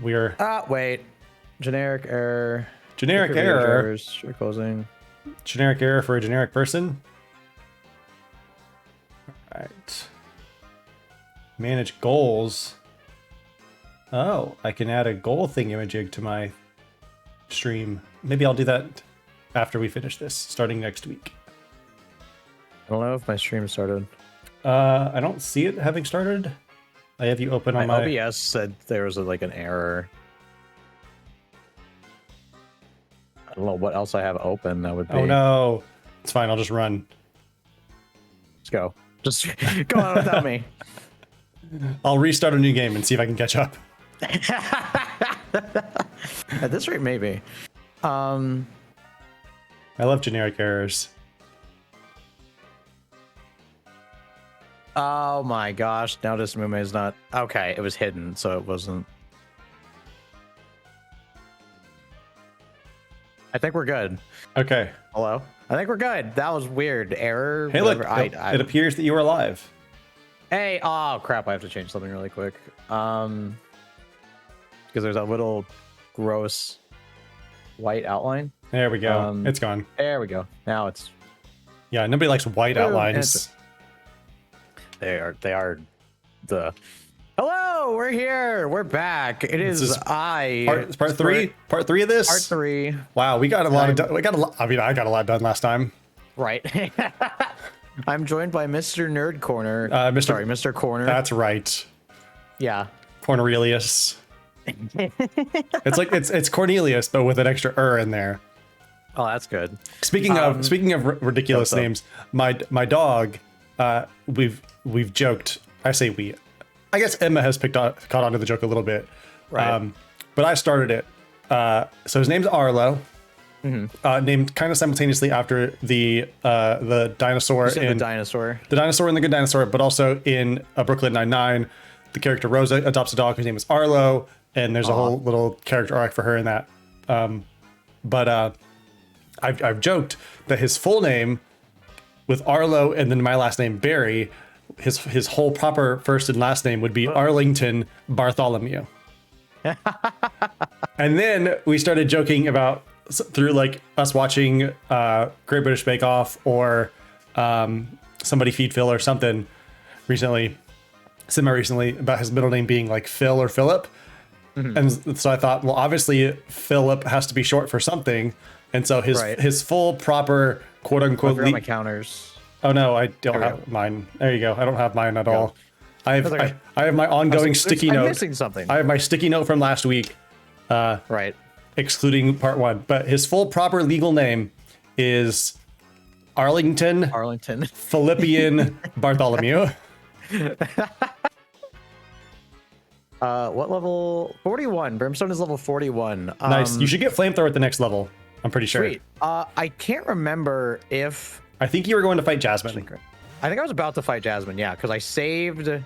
We're Wait. Generic error. generic error. We're closing. Generic error for a generic person. All right. Manage goals. Oh, I can add a goal thingamajig to my stream. Maybe I'll do that after we finish this, starting next week. I don't know if my stream started. I don't see it having started. I have you open on my OBS said there was like an error. I don't know what else I have open. That would be. Oh no, it's fine. I'll just run. Let's go. Just go on without me. I'll restart a new game and see if I can catch up. At this rate, maybe. I love generic errors. Oh my gosh! Now this Mume is not okay. It was hidden, so it wasn't. I think we're good. Okay. Hello. I think we're good. That was weird. Error. Hey, whatever. look. It appears that you are alive. Hey. Oh crap! I have to change something really quick. Because there's a little gross white outline. There we go. It's gone. There we go. Now it's. Yeah. Nobody likes white outlines. They are the. Hello, we're here. We're back. It is part three. Part three of this. Part 3. Wow, we got a lot of. We got a lot. I mean, I got a lot done last time. Right. I'm joined by Mr. Nerd Corner. Mr. Corner. That's right. Yeah. Cornelius. It's like it's Cornelius, but with an extra in there. Oh, that's good. Speaking of ridiculous names, my dog. We've joked. I say we. I guess Emma has caught on to the joke a little bit. Right. But I started it. So his name's Arlo. Mm-hmm. Named kind of simultaneously after the dinosaur in the dinosaur. The dinosaur in The Good Dinosaur, but also in Brooklyn Nine-Nine, the character Rosa adopts a dog whose name is Arlo, and there's a whole little character arc for her in that. But I've joked that his full name, with Arlo and then my last name Barry, his whole proper first and last name would be Arlington Bartholomew. And then we started joking about, through like us watching Great British Bake Off or Somebody Feed Phil or something semi-recently, about his middle name being like Phil or Philip. Mm-hmm. And so I thought, well, obviously Philip has to be short for something. And so his full proper quote unquote my counters. Oh no, I don't have mine. There you go. I don't have mine at all. I have my ongoing sticky note. I'm missing something. I have my sticky note from last week. Right. Excluding part 1. But his full proper legal name is Arlington Philippian Bartholomew. What level? 41. Brimstone is level 41. Nice. You should get flamethrower at the next level. I'm pretty sure. Sweet. I can't remember if. I think you were going to fight Jasmine. I think I was about to fight Jasmine. Yeah, because I saved Emperor.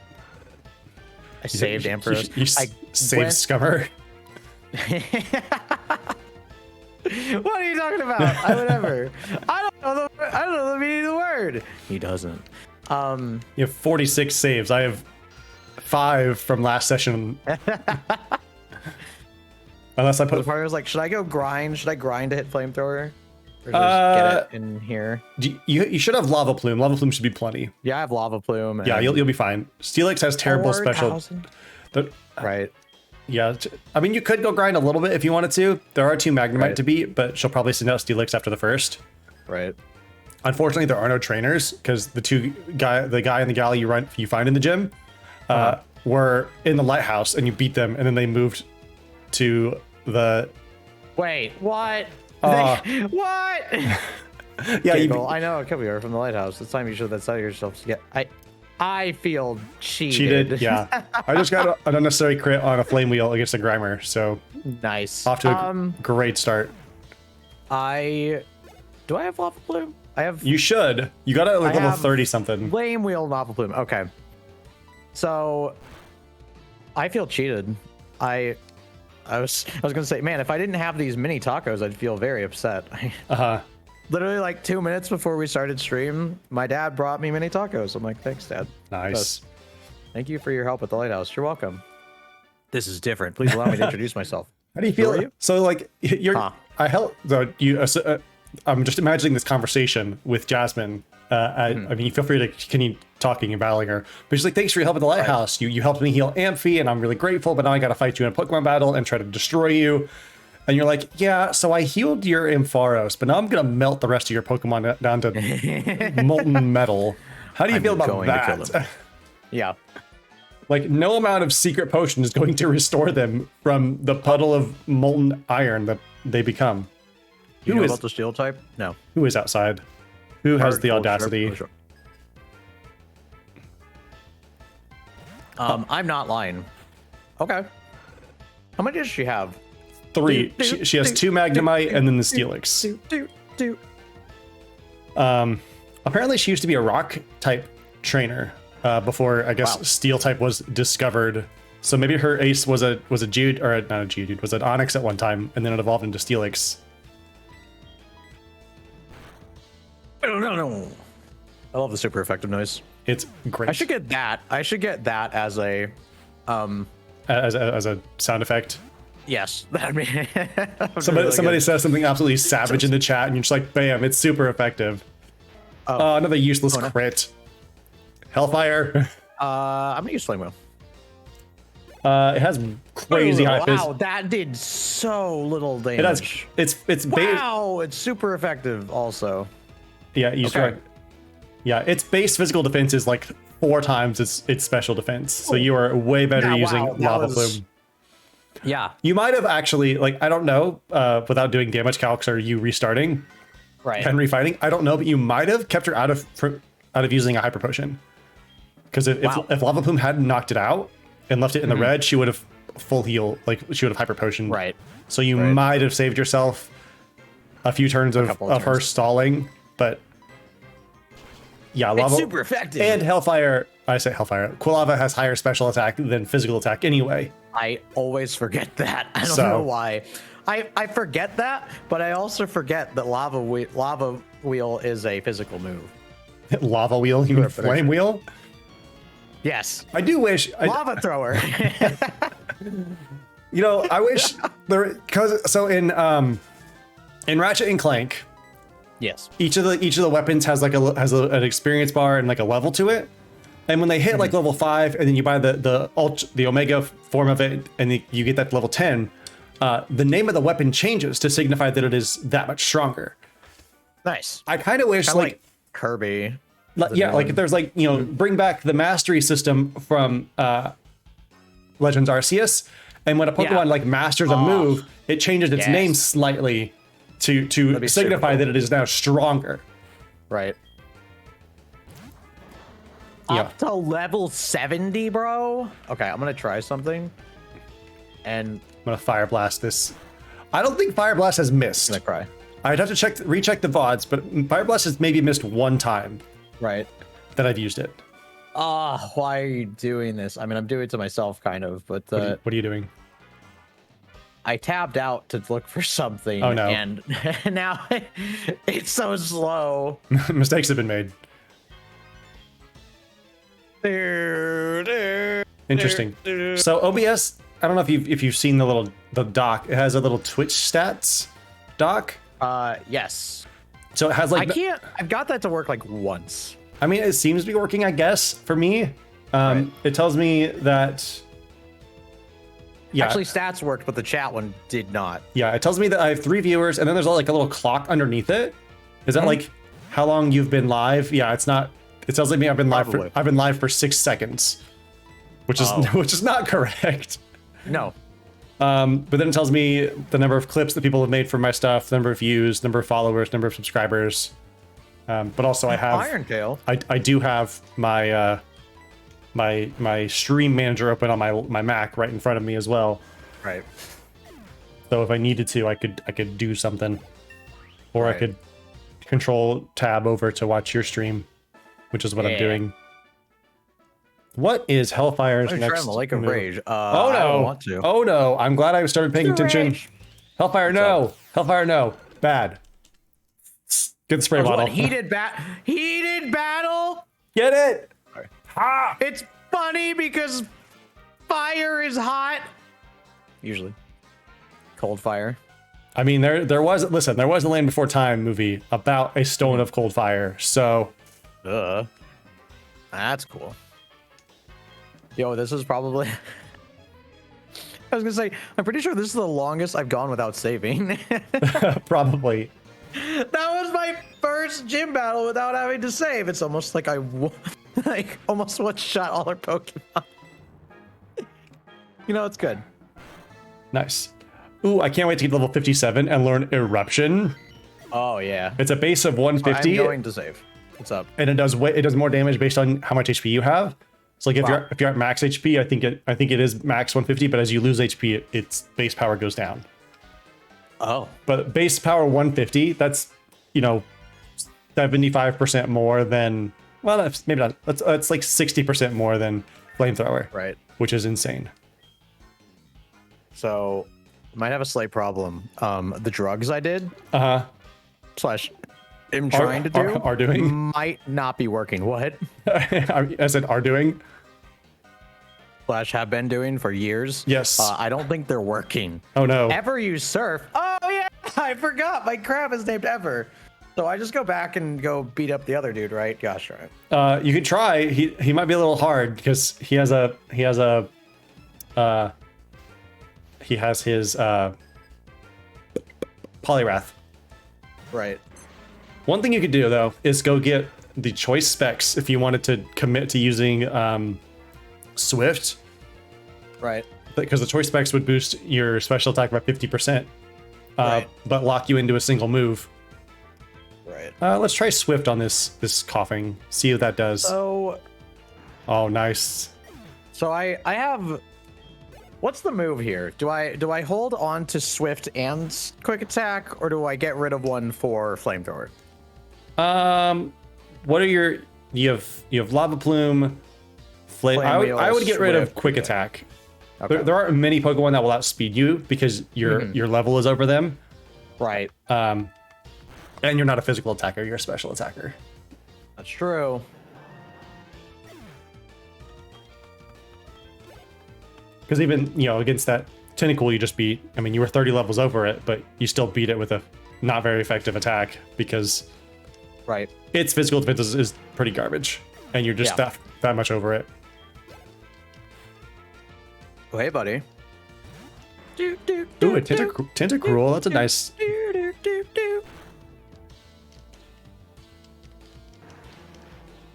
You saved Scummer. What are you talking about? Whatever. I don't know the meaning of the word. He doesn't. You have 46 saves. I have 5 from last session. Unless I put. The part was like, should I go grind? Should I grind to hit flamethrower? Or just get it in here? You should have Lava Plume. Lava Plume should be plenty. Yeah, I have Lava Plume. Yeah, you'll be fine. Steelix has terrible special. Right. Yeah, I mean, you could go grind a little bit if you wanted to. There are 2 Magnemite to beat, but she'll probably send out Steelix after the first. Right. Unfortunately, there are no trainers because the guy and the gal you find in the gym were in the lighthouse, and you beat them, and then they moved to the. Wait, what? What? Yeah, I know it could be from the lighthouse. It's time you showed that side of yourself to get. I feel cheated. Yeah. I just got an unnecessary crit on a flame wheel against a Grimer, so nice. Off to a great start. Do I have Lava Plume? I have. You should. You got it like level 30 something. Flame wheel Lava Plume. Okay. So I feel cheated. I was gonna say, man, if I didn't have these mini tacos, I'd feel very upset. Literally like 2 minutes before we started stream, my dad brought me mini tacos. I'm like, thanks, Dad. Nice. Thank you for your help at the lighthouse. You're welcome. This is different. Please allow me to introduce myself. How do you feel? You? So like you're, Huh. I help. So I'm just imagining this conversation with Jasmine. I mean, feel free to continue talking and battling her. But she's like, thanks for your help at the lighthouse. You helped me heal Amphi, and I'm really grateful. But now I got to fight you in a Pokemon battle and try to destroy you. And you're like, yeah, so I healed your Ampharos, but now I'm going to melt the rest of your Pokemon down to molten metal. How do you feel about that? Yeah. Like, no amount of secret potion is going to restore them from the puddle of molten iron that they become. You know about the steel type? No. Who is outside? Who has the audacity? Sure. I'm not lying. Okay. How many does she have? 3. She has 2 Magnemite and then the Steelix. Apparently she used to be a rock type trainer before I guess Steel type was discovered. So maybe her ace was a Geode, or not a Geodude, was an Onyx at one time, and then it evolved into Steelix. No. I love the super effective noise. It's great. I should get that. I should get that as a as a sound effect. Yes. I mean, somebody says something absolutely savage in the chat, and you're just like, bam, it's super effective. Another useless crit. Hellfire. I'm gonna use Flame Wheel. It has crazy high phys. Wow, that did so little damage. It's wow, it's super effective also. Yeah, he's right. Yeah, its base physical defense is like 4 times its special defense. So you are way better using Lava Plume. Yeah. You might have actually, like, I don't know, without doing damage calcs or you restarting and refighting, I don't know, but you might have kept her out of using a Hyper Potion. Because if Lava Plume hadn't knocked it out and left it in the red, she would have full heal, like she would have Hyper Potioned. Right. So you might have saved yourself a few turns of her stalling, but yeah, Lava. It's super effective. And Hellfire, I say Hellfire, Quilava has higher special attack than physical attack anyway. I always forget that. I don't know why. I forget that, but I also forget that Lava Wheel is a physical move. Lava Wheel? You mean Flame Wheel? Yes. I do wish... Lava Thrower. You know, I wish there... So in Ratchet and Clank... Yes. Each of the weapons has like an experience bar and like a level to it. And when they hit like level 5 and then you buy the Omega form of it and you get that to level 10, the name of the weapon changes to signify that it is that much stronger. Nice. I kind of wish kinda like Kirby. Yeah, like if there's like, you know, bring back the mastery system from Legends Arceus, and when a Pokemon like masters a move, it changes its name slightly to signify that it is now stronger. Right. Yeah. Up to level 70, bro. Okay, I'm gonna try something. And I'm gonna Fire Blast this. I don't think Fire Blast has missed. I'm gonna cry. I'd have to recheck the VODs, but Fire Blast has maybe missed 1 time. Right. That I've used it. Why are you doing this? I mean, I'm doing it to myself, kind of, but What are you doing? I tabbed out to look for something. Oh no! And now it's so slow. Mistakes have been made. Interesting. So OBS, I don't know if you've seen the doc. It has a little Twitch stats doc. Yes. So it has like I've got that to work like once. I mean, it seems to be working, I guess, for me. It tells me that. Yeah. Actually, stats worked, but the chat one did not. Yeah, it tells me that I have 3 viewers, and then there's like a little clock underneath it. Is that like how long you've been live? Yeah, it's not. It tells me I've been live for 6 seconds, which is not correct. No. But then it tells me the number of clips that people have made for my stuff, the number of views, number of followers, number of subscribers. But also I have Iron Tail. I do have my my stream manager open on my Mac right in front of me as well. Right. So if I needed to, I could do something, or I could control tab over to watch your stream, which is what I'm doing. What is Hellfire's next move? Lake of Rage. Oh no! I don't want to. Oh no! I'm glad I started paying attention. Hellfire, no! Hellfire, no! Bad. Get the spray bottle. Heated battle. Get it! Ha! It's funny because fire is hot usually. Cold fire. I mean, there was a Land Before Time movie about a stone of cold fire. So, that's cool. Yo, this is probably. I was gonna say, I'm pretty sure this is the longest I've gone without saving. probably. That was my first gym battle without having to save. It's almost like like almost one-shot all our Pokemon. You know, it's good. Nice. Ooh, I can't wait to get level 57 and learn Eruption. Oh yeah. It's a base of 150. I'm going to save. What's up? And it does more damage based on how much HP you have. So like if you're at max HP, I think it is max 150, but as you lose HP, its base power goes down. Oh. But base power 150, that's 75% more than, well, that's maybe not. That's like 60% more than Flamethrower. Right. Which is insane. So, might have a slight problem. The drugs I did slash am trying to do are doing might not be working. What? I said are doing. Slash have been doing for years. Yes. I don't think they're working. Oh no. Ever use Surf? Oh yeah, I forgot. My crab is named Ever. So I just go back and go beat up the other dude, right? Gosh, right. You could try. He might be a little hard because he has his Poliwrath. Right. One thing you could do though is go get the choice specs if you wanted to commit to using Swift. Right. Because the choice specs would boost your special attack by 50%, right. But lock you into a single move. Right. Let's try Swift on this coughing. See what that does. So. Oh, nice. So I have. What's the move here? Do I hold on to Swift and Quick Attack, or do I get rid of one for Flamethrower? What are your? You have Lava Plume. I would get rid of Quick Attack. Okay. There aren't many Pokemon that will outspeed you because your level is over them. Right. And you're not a physical attacker, you're a special attacker. That's true. Because even, against that Tentacool you just beat, I mean, you were 30 levels over it, but you still beat it with a not very effective attack because right. Its physical defense is pretty garbage, and you're just that much over it. Oh, hey, buddy. Ooh, a Tentacruel. That's a nice.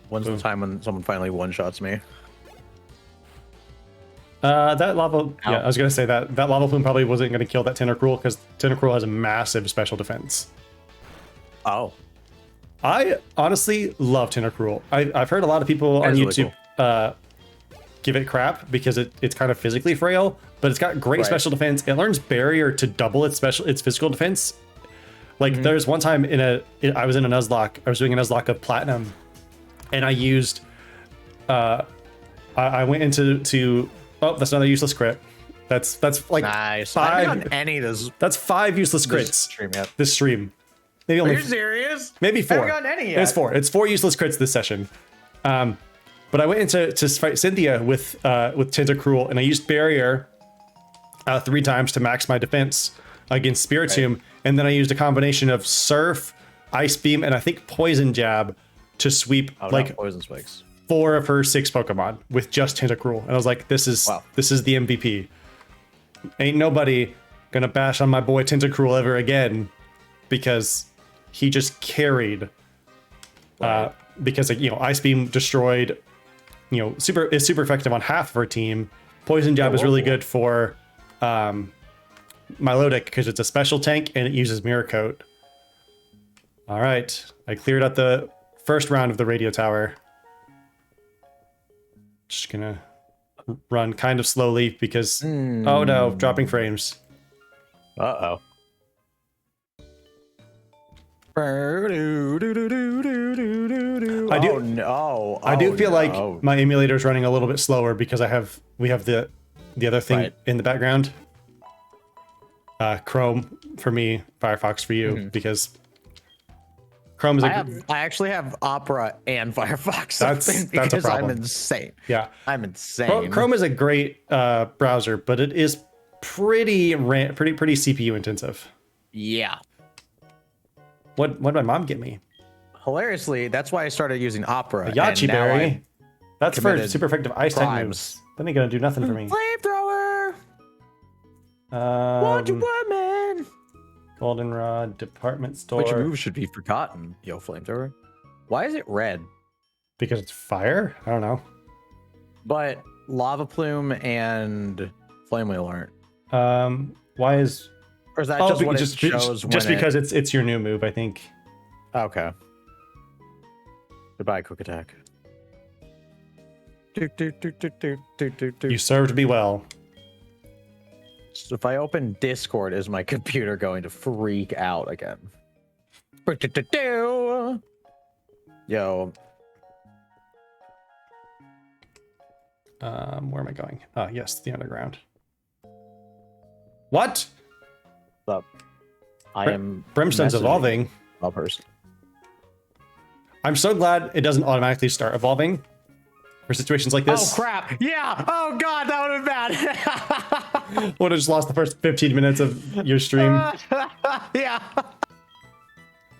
When's the time when someone finally one-shots me? That lava. Yeah, I was gonna say that lava plume probably wasn't gonna kill that Tentacruel because Tentacruel has a massive special defense. Oh. I honestly love Tentacruel. I've heard a lot of people on YouTube give it crap because it's kind of physically frail, but it's got great special defense. It learns barrier to double its physical defense. Like there's one time I was in a Nuzlocke. I was doing a Nuzlocke of Platinum, and I used. I went into. Oh, that's another useless crit. That's like nice. 5. I haven't gotten any of those. That's 5 useless crits. This stream. Maybe only. Are you serious? Maybe 4. I haven't gotten any yet. It's 4. It's 4 useless crits this session. But I went into fight Cynthia with Tentacruel, and I used barrier 3 times to max my defense against Spiritomb, and then I used a combination of Surf, Ice Beam, and I think Poison Jab to sweep Poison Spikes. 4 of her 6 Pokemon with just Tentacruel. And I was like, this is the MVP. Ain't nobody gonna bash on my boy Tentacruel ever again because he just carried. Because Ice Beam destroyed, is super effective on half of her team. Poison Jab is really good for Milotic because it's a special tank and it uses Mirror Coat. All right, I cleared out the first round of the radio tower. Just gonna run kind of slowly because oh no, dropping frames. I do feel like my emulator is running a little bit slower because we have the other thing in the background. Chrome for me, Firefox for you, because Chrome is I actually have Opera and Firefox. That's a problem. I'm insane. Yeah, I'm insane. Chrome is a great browser, but it is pretty CPU intensive. Yeah. What did my mom get me? Hilariously, that's why I started using Opera. A Yachi and now berry. That's for committed super effective ice type crimes. moves. That ain't gonna do nothing for me. Flamethrower. Wonder Woman. Goldenrod, department store. Which move should be forgotten? Yo, Flamethrower. Why is it red? Because it's fire? I don't know. But Lava Plume and Flame Wheel aren't. Why is? Or is that just what it shows? Just because it's your new move, I think. Okay. Goodbye, Quick Attack. You served me well. So if I open Discord, is my computer going to freak out again? Yo. Where am I going? Yes, the underground. What? What's up? I am Brimstone's evolving. A person. I'm so glad it doesn't automatically start evolving for situations like this. Oh crap! Yeah! Oh god, that would have been bad. Would have just lost the first 15 minutes of your stream. Yeah.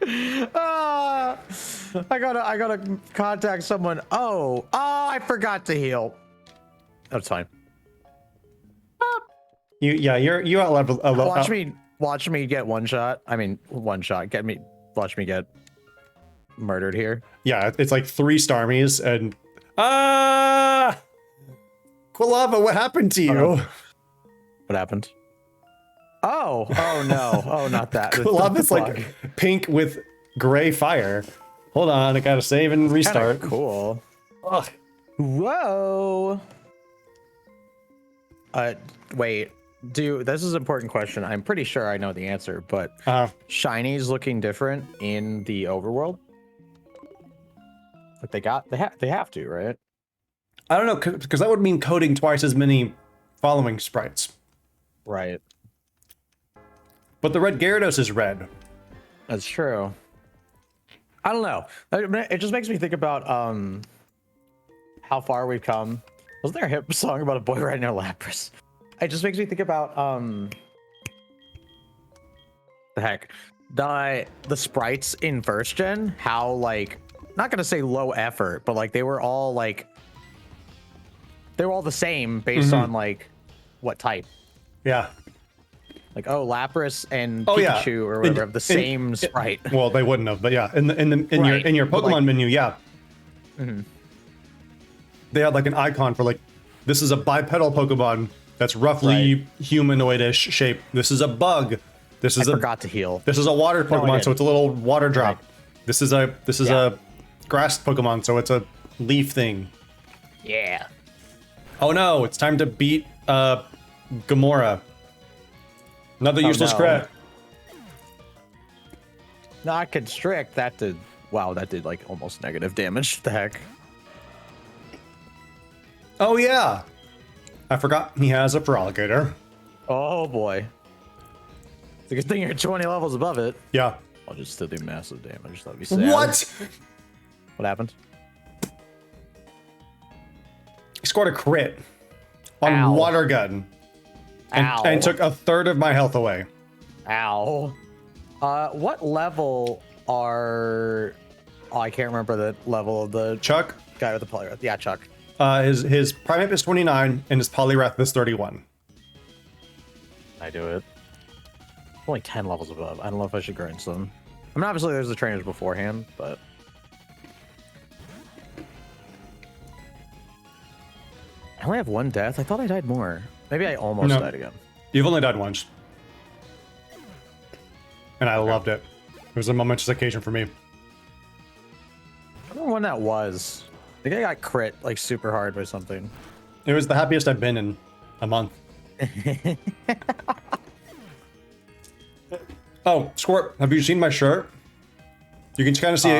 I gotta contact someone. Oh, I forgot to heal. That's fine. You're at level. Watch me get one shot. I mean, one shot. Watch me get murdered here. Yeah, it's like 3 Starmies and Quilava, what happened to you? Oh, no. What happened? Oh no. Oh, not that. Quilava's like pink with gray fire. Hold on, I gotta save and restart. Cool. Ugh. Whoa. Wait. This is an important question. I'm pretty sure I know the answer, but Shiny's looking different in the overworld. Like they have to, right? I don't know, because that would mean coding twice as many following sprites. Right. But the red Gyarados is red. That's true. I don't know. It just makes me think about how far we've come. Wasn't there a hip song about a boy riding a Lapras? It just makes me think about the sprites in first gen, how like, not gonna say low effort, but like they were all the same based on like what type. Yeah. Like, Lapras and Pikachu or whatever have the same sprite. Well, they wouldn't have, but yeah, in your Pokemon menu, yeah. Mm-hmm. They had like an icon for like, this is a bipedal Pokemon that's roughly humanoid-ish shape. This is a bug. I forgot to heal. This is a water Pokemon, so it's a little water drop. Right. This is a grass Pokemon, so it's a leaf thing. Yeah. Oh no, it's time to beat Gamora. Another useless crit. Not constrict. That did like almost negative damage. What the heck? Oh yeah. I forgot he has a Feraligatr. Oh boy. It's a good thing you're 20 levels above it. Yeah. I'll just still do massive damage. That'd be sad. What? What happened? He scored a crit on Water Gun. And took a third of my health away. Ow. What level are... Oh, I can't remember the level of the... Chuck? Guy with the Poliwrath. Yeah, Chuck. His Primeape is 29, and his Poliwrath is 31. I do it. Only 10 levels above. I don't know if I should grind some. I mean, obviously there's the trainers beforehand, but... I only have 1 death? I thought I died more. Maybe I almost died again. You've only died once. And I loved it. It was a momentous occasion for me. I don't know when that was. I think I got crit like super hard by something. It was the happiest I've been in a month. Oh, Squirt, have you seen my shirt? You can kind of see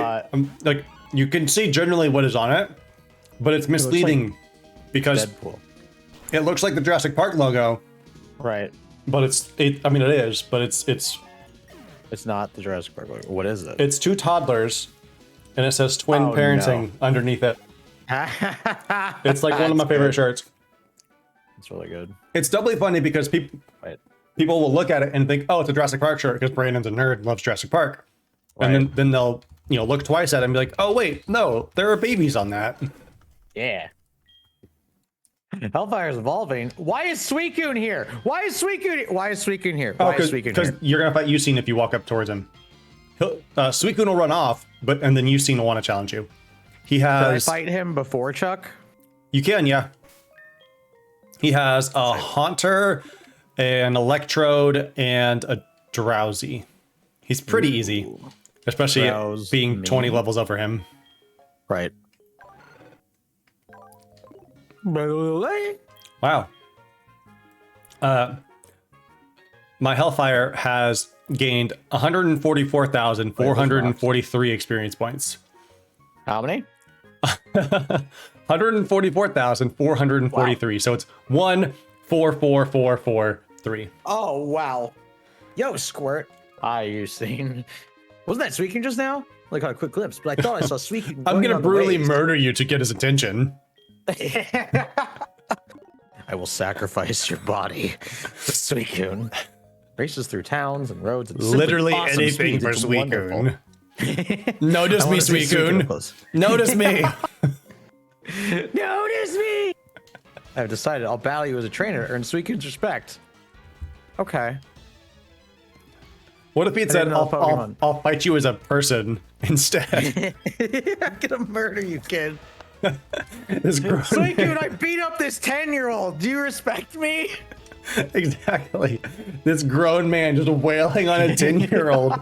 like you can see generally what is on it, but it's misleading because Deadpool. It looks like the Jurassic Park logo. Right. But it is, but it's not the Jurassic Park logo. What is it? It's 2 toddlers and it says twin parenting underneath it. It's like one of my favorite shirts. It's really good. It's doubly funny because people will look at it and think, oh, it's a Jurassic Park shirt because Brandon's a nerd and loves Jurassic Park. Right. And then they'll, look twice at it and be like, oh, wait, no, there are babies on that. Yeah. Hellfire's evolving. Why is Suicune here? Why is Suicune here? Why is Suicune here? Why is Suicune here? Because you're going to fight Yucine if you walk up towards him. Suicune will run off, and then Yucine will want to challenge you. He has... Can I fight him before Chuck? You can, yeah. He has a Haunter, an Electrode, and a Drowsy. He's pretty easy, especially being 20 levels over him. Right. Wow. My Hellfire has gained 144,443 experience points. How many? 144,443. Wow. So it's 144,443. Oh wow. Yo, Squirt. You've seen. Wasn't that Suicune just now? Like on a quick glimpse, but I thought I saw Suicune. I'm gonna brutally murder you to get his attention. I will sacrifice your body to Suicune. Races through towns and roads. And literally awesome anything for Suicune. Notice me, Suicune. Notice me. Notice me. I've decided I'll battle you as a trainer to earn Suicune's respect. Okay. What if he said, I'll fight you as a person instead? I'm gonna murder you, kid. Suicune, I beat up this 10-year-old. Do you respect me? Exactly. This grown man just wailing on a 10-year-old.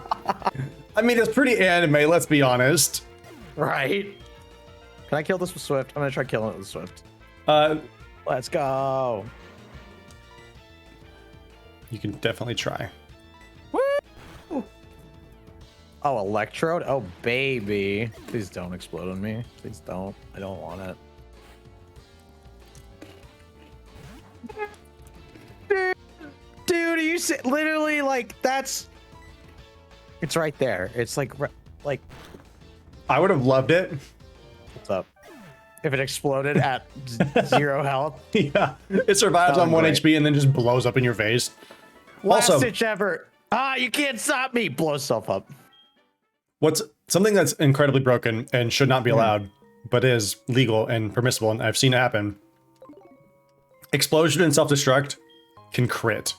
I mean, it's pretty anime, let's be honest. Right. Can I kill this with Swift? I'm gonna try killing it with Swift. Let's go. You can definitely try. Woo! Oh, Electrode? Oh, baby. Please don't explode on me. Please don't. I don't want it. Dude, you see, literally, like, that's... It's right there. It's like... I would have loved it. What's up? If it exploded at 0 health. Yeah. It survives on 1 HP and then just blows up in your face. Last ditch effort. You can't stop me. Blow itself up. What's something that's incredibly broken and should not be allowed, but is legal and permissible, and I've seen it happen. Explosion and self-destruct can crit.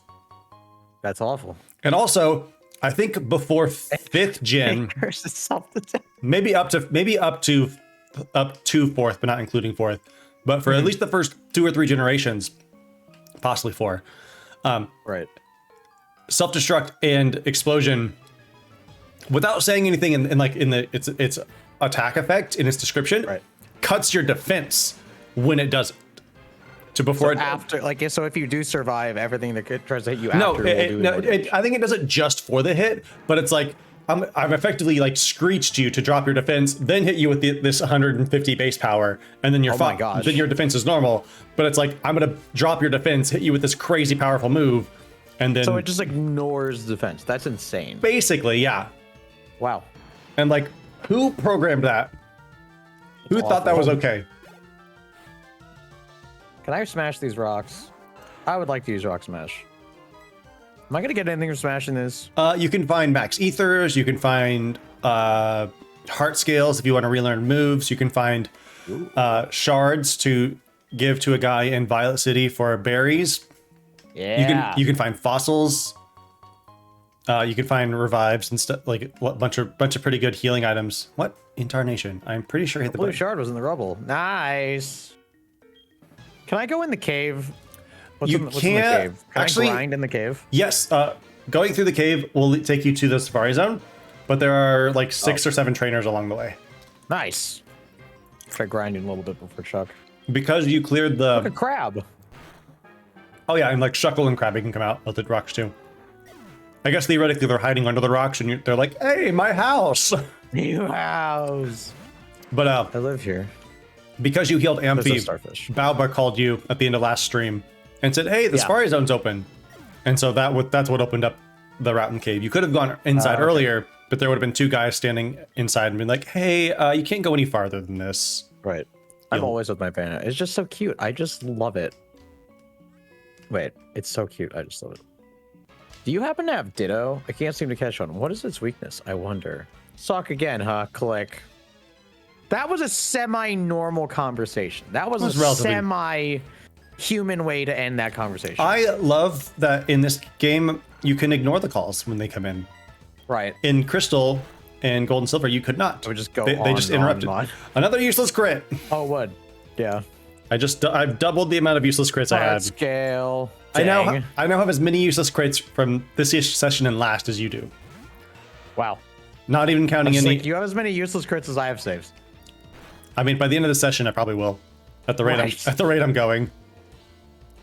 That's awful. And also, I think before 5th gen, maybe up to 4th, but not including 4th. But for at least the first 2 or 3 generations, possibly 4. Right. Self-destruct and explosion, without saying anything in its attack effect in its description, cuts your defense when it does it. So if you do survive, everything that tries to hit you after. I think it does it just for the hit, but it's like I've effectively like screeched you to drop your defense, then hit you with this 150 base power, and then you're fine. Then your defense is normal. But it's like I'm gonna drop your defense, hit you with this crazy powerful move, and then so it just ignores defense. That's insane. Basically, yeah. Wow. And like, who programmed that? Who thought that was okay? Can I smash these rocks? I would like to use rock smash. Am I gonna get anything from smashing this? You can find max ethers. You can find heart scales if you want to relearn moves. You can find shards to give to a guy in Violet City for berries. Yeah. You can find fossils. You can find revives and stuff, like a bunch of pretty good healing items. What in tarnation? I'm pretty sure I hit the blue shard was in the rubble. Nice. Can I go in the cave? What's in the cave? Can I grind in the cave? Yes. Going through the cave will take you to the Safari Zone, but there are like 6 or 7 trainers along the way. Nice. Try grinding a little bit before Chuck. Because you cleared the... Look, a crab. Oh yeah, and like Shuckle and Krabby can come out with the rocks too. I guess theoretically they're hiding under the rocks and they're like, hey, my house. New house. But I live here. Because you healed Amphi, Baoba called you at the end of last stream and said, hey, the Safari Zone's open. And so that's what opened up the route in cave. You could have gone inside earlier, but there would have been 2 guys standing inside and been like, hey, you can't go any farther than this. Right. I'm always with my Vanna. It's just so cute. I just love it. Wait, it's so cute. I just love it. Do you happen to have Ditto? I can't seem to catch one. What is its weakness? I wonder. Suck again, huh? Click. That was a semi-normal conversation. That was a semi-human way to end that conversation. I love that in this game, you can ignore the calls when they come in. Right. In Crystal and Gold and Silver, you could not. It would just go They just interrupted. Another useless crit. Oh, it would. Yeah. I've doubled the amount of useless crits I had. Scale. I now have as many useless crits from this session and last as you do. Wow. Not even counting any. You have as many useless crits as I have saves. I mean, by the end of the session, I probably will. At the rate I'm going.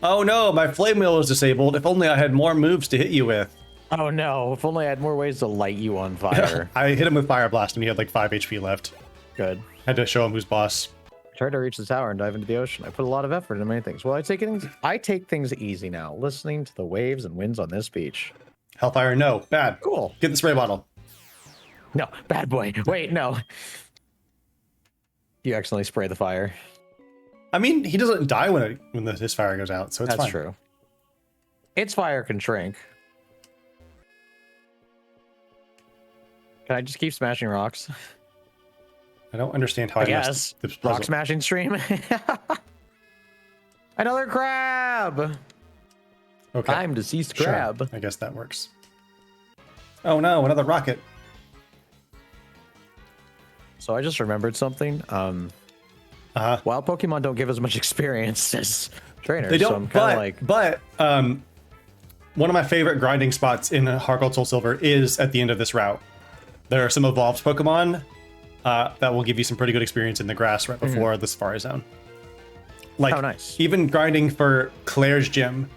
Oh no, my flame wheel is disabled. If only I had more moves to hit you with. Oh no, if only I had more ways to light you on fire. I hit him with Fire Blast and he had like 5 HP left. Good. Had to show him who's boss. Tried to reach the tower and dive into the ocean. I put a lot of effort into many things. Well, I take things easy now, listening to the waves and winds on this beach. Hellfire, no. Bad. Cool. Get the spray bottle. No, bad boy. Wait, no. You accidentally spray the fire. I mean, he doesn't die when his fire goes out, so it's fine. That's true. Its fire can shrink. Can I just keep smashing rocks? I don't understand how I guess. Rock smashing stream. Another crab. Okay. I'm deceased crab. Sure. I guess that works. Oh no, another rocket. So I just remembered something. Wild Pokemon don't give as much experience as trainers. They don't. So I'm kind of but one of my favorite grinding spots in HeartGold Soul Silver is at the end of this route. There are some evolved Pokemon that will give you some pretty good experience in the grass right before the Safari Zone. Like, nice. Even grinding for Claire's gym,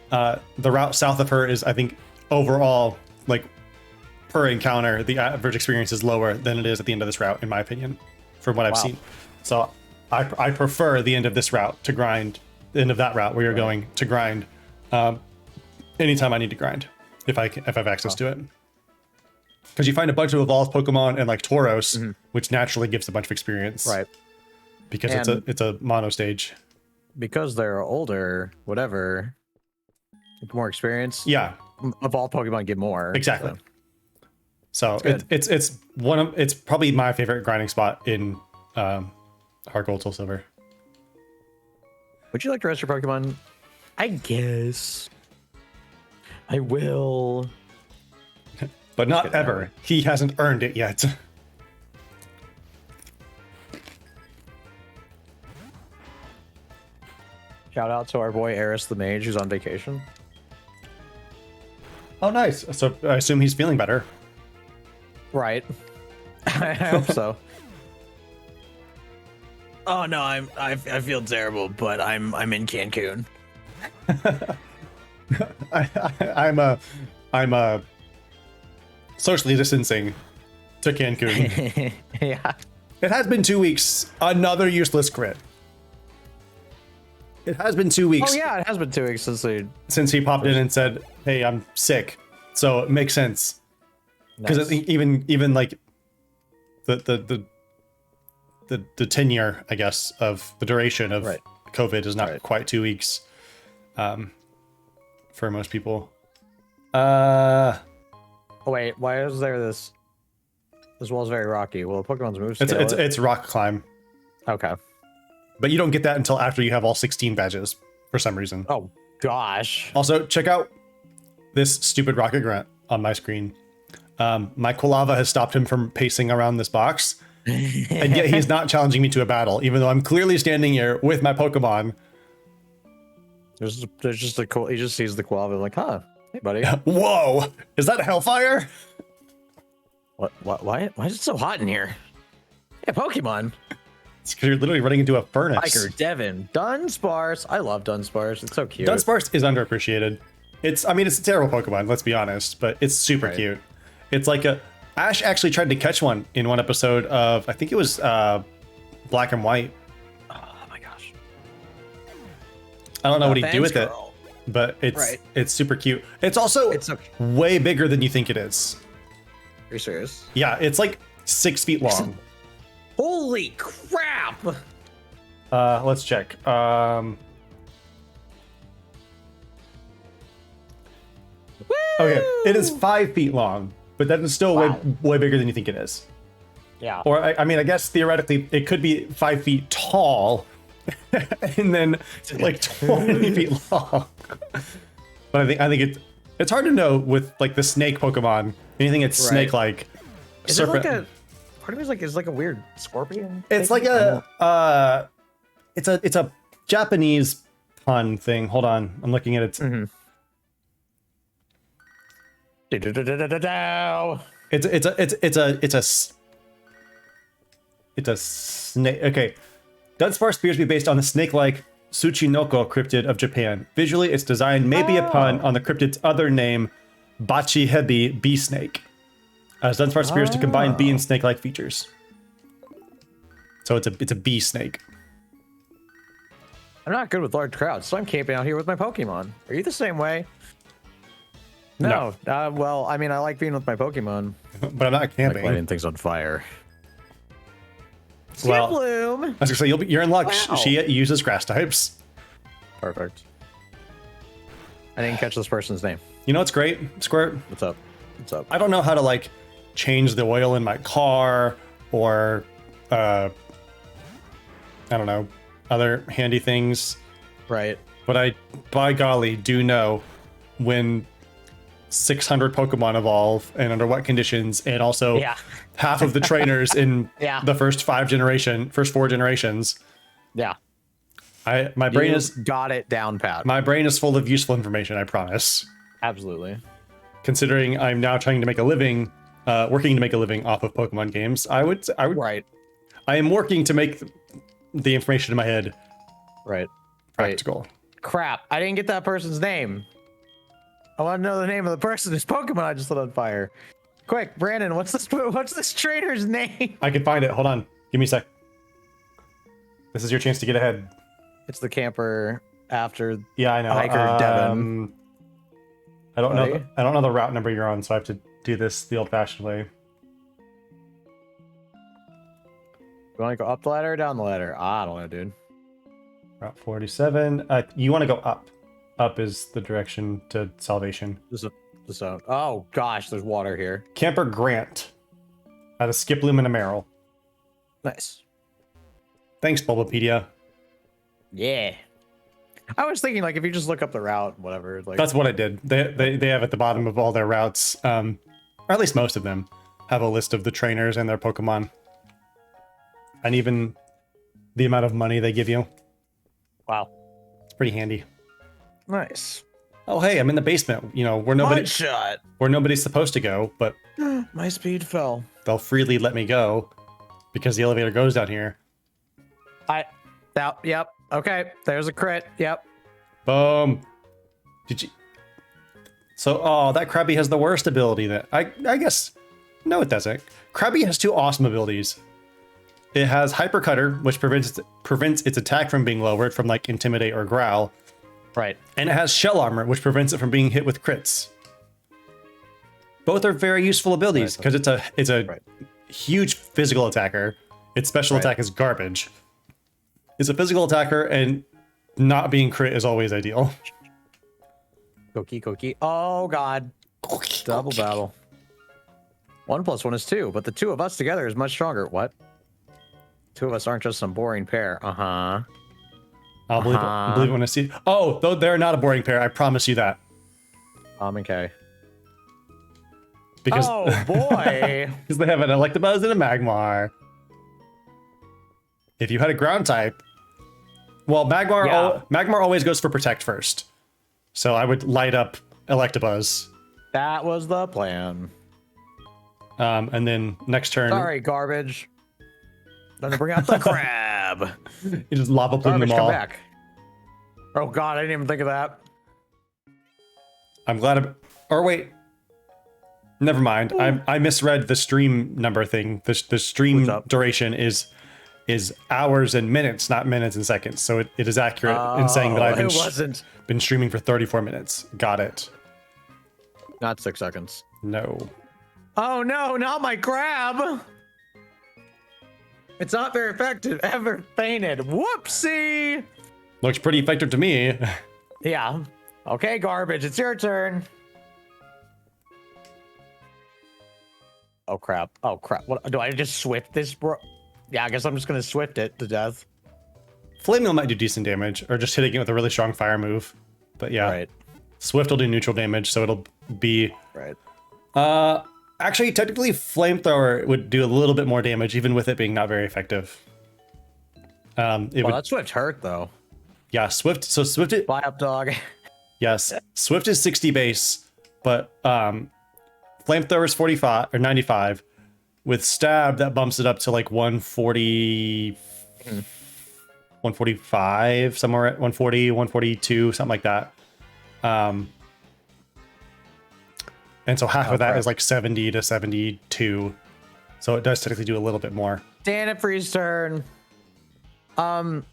the route south of her is, I think, overall, like, per encounter, the average experience is lower than it is at the end of this route, in my opinion, from what I've seen. So I prefer the end of this route to grind, the end of that route where you're going to grind anytime I need to grind, if I have access to it. Because you find a bunch of evolved Pokemon and like Tauros, which naturally gives a bunch of experience. Right. Because it's a mono stage. Because they're older, whatever, more experience. Yeah. Evolved Pokemon get more. Exactly. So it's probably my favorite grinding spot in HeartGold Soul Silver. Would you like to rest your Pokemon? I guess. I will. But not ever. He hasn't earned it yet. Shout out to our boy Eris the Mage, who's on vacation. Oh, nice. So I assume he's feeling better. Right. I hope so. Oh no, I feel terrible, but I'm in Cancun. I'm socially distancing to Cancun. Yeah. It has been 2 weeks. Another useless crit. It has been 2 weeks. Oh yeah, it has been 2 weeks since he popped in and said, "Hey, I'm sick." So it makes sense. Because even like the tenure, I guess, of the duration of COVID is not quite 2 weeks for most people. Oh wait, why is there this? This wall is very rocky. Well, Pokemon's moves. It's rock climb. Okay, but you don't get that until after you have all 16 badges for some reason. Oh gosh. Also, check out this stupid rocket grunt on my screen. My Quilava has stopped him from pacing around this box, and yet he's not challenging me to a battle, even though I'm clearly standing here with my Pokemon. There's just a he just sees the Quilava like, huh, hey buddy. Whoa, is that Hellfire? What? Why is it so hot in here? Yeah, Pokemon. It's because you're literally running into a furnace. Tiger Devin, Dunsparce. I love Dunsparce. It's so cute. Dunsparce is underappreciated. I mean, it's a terrible Pokemon, let's be honest, but it's super cute. It's like Ash actually tried to catch one in one episode of, I think it was Black and White. Oh my gosh. I don't know what he'd do with it, but it's super cute. It's also way bigger than you think it is. Are you serious? Yeah, it's like 6 feet long. Holy crap! Let's check. Okay, it is 5 feet long, but that is still way bigger than you think it is. Yeah. Or I mean, I guess theoretically it could be 5 feet tall, and then like 20 feet long. But I think it's hard to know with like the snake Pokemon. Anything that's snake-like. Is serpent. it like a? Part of me is like it's like a weird scorpion. It's like it's a Japanese pun thing. Hold on, I'm looking at it. It's a snake. Okay, Dunsparce appears to be based on the snake-like Tsuchinoko cryptid of Japan. Visually, its design may be a pun on the cryptid's other name, Bachihebi bee snake, as Dunsparce appears to combine bee and snake-like features. So it's a bee snake. I'm not good with large crowds, so I'm camping out here with my Pokemon. Are you the same way? No. Well, I mean, I like being with my Pokemon. But I'm not camping. Like lighting things on fire. Well, Bloom. I was gonna say you're in luck. Wow. She uses grass types. Perfect. I didn't catch this person's name. You know what's great, Squirt? What's up? What's up? I don't know how to like change the oil in my car or I don't know, other handy things. Right. But I, by golly, do know when 600 Pokemon evolve and under what conditions, and also half of the trainers in the first 4 generations. Yeah. My brain is got it down pat. My brain is full of useful information, I promise. Absolutely. Considering I'm now trying to make a living, working to make a living off of Pokemon games, I would. Right. I am working to make the information in my head practical. Crap! I didn't get that person's name. I want to know the name of the person whose Pokemon I just lit on fire. Quick, Brandon, what's this trainer's name? I can find it. Hold on. Give me a sec. This is your chance to get ahead. It's the camper after. Yeah, I know. Hiker Devin. I don't know. I don't know the route number you're on, so I have to do this the old-fashioned way. You want to go up the ladder or down the ladder? I don't know, dude. Route 47. You want to go up. Up is the direction to salvation. Oh gosh, there's water here. Camper Grant. Out of Skiploom and a Merrill. Nice. Thanks, Bulbapedia. Yeah. I was thinking, like, if you just look up the route, whatever. Like that's what I did. They have at the bottom of all their routes, or at least most of them, have a list of the trainers and their Pokemon, and even the amount of money they give you. Wow, it's pretty handy. Nice. Oh hey, I'm in the basement. You know where nobody's supposed to go, but my speed fell. They'll freely let me go because the elevator goes down here. Yep. Okay, there's a crit. Yep. Boom. Did you? So, that Krabby has the worst ability. That I guess. No, it doesn't. Krabby has 2 awesome abilities. It has Hyper Cutter, which prevents its attack from being lowered from like Intimidate or Growl. Right. And it has Shell Armor, which prevents it from being hit with crits. Both are very useful abilities because it's a huge physical attacker. Its special attack is garbage. It's a physical attacker, and not being crit is always ideal. Cookie. Oh god. Double battle. 1 + 1 is 2, but the 2 of us together is much stronger. What? 2 of us aren't just some boring pair. I'll believe it when I see. Oh, though they're not a boring pair. I promise you that. Okay. Because boy, because they have an Electabuzz and a Magmar. If you had a ground type, well, Magmar always goes for Protect first, so I would light up Electabuzz. That was the plan. And then next turn. Sorry, garbage. Then bring out the crab. You just lava plume them all. Come back. Oh god, I didn't even think of that. I'm glad. Or wait. Never mind. I misread the stream number thing. The stream duration is hours and minutes, not minutes and seconds. So it is accurate in saying that I've been streaming for 34 minutes. Got it. Not 6 seconds. No. Oh no, not my crab. It's not very effective. Ever fainted. Whoopsie. Looks pretty effective to me. Yeah. Okay, garbage. It's your turn. Oh crap. Oh crap. What do I just Swift this, bro? Yeah, I guess I'm just gonna Swift it to death. Flame Mill might do decent damage, or just hitting it with a really strong fire move. But yeah, Right. Swift will do neutral damage, so it'll be Right. Actually, technically, Flamethrower would do a little bit more damage, even with it being not very effective. It would, That Swift hurt though. yeah, Swift. So Swift, Buy up, dog. yes, Swift is 60 base, but Flamethrower is 45 or 95. With Stab, that bumps it up to like 140, 145, somewhere at 140, 142, something like that. And so half of that is like 70 to 72. So it does technically do a little bit more. Damn it, freeze turn.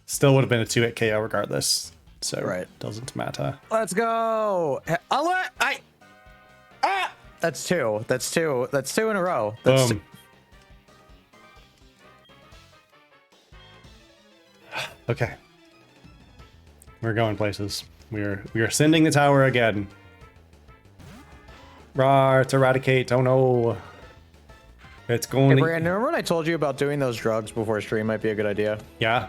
Still would have been a 2-hit KO regardless. So Right. doesn't matter. Let's go. That's two. That's two. That's two in a row. That's Boom. Okay. We're going places. We are ascending the tower again. Rawr, to eradicate. Oh no. It's going Hey, to... Brandon, remember when I told you about doing those drugs before stream might be a good idea? Yeah.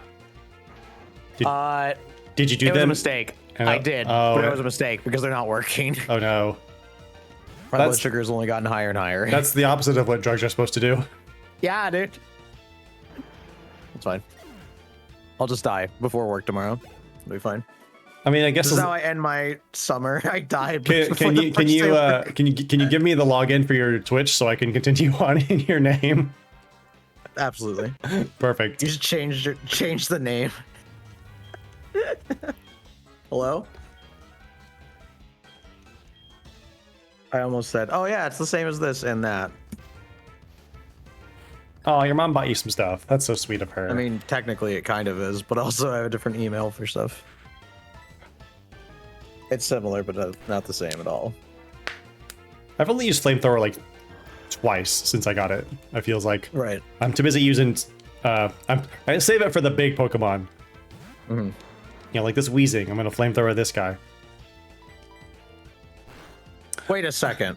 Did you do It was a them? mistake. And, I did, but it was a mistake because they're not working. Oh no. My blood sugar's only gotten higher and higher. That's the opposite of what drugs are supposed to do. Yeah, dude. It's fine. I'll just die before work tomorrow. It'll be fine. I mean, I guess This is how I end my summer. I died. can you give me the login for your Twitch so I can continue on in your name? Absolutely. Perfect. You just change the name. Hello? I almost said, oh yeah, it's the same as this and that. Oh, your mom bought you some stuff. That's so sweet of her. I mean, technically it kind of is, but also I have a different email for stuff. It's similar, but not the same at all. I've only used Flamethrower like twice since I got it. It feels like Right. I'm too busy using. I save it for the big Pokemon. Mm-hmm. You know, like this Weezing. I'm gonna Flamethrower this guy. Wait a second.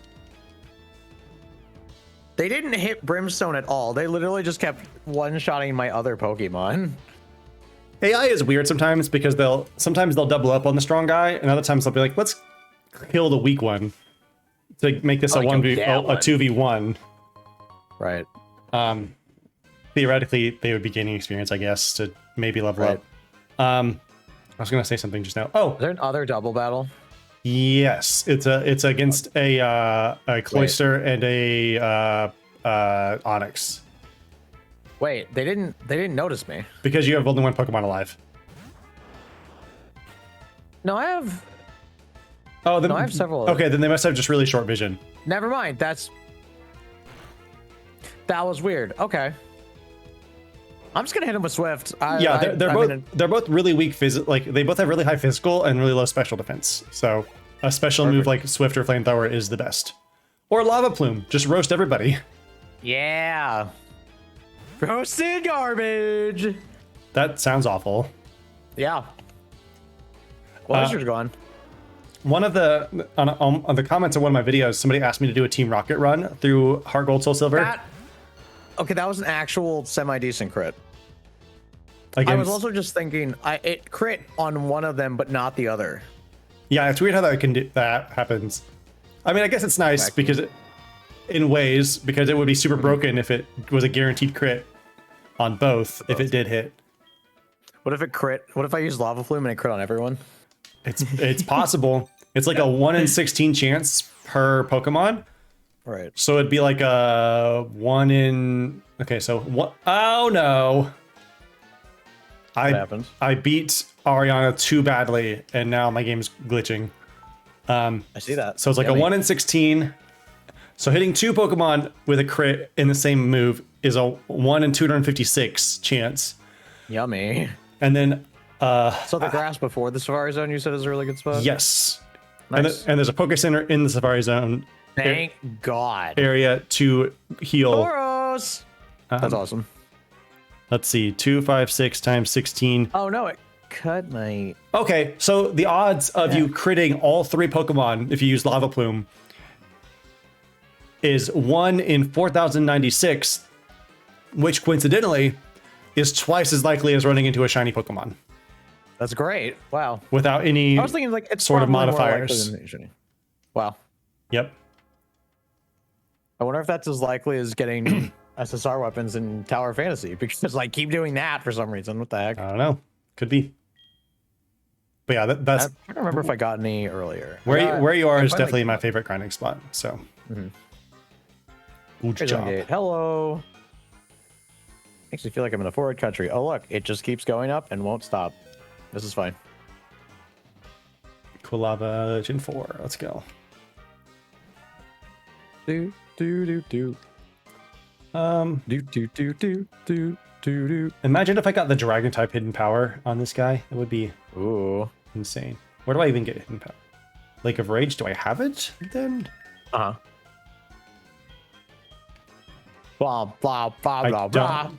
They didn't hit Brimstone at all. They literally just kept one-shotting my other Pokemon. AI is weird sometimes because sometimes they'll double up on the strong guy, and other times they'll be like, let's kill the weak one to make this a 2v1. Right. Theoretically, they would be gaining experience, I guess, to maybe level up. I was gonna say something just now. Oh, Is there another double battle? yes, it's against a Cloyster and a Onyx. Wait, they didn't notice me. Because you have only one Pokemon alive. No, I have. Oh, then, No, I have several. Okay, then they must have just really short vision. Never mind. That was weird. Okay. I'm just gonna hit him with Swift. They're both really weak like they both have really high physical and really low special defense. So a special move like Swift or Flamethrower is the best. Or Lava Plume, just roast everybody. Yeah. Roasted garbage. That sounds awful. Yeah. Well, yours gone. One of the on the comments of one of my videos, somebody asked me to do a Team Rocket run through HeartGold, Soul Silver. Okay, that was an actual semi-decent crit. Against, I was also just thinking, it crit on one of them, but not the other. Yeah, it's weird how that happens. I mean, I guess it's nice because it would be super broken if it was a guaranteed crit on both if it did hit. What if it crit? What if I use Lava Plume and it crit on everyone? It's possible. It's like a 1 in 16 chance per Pokemon. Right. So it'd be like a 1 in. Okay, so what? Oh no! What happened? I beat Ariana too badly, and now my game's glitching. I see that. So it's like a 1 in 16. So hitting two Pokemon with a crit in the same move is a 1 in 256 chance. Yummy. And then So the grass before the Safari Zone you said is a really good spot? yes. Nice. And there's a Poke Center in the Safari Zone Thank God. area to heal. Boros! That's awesome. Let's see, 2, 5, 6 times 16. Oh no, it cut my... Okay, so the odds of you critting all three Pokemon if you use Lava Plume is 1 in 4,096, which coincidentally is twice as likely as running into a shiny Pokemon. That's great. Wow. Without any I was thinking like it's sort of probably more modifiers. likely than wow. Yep. I wonder if that's as likely as getting SSR weapons in Tower Fantasy, because like keep doing that for some reason. What the heck? I don't know. Could be. But yeah, that's. I don't remember if I got any earlier. Where you are is definitely my favorite grinding spot. So. Good Here's job. Gate. Hello. Makes me feel like I'm in a forward country. Oh look, it just keeps going up and won't stop. This is fine. Quilava Gen 4. Let's go. Do do do do. Do do do do do do do. Imagine if I got the dragon type hidden power on this guy. It would be insane. Where do I even get hidden power? Lake of Rage, do I have it then? Uh-huh. Blah blah blah blah blah.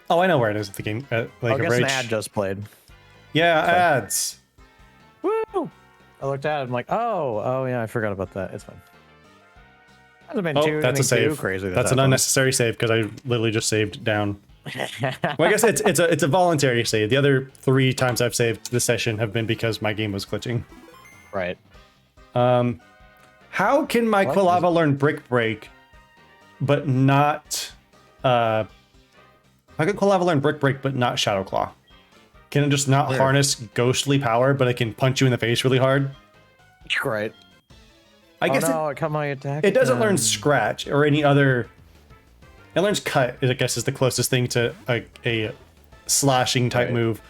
Oh, I know where it is at the game. Lake of Rage. An ad just played. Yeah, ads. Woo! I looked at it. I'm like, oh yeah, I forgot about that. It's fine. Hasn't been That's a save. Crazy. That's an unnecessary save because I literally just saved down. Well, I guess it's a voluntary save. The other 3 times I've saved this session have been because my game was glitching. Right. How can my Quilava learn Brick Break, but not? How can Quilava learn Brick Break, but not Shadow Claw? Can it just not harness ghostly power, but it can punch you in the face really hard? Right. I guess it cut my attack. It doesn't learn Scratch or any other. It learns Cut, I guess, is the closest thing to a slashing type move.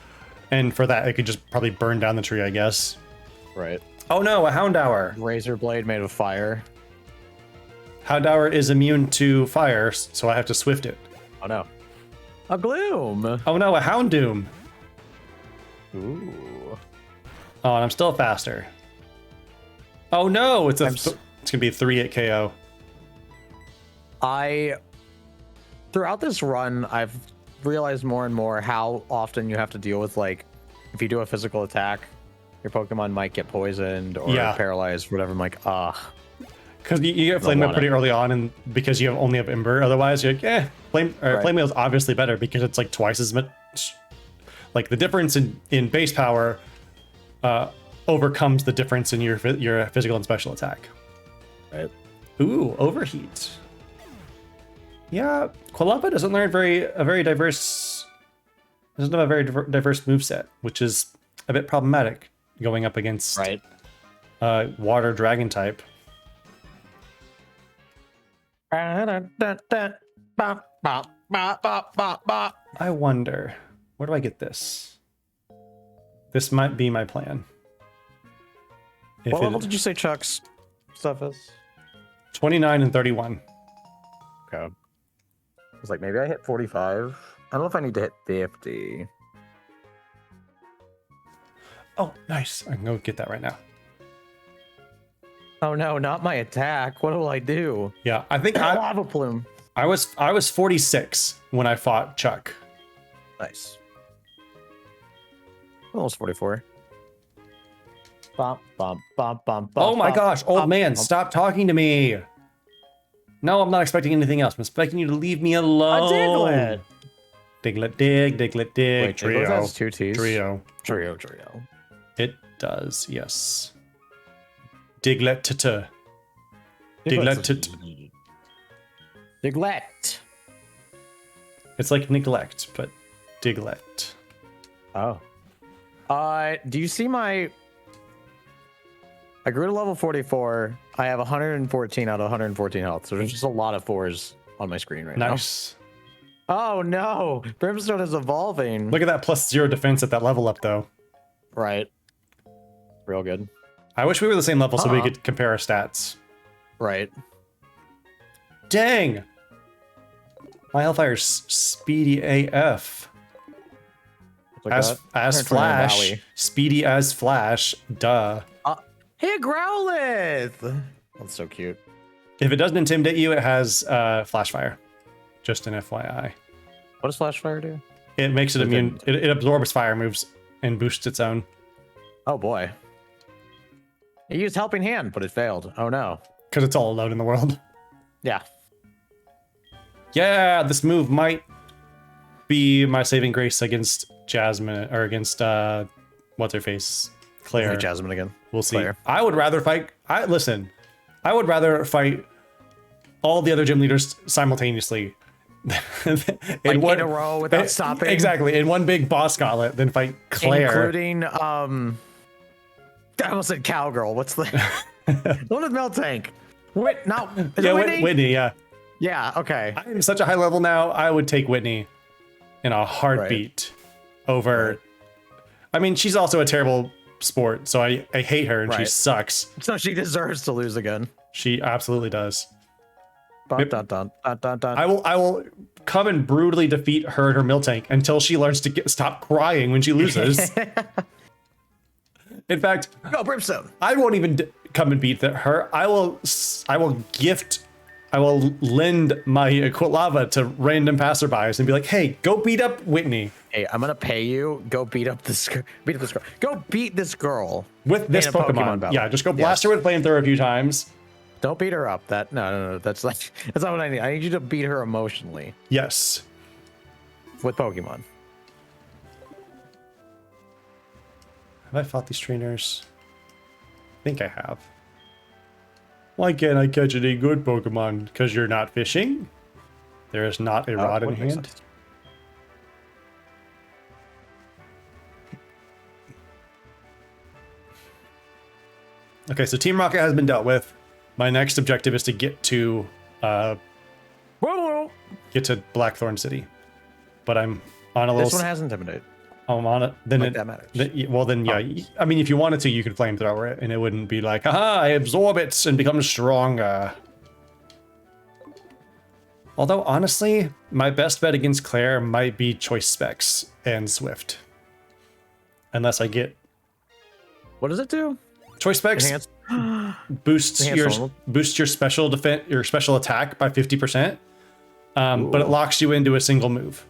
And for that, it could just probably burn down the tree, I guess. Right. Oh no, a Houndour. Razor blade made of fire. Houndour is immune to fire, so I have to Swift it. Oh no. A Gloom. Oh no, a Houndoom. Ooh. Oh, and I'm still faster. Oh no, it's gonna be 3 at KO. Throughout this run, I've realized more and more how often you have to deal with, like, if you do a physical attack, your Pokemon might get poisoned or paralyzed, whatever. I'm like, because you get Flame Wheel pretty early on, and because you only have Ember, otherwise you're like, Flame Wheel is obviously better because it's like twice as much. Like the difference in base power overcomes the difference in your physical and special attack. Right. Ooh, Overheat. Yeah, Quilava doesn't learn a very diverse moveset, which is a bit problematic going up against water dragon type. I wonder, where do I get this? This might be my plan. What level did you say Chuck's stuff is? 29 and 31. Okay. I was like, maybe I hit 45. I don't know if I need to hit 50. Oh, nice. I can go get that right now. Oh no, not my attack. What will I do? Yeah, I think Lava Plume. I was 46 when I fought Chuck. Nice. Almost 44. Bump, bump, bump, bump, oh my gosh, old man, stop talking to me. No, I'm not expecting anything else. I'm expecting you to leave me alone. A Diglett. Diglett dig, Diglett dig. Wait, Trio. Has 2 T's? Trio. It does, yes. Diglett t Diglett. Diglett. It's like neglect, but Diglett. Oh. Do you see my... I grew to level 44. I have 114 out of 114 health, so there's just a lot of 4s on my screen right now. Nice. Oh no! Brimstone is evolving. Look at that +0 defense at that level up, though. Right. Real good. I wish we were the same level so we could compare our stats. Right. Dang! My Hellfire's speedy AF. As Flash. Speedy as Flash. Duh. Hey, Growlithe! That's so cute. If it doesn't intimidate you, it has Flash Fire. Just an FYI. What does Flash Fire do? It makes it immune. It absorbs fire moves and boosts its own. Oh boy. He used Helping Hand, but it failed. Oh no. Because it's all alone in the world. Yeah. Yeah, this move might be my saving grace against Jasmine, or against, what's her face? Claire. Hey, Jasmine again. We'll see. Claire. I would rather fight, I would rather fight all the other gym leaders simultaneously. In a row without stopping. Exactly, in one big boss gauntlet than fight Claire. Including, I almost said Cowgirl. What's the one with Milk Tank? Whitney, yeah. Yeah, okay. I'm such a high level now, I would take Whitney in a heartbeat over... Right. I mean, she's also a terrible sport, so I hate her, and she sucks. So she deserves to lose again. She absolutely does. Dun, dun, dun, dun, dun, dun. I will come and brutally defeat her and her Miltank until she learns to stop crying when she loses. In fact, go Brimstone. I won't even come and beat her. I will lend my Quilava to random passerbys and be like, "Hey, go beat up Whitney. Hey, I'm gonna pay you. Go beat up this girl. Go beat this girl with this Pokemon yeah, just go blast her with flamethrower a few times. Don't beat her up. No. That's not what I need. I need you to beat her emotionally. Yes. With Pokemon. Have I fought these trainers? I think I have. Why can't I catch any good Pokemon? Because you're not fishing? There is not a rod in hand. Okay, so Team Rocket has been dealt with. My next objective is to get to Blackthorn City. But I'm on a little... This one has Intimidate. I'm on it. Then that matters. Yeah. I mean, if you wanted to, you could flamethrower it, and it wouldn't be like, haha, I absorb it and become stronger. Although, honestly, my best bet against Claire might be Choice Specs and Swift. Unless I get... What does it do? Choice Specs boosts your special defense, your special attack by 50%, but it locks you into a single move.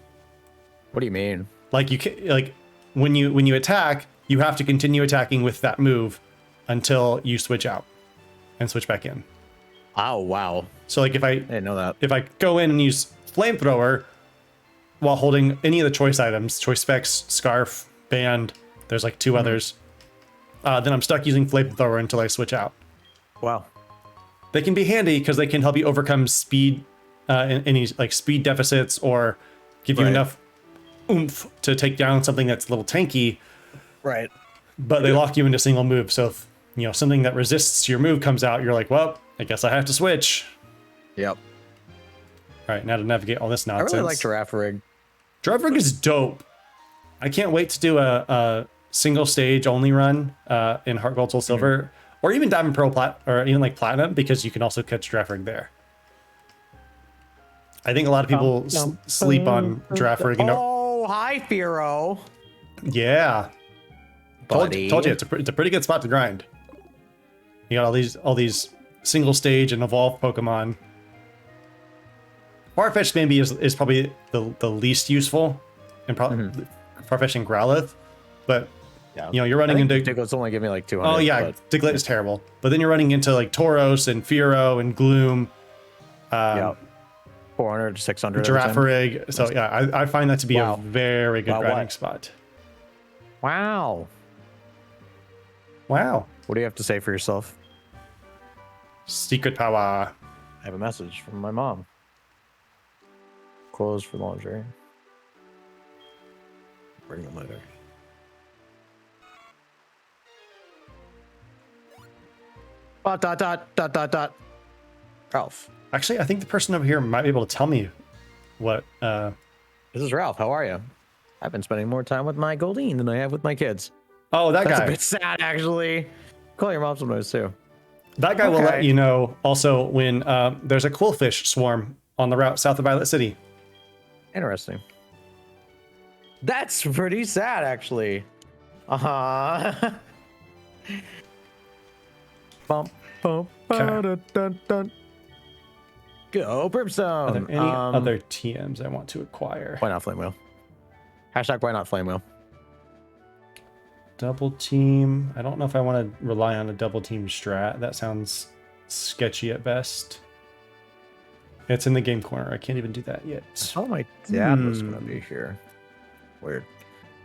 What do you mean? Like when you attack, you have to continue attacking with that move until you switch out and switch back in. Oh wow! So like I didn't know that. If I go in and use flamethrower while holding any of the choice items, choice specs, scarf, band, there's like two others. Then I'm stuck using flamethrower until I switch out. Wow. They can be handy because they can help you overcome speed, any like speed deficits, or give you enough oomph to take down something that's a little tanky. Right. But they lock you into single move. So if something that resists your move comes out, you're like, well, I guess I have to switch. Yep. All right, now to navigate all this nonsense. I really like Giraffe Rig. Giraffe Rig is dope. I can't wait to do a single stage only run in HeartGold, Soul Silver, or even Diamond, Pearl, or even like Platinum, because you can also catch Giraffe Rig there. I think a lot of people sleep on Giraffe Rig. Oh, hi, Firo. Yeah. Buddy. Told you it's a pretty good spot to grind. You got all these single stage and evolved Pokemon. Farfetch'd maybe is probably the least useful, and probably Farfetch'd and Growlithe, but you're running into Diglett only give me like 200. Oh yeah, Diglett is terrible, but then you're running into like Tauros and Fearow and Gloom. 400 to 600. Giraffe Rig. So yeah, I find that to be a very good grinding spot. Wow. What do you have to say for yourself? Secret power. I have a message from my mom. Clothes for laundry. Bring them later. Dot. Ralph. Actually, I think the person over here might be able to tell me what. This is Ralph. How are you? I've been spending more time with my Goldeen than I have with my kids. Oh, that's guy. That's a bit sad, actually. Call your mom sometimes too. That guy will let you know also when there's a quillfish swarm on the route south of Violet City. Interesting. That's pretty sad, actually. Bump, bump, dun, dun, dun. Go Brimstone. Are there any other TMs I want to acquire? Why not Flame Wheel? Hashtag why not Flame Wheel? Double team. I don't know if I want to rely on a double team strat. That sounds sketchy at best. It's in the game corner. I can't even do that yet. Oh, my dad was gonna be here. Weird.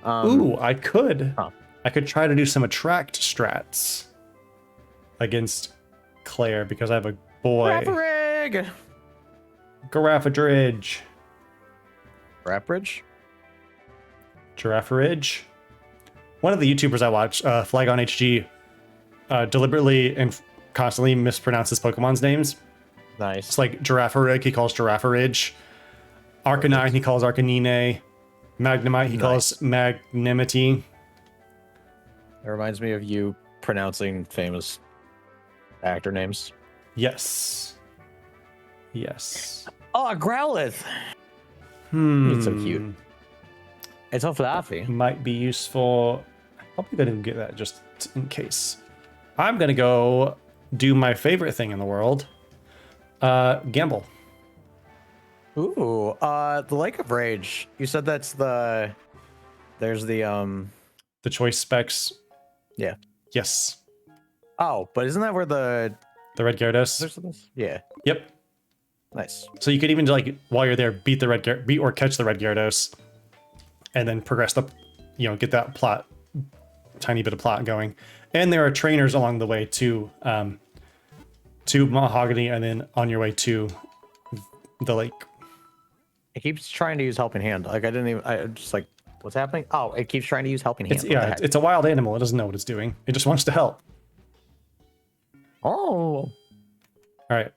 Ooh, I could. Huh. I could try to do some attract strats against Claire because I have a boy. Grapparig! Giraffadridge. Grappridge? Giraffadridge. One of the YouTubers I watch, Flag on HG, deliberately and constantly mispronounces Pokemon's names. Nice. It's like Girafarig, he calls Girafaridge. Arcanine, he calls Arcanine. Magnemite, he calls Magnanimity. It reminds me of you pronouncing famous actor names. Yes. Yes. Oh, Growlithe! It's so cute. It's so fluffy. Might be useful. I'm probably gonna get that just in case. I'm gonna go do my favorite thing in the world. Gamble. Ooh, the Lake of Rage. You said that's the... There's the choice specs. Yeah. Yes. Oh, but isn't that where the Red Gyarados. Yeah. Yep. Nice. So you could even like while you're there beat or catch the Red Gyarados, and then progress the, get that plot, tiny bit of plot going. And there are trainers along the way to Mahogany, and then on your way to the lake. It keeps trying to use Helping Hand. Like I just like, what's happening? Oh, it keeps trying to use Helping Hand. It's a wild animal. It doesn't know what it's doing. It just wants to help. Oh. All right.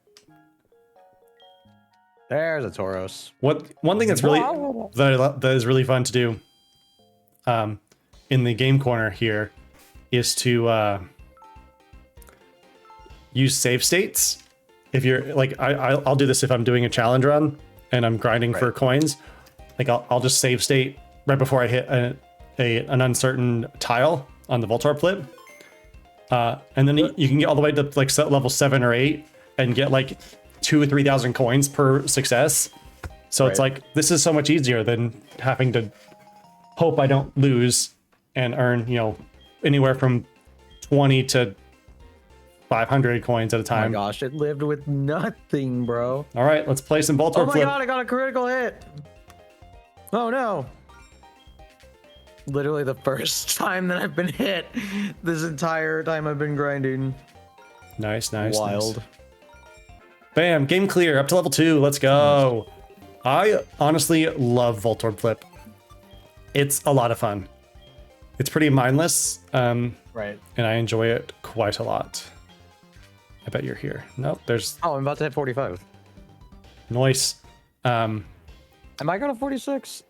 There's a Tauros. One thing that's really that is really fun to do in the game corner here is to use save states. If you're like I'll do this if I'm doing a challenge run and I'm grinding for coins. Like I'll just save state right before I hit an uncertain tile on the Voltorb flip. And then you can get all the way to like set level 7 or 8 and get like 2,000 or 3,000 coins per success. So it's like, this is so much easier than having to hope I don't lose and earn, anywhere from 20 to 500 coins at a time. Oh my gosh, it lived with nothing, bro. All right, let's play some Voltorb Oh my flip. god, I got a critical hit. Oh no. Literally the first time that I've been hit this entire time I've been grinding. Nice. Wild. Nice. Bam, game clear, up to level 2, let's go. I honestly love Voltorb Flip. It's a lot of fun. It's pretty mindless, Right. and I enjoy it quite a lot. I bet you're here. Nope, there's Oh, I'm about to hit 45. noise. Am I going to 46?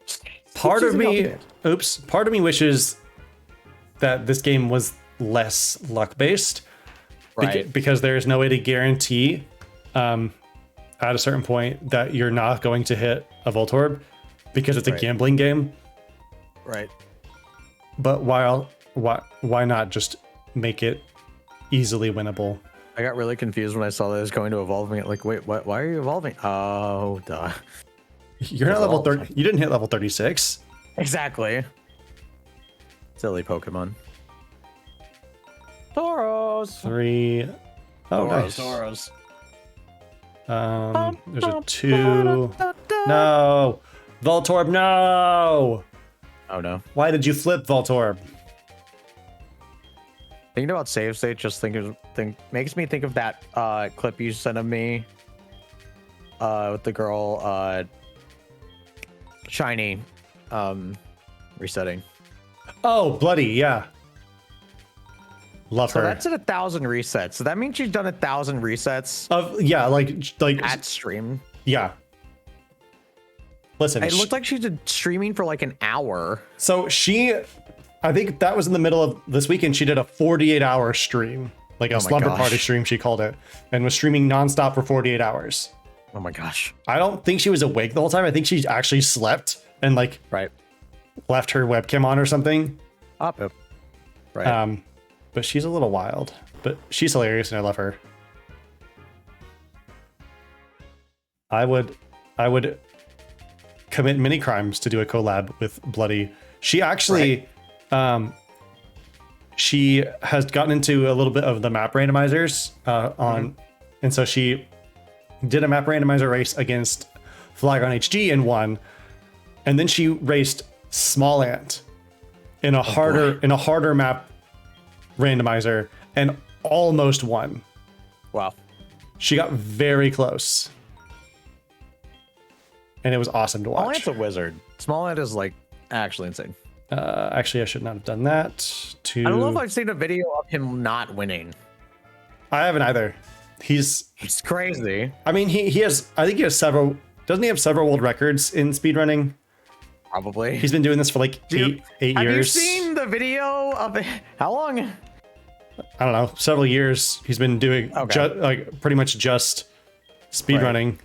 Part of me wishes that this game was less luck-based. Right. Because there's no way to guarantee at a certain point that you're not going to hit a Voltorb because it's a gambling game. Right. But why not just make it easily winnable? I got really confused when I saw that it was going to evolving it. Like, wait, what? Why are you evolving? Oh, duh. You're not level 30. You didn't hit level 36. Exactly. Silly Pokemon. Tauros. 3. Oh, nice. Tauros. There's a 2. No. Voltorb, no. Oh no. Why did you flip, Voltorb? Thinking about save state just makes me think of that clip you sent of me with the girl shiny resetting. Oh, bloody, yeah. Love So her. that's at 1,000 resets. So that means she's done 1,000 resets Yeah, like at stream. yeah. Listen, It looked like she's streaming for like an hour. so I think that was in the middle of this weekend. She did a 48-hour stream, like a slumber party stream, she called it, and was streaming nonstop for 48 hours. Oh my gosh. I don't think she was awake the whole time. I think she actually slept and like left her webcam on or something. Up. Right. But she's a little wild, but she's hilarious and I love her. I would commit many crimes to do a collab with Bloody. She actually she has gotten into a little bit of the map randomizers and so she did a map randomizer race against Flygon HD and won, and then she raced Small Ant in a harder map randomizer and almost won. Wow. She got very close. And it was awesome to watch. Small Ant's a wizard. Small Ant is like actually insane. Actually, I should not have done that. I don't know if I've seen a video of him not winning. I haven't either. He's crazy. I mean, he has, I think he has several, doesn't he have several world records in speedrunning? Probably. He's been doing this for like eight years. Have you seen the video of it? How long? I don't know, several years. He's been doing like pretty much just speedrunning. Right.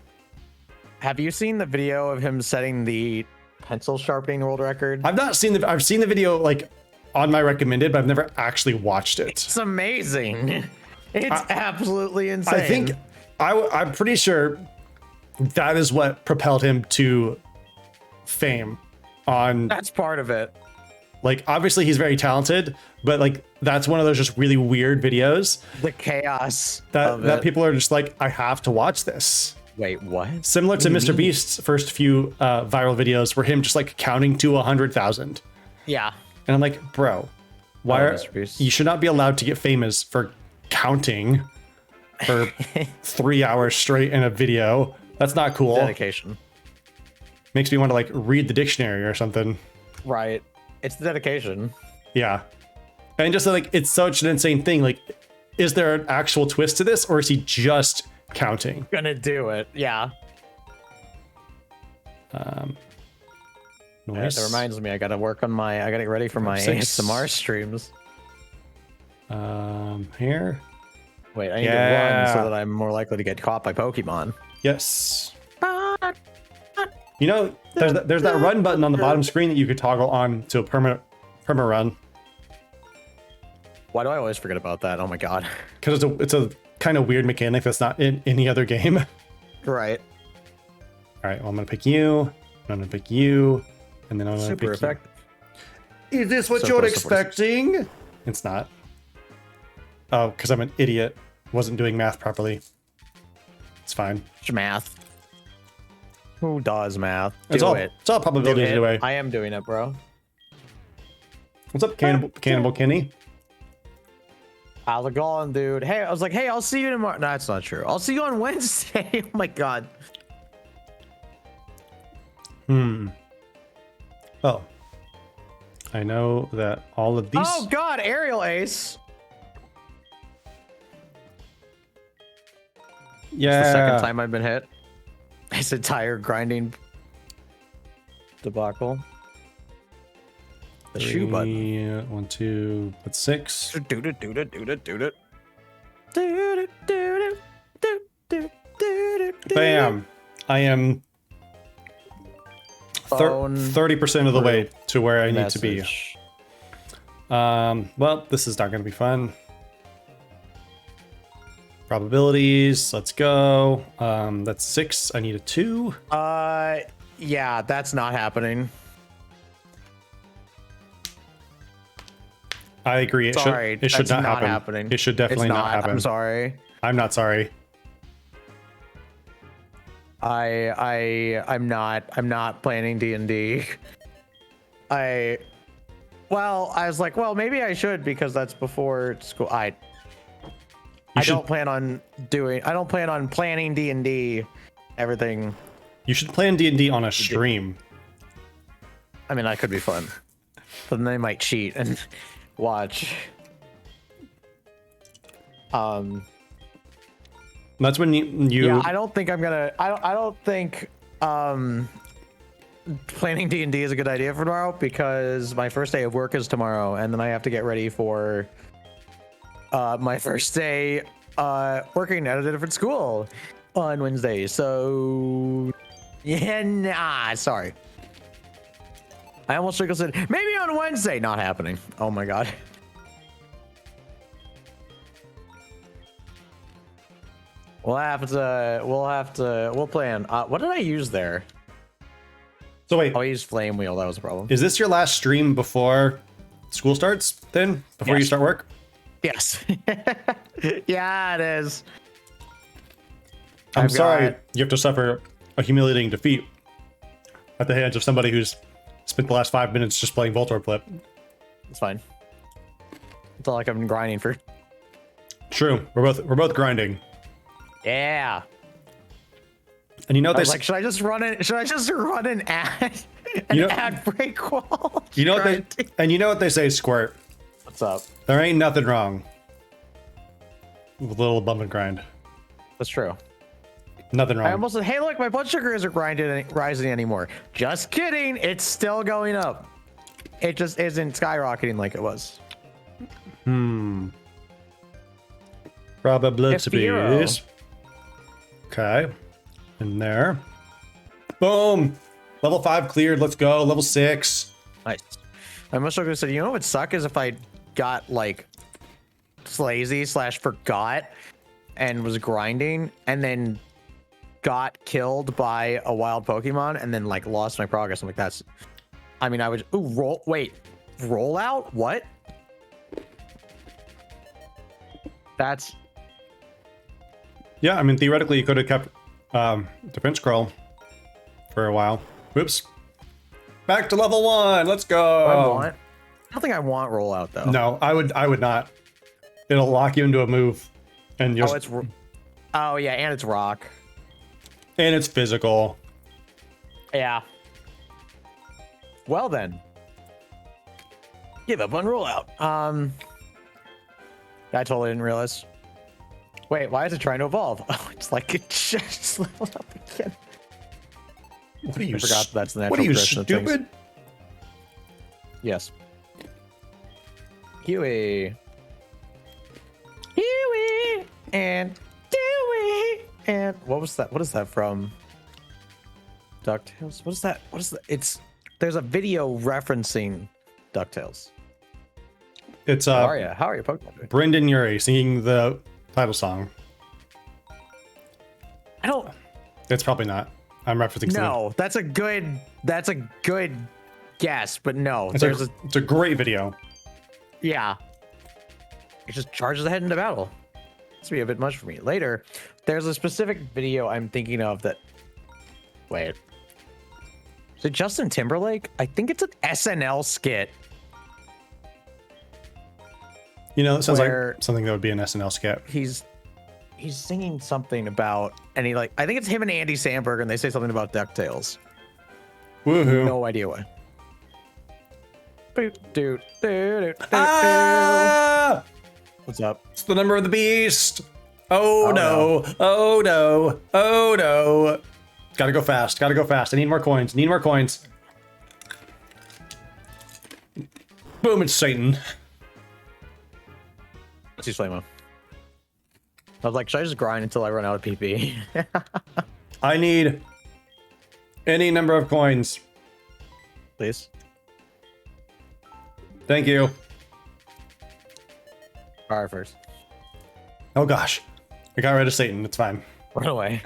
Have you seen the video of him setting the pencil sharpening world record? I've seen the video like on my recommended, but I've never actually watched it. It's amazing. It's absolutely insane. I think I'm pretty sure that is what propelled him to fame. That's part of it. Like, obviously he's very talented, but like that's one of those just really weird videos. The chaos that people are just like, I have to watch this. Wait, what? Similar to Mr. Beast's first few viral videos, were him just like counting to 100,000. Yeah. And I'm like, bro, you should not be allowed to get famous for counting for 3 hours straight in a video. That's not cool. Dedication. Makes me want to like read the dictionary or something. Right. It's the dedication. Yeah. And just like, it's such an insane thing. Like, is there an actual twist to this, or is he just counting? Gonna do it. Yeah. Nice. That reminds me, I gotta get ready for my ASMR streams. Here. Wait, I need to run so that I'm more likely to get caught by Pokemon. Yes. You know, there's that run button on the bottom screen that you could toggle on to a perma run. Why do I always forget about that? Oh my god. Because it's a kind of weird mechanic that's not in any other game. Right. All right, well, I'm gonna pick you. I'm gonna pick you, and then I'm gonna Super pick effective. You. Is this what you're expecting? It's not. Oh, because I'm an idiot. Wasn't doing math properly. It's fine. It's math. Who does math? It's all probabilities anyway. I am doing it, bro. What's up, Cannibal Kenny? How's it going, dude? Hey, I was like, hey, I'll see you tomorrow. No, that's not true. I'll see you on Wednesday. Oh my god. Oh. I know that all of these. Oh god, aerial ace. Yeah. It's the second time I've been hit. This entire grinding debacle. The shoe button. 1, 2, that's 6. Do it. Bam. I am 30% of the way to where I need to be. Well, this is not going to be fun. Probabilities, let's go. That's 6. I need a 2. Yeah, that's not happening. I agree. It should not happen. Happening. It should definitely not happen. I'm sorry. I'm not sorry. I'm not planning D&D. I was like, well, maybe I should, because that's before school. I don't plan on planning D&D, everything. You should plan D&D on a stream. I mean, that could be fun. But then they might cheat and watch. That's when you Yeah, I don't think I'm gonna. I don't think planning D&D is a good idea for tomorrow, because my first day of work is tomorrow, and then I have to get ready for my first day working at a different school on Wednesday. So yeah, nah, sorry. I almost said maybe on Wednesday. Not happening. Oh my god. We'll plan. What did I use there? So wait. Oh, I used Flame Wheel. That was a problem. Is this your last stream before school starts then before you start work? Yes. Yeah, it is. I'm sorry you have to suffer a humiliating defeat at the hands of somebody who's spent the last 5 minutes just playing Voltorb Flip. It's fine. It's not like I've been grinding for. True. We're both grinding. Yeah. And you know what I was like, should I just run an ad? Ad break wall? You know what they say, Squirt. What's up? There ain't nothing wrong with a little bump and grind. That's true. Nothing wrong. I almost said, hey, look, my blood sugar isn't rising anymore. Just kidding. It's still going up. It just isn't skyrocketing like it was. Probably to be. Okay. In there. Boom. Level 5 cleared. Let's go. Level 6. Nice. I must have said, you know what would suck is if I got like lazy / forgot and was grinding and then got killed by a wild Pokemon and then like lost my progress. I'm like, that's, I mean, I would roll out? What? That's, yeah, I mean, theoretically, you could have kept defense scroll for a while. Whoops. Back to level 1. Let's go. I don't think I want rollout though. No, I would not. It'll lock you into a move, and you'll. Oh yeah, and it's rock. And it's physical. Yeah. Well then. Give up on rollout. I totally didn't realize. Wait, why is it trying to evolve? Oh, it's like it just leveled up again. What are you? I forgot that's the natural What are you, progression of things. stupid? Yes. Huey. And Dewey. And what was that? What is that from? DuckTales? What is that? What is that? There's a video referencing DuckTales. It's How are you? How are you, Pokemon doing? Brendan Urie singing the title song. I don't. It's probably not. I'm referencing. No, that's a good guess, but no. It's a great video. Yeah. It just charges ahead into battle. This would be a bit much for me. Later, there's a specific video I'm thinking of that. Wait. Is it Justin Timberlake? I think it's an SNL skit. You know, it sounds like something that would be an SNL skit. He's singing something about, and I think it's him and Andy Samberg, and they say something about DuckTales. Woohoo. No idea why. Ah! What's up? It's the number of the beast. Oh no. Oh no. Oh no. Gotta go fast. Gotta go fast. I need more coins. Need more coins. Boom, it's Satan. Let's use Flamo. I was like, should I just grind until I run out of PP? I need any number of coins. Please. Thank you. Fire first. Oh gosh. I got rid of Satan. It's fine. Run away.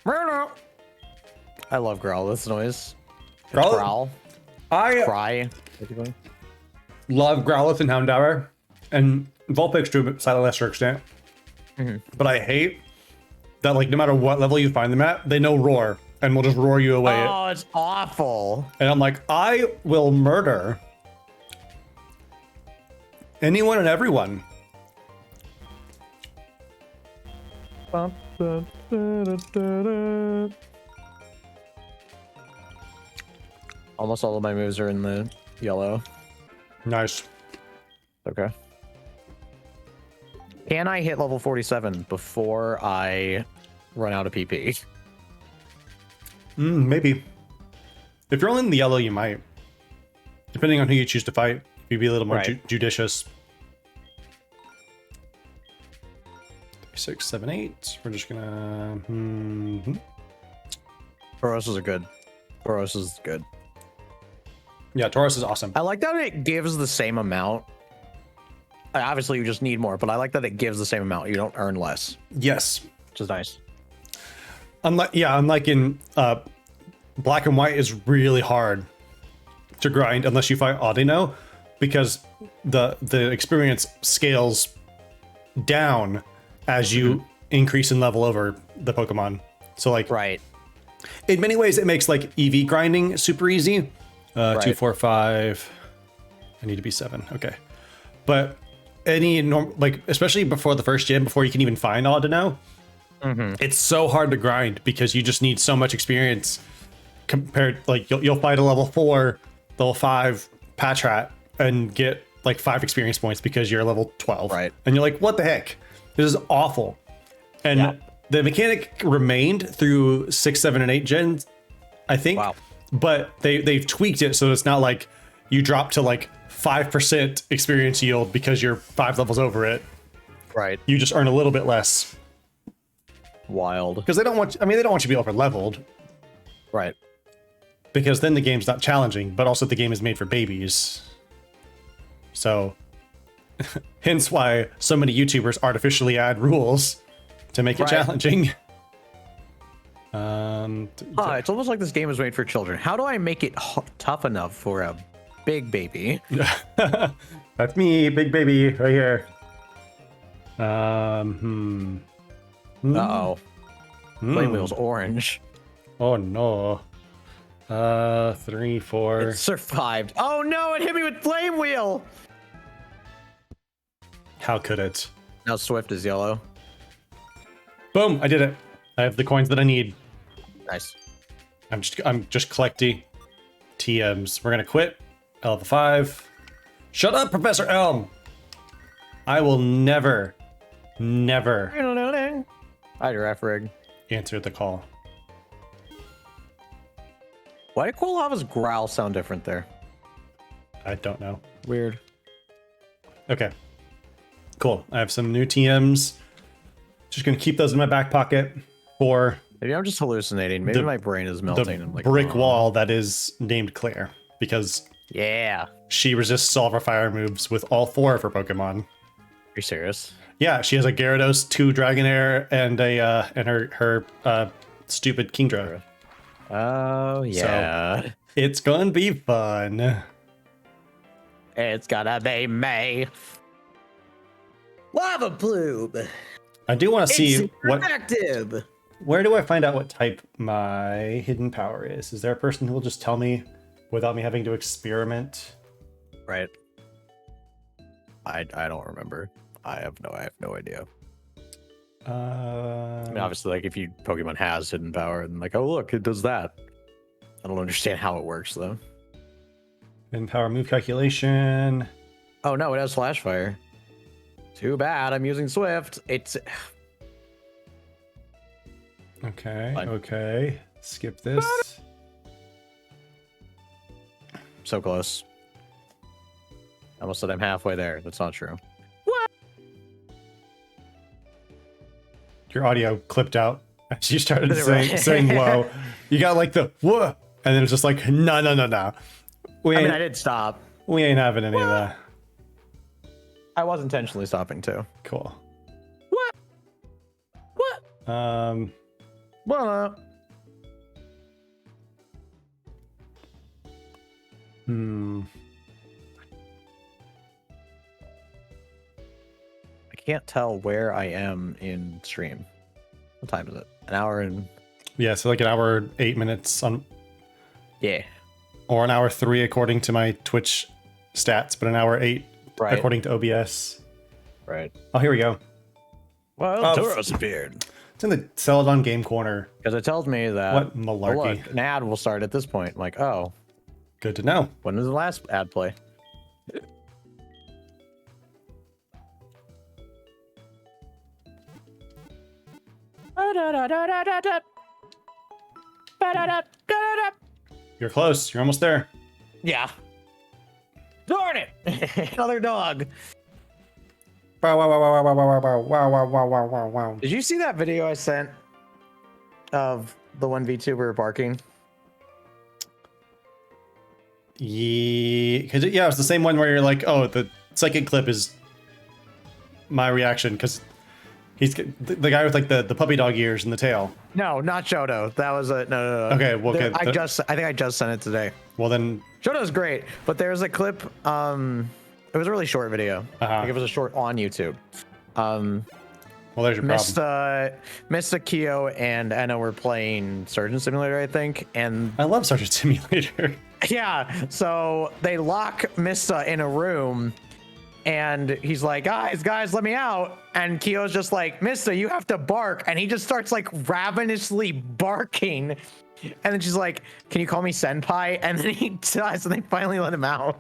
I love Growlithe noise. Growl. I Cry. love Growlithe and Houndour, and Vulpix to a slightly lesser extent. But I hate that, like, no matter what level you find them at, they know Roar and will just roar you away. Oh, it's awful. And I'm like, I will murder anyone and everyone. Almost all of my moves are in the yellow. Nice. Okay. Can I hit level 47 before I run out of PP? Maybe. If you're only in the yellow, you might. Depending on who you choose to fight, you'd be a little more judicious. 6, 7, 8. We're just gonna. Taurus are good. Taurus is good. Yeah, Taurus is awesome. I like that it gives the same amount. Obviously, you just need more, but I like that it gives the same amount. You don't earn less. Yes. Which is nice. Unlike in Black and White is really hard to grind unless you fight Audino, because the experience scales down as you increase in level over the Pokemon. So like, Right. in many ways, it makes like EV grinding super easy. 2, 4, 5. I need to be 7. Okay, but like especially before the first gym, before you can even find Audino, it's so hard to grind because you just need so much experience compared. Like you'll fight a level 4, level 5 Patrat and get like 5 experience points because you're level 12. Right. And you're like, what the heck? This is awful. And the mechanic remained through 6, 7, and 8 gens, I think. Wow. But they've tweaked it so it's not like you drop to like 5% experience yield because you're 5 levels over it. Right. You just earn a little bit less. Wild. Because they don't want you to be over leveled. Right. Because then the game's not challenging, but also the game is made for babies. So hence why so many YouTubers artificially add rules to make it challenging. It's almost like this game is made for children. How do I make it tough enough for a big baby? That's me, big baby, right here. Uh-oh. Flame wheel's orange. Oh no. 3, 4. It survived. Oh no, it hit me with flame wheel. How could it? Now Swift is yellow. Boom! I did it. I have the coins that I need. Nice. I'm just collecting TMs. We're gonna quit. Level 5. Shut up, Professor Elm. I will never Hi, Giraffe Rig. answer the call. Why did Quilava's growl sound different there? I don't know. Weird. Okay. Cool. I have some new TMs. Just gonna keep those in my back pocket for Maybe I'm just hallucinating. Maybe my brain is melting. the I'm like, brick oh. wall that is named Claire, because Yeah. she resists all of her fire moves with all 4 of her Pokemon. You're serious? Yeah, she has a Gyarados, 2 Dragonair, and her stupid Kingdra. Oh yeah. It's gonna be fun. It's gonna be May. Lava plume. I do want to see what. Active. Where do I find out what type my hidden power is? Is there a person who will just tell me without me having to experiment? Right. I don't remember. I have no idea. I mean, obviously, like if you Pokemon has hidden power, and like, oh look, it does that. I don't understand how it works though. Hidden power move calculation. Oh no, it has Flash Fire. Too bad. I'm using Swift. It's Okay. Fine. Okay. Skip this. so close. I almost said I'm halfway there. That's not true. Your audio clipped out as you started Right. saying whoa. You got like the whoa, and then it's just like no. I mean, I did stop. We ain't having any of that. I was intentionally stopping too. Cool. What? Well, I can't tell where I am in stream. What time is it? An hour and... Yeah, so like an hour 8 minutes on, Yeah. or an hour 3 according to my Twitch stats, but an hour 8 Right. according to OBS. Right. Oh, here we go. Well, Oh, Tauros appeared. It's in the Celadon game corner. Because it tells me that... What oh, malarkey. look, an ad will start at this point. I'm like, oh, Good to know. when does the last ad play? You're close. You're almost there. Yeah. Darn it! Another dog. Wow, wow, wow, wow, wow, wow, wow, wow, wow, wow, wow, wow, wow. Did you see that video I sent of the one VTuber barking? Yeah, because yeah, it's the same one where you're like, oh, the second clip is my reaction because he's the guy with like the puppy dog ears and the tail. No, not Johto. That was a no. Okay, well, okay. I think I just sent it today. Well then, Johto's great, but there's a clip. It was a really short video. Like it was a short on YouTube. Well, there's your problem. Mr. Kyo and Anna were playing Surgeon Simulator, I think, and I love Surgeon Simulator. yeah. So they lock Mista in a room, and he's like, guys, let me out. And Kyo's just like, Mista, you have to bark, and he just starts like ravenously barking. And then she's like, can you call me Senpai? And then he does, and they finally let him out.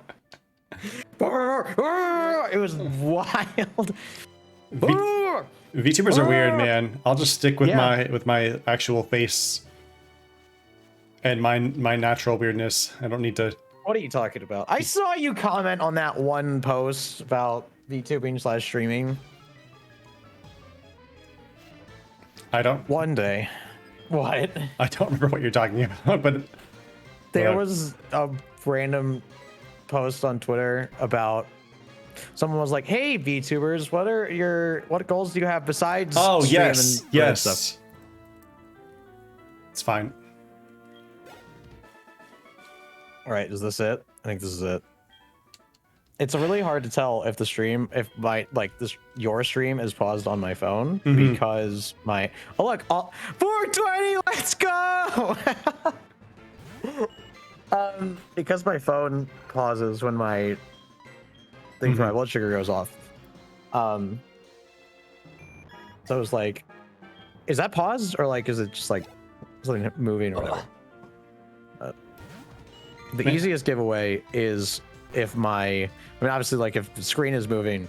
It was wild. VTubers are weird, man. I'll just stick with my actual face and my natural weirdness. I don't need to. What are you talking about? I saw you comment on that one post about VTubing / streaming. I don't. One day. What? I don't remember what you're talking about, but there was a random post on Twitter about someone was like, "Hey, VTubers, what goals do you have besides?" Oh yes, yes. It's fine. All right, is this it? I think this is it. It's really hard to tell if your stream is paused on my phone because my 420, let's go. Because my phone pauses when my thing for my blood sugar goes off. So I was like, is that paused or like is it just like something moving or whatever? The easiest giveaway is if obviously like if the screen is moving,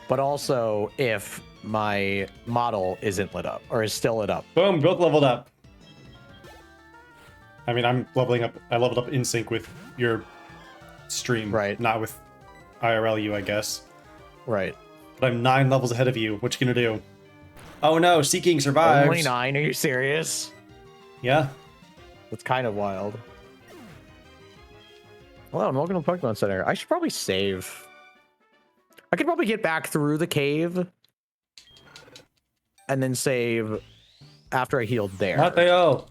but also if my model isn't lit up or is still lit up. Boom, both leveled up. I mean, I'm leveling up. I leveled up in sync with your stream, right? Not with IRL you, I guess. Right. But I'm 9 levels ahead of you. What you gonna do? Oh no, Seeking survives. Only 9? Are you serious? Yeah. That's kind of wild. Hello, and welcome to the Pokemon Center. I should probably save. I could probably get back through the cave and then save after I healed there. Mateo.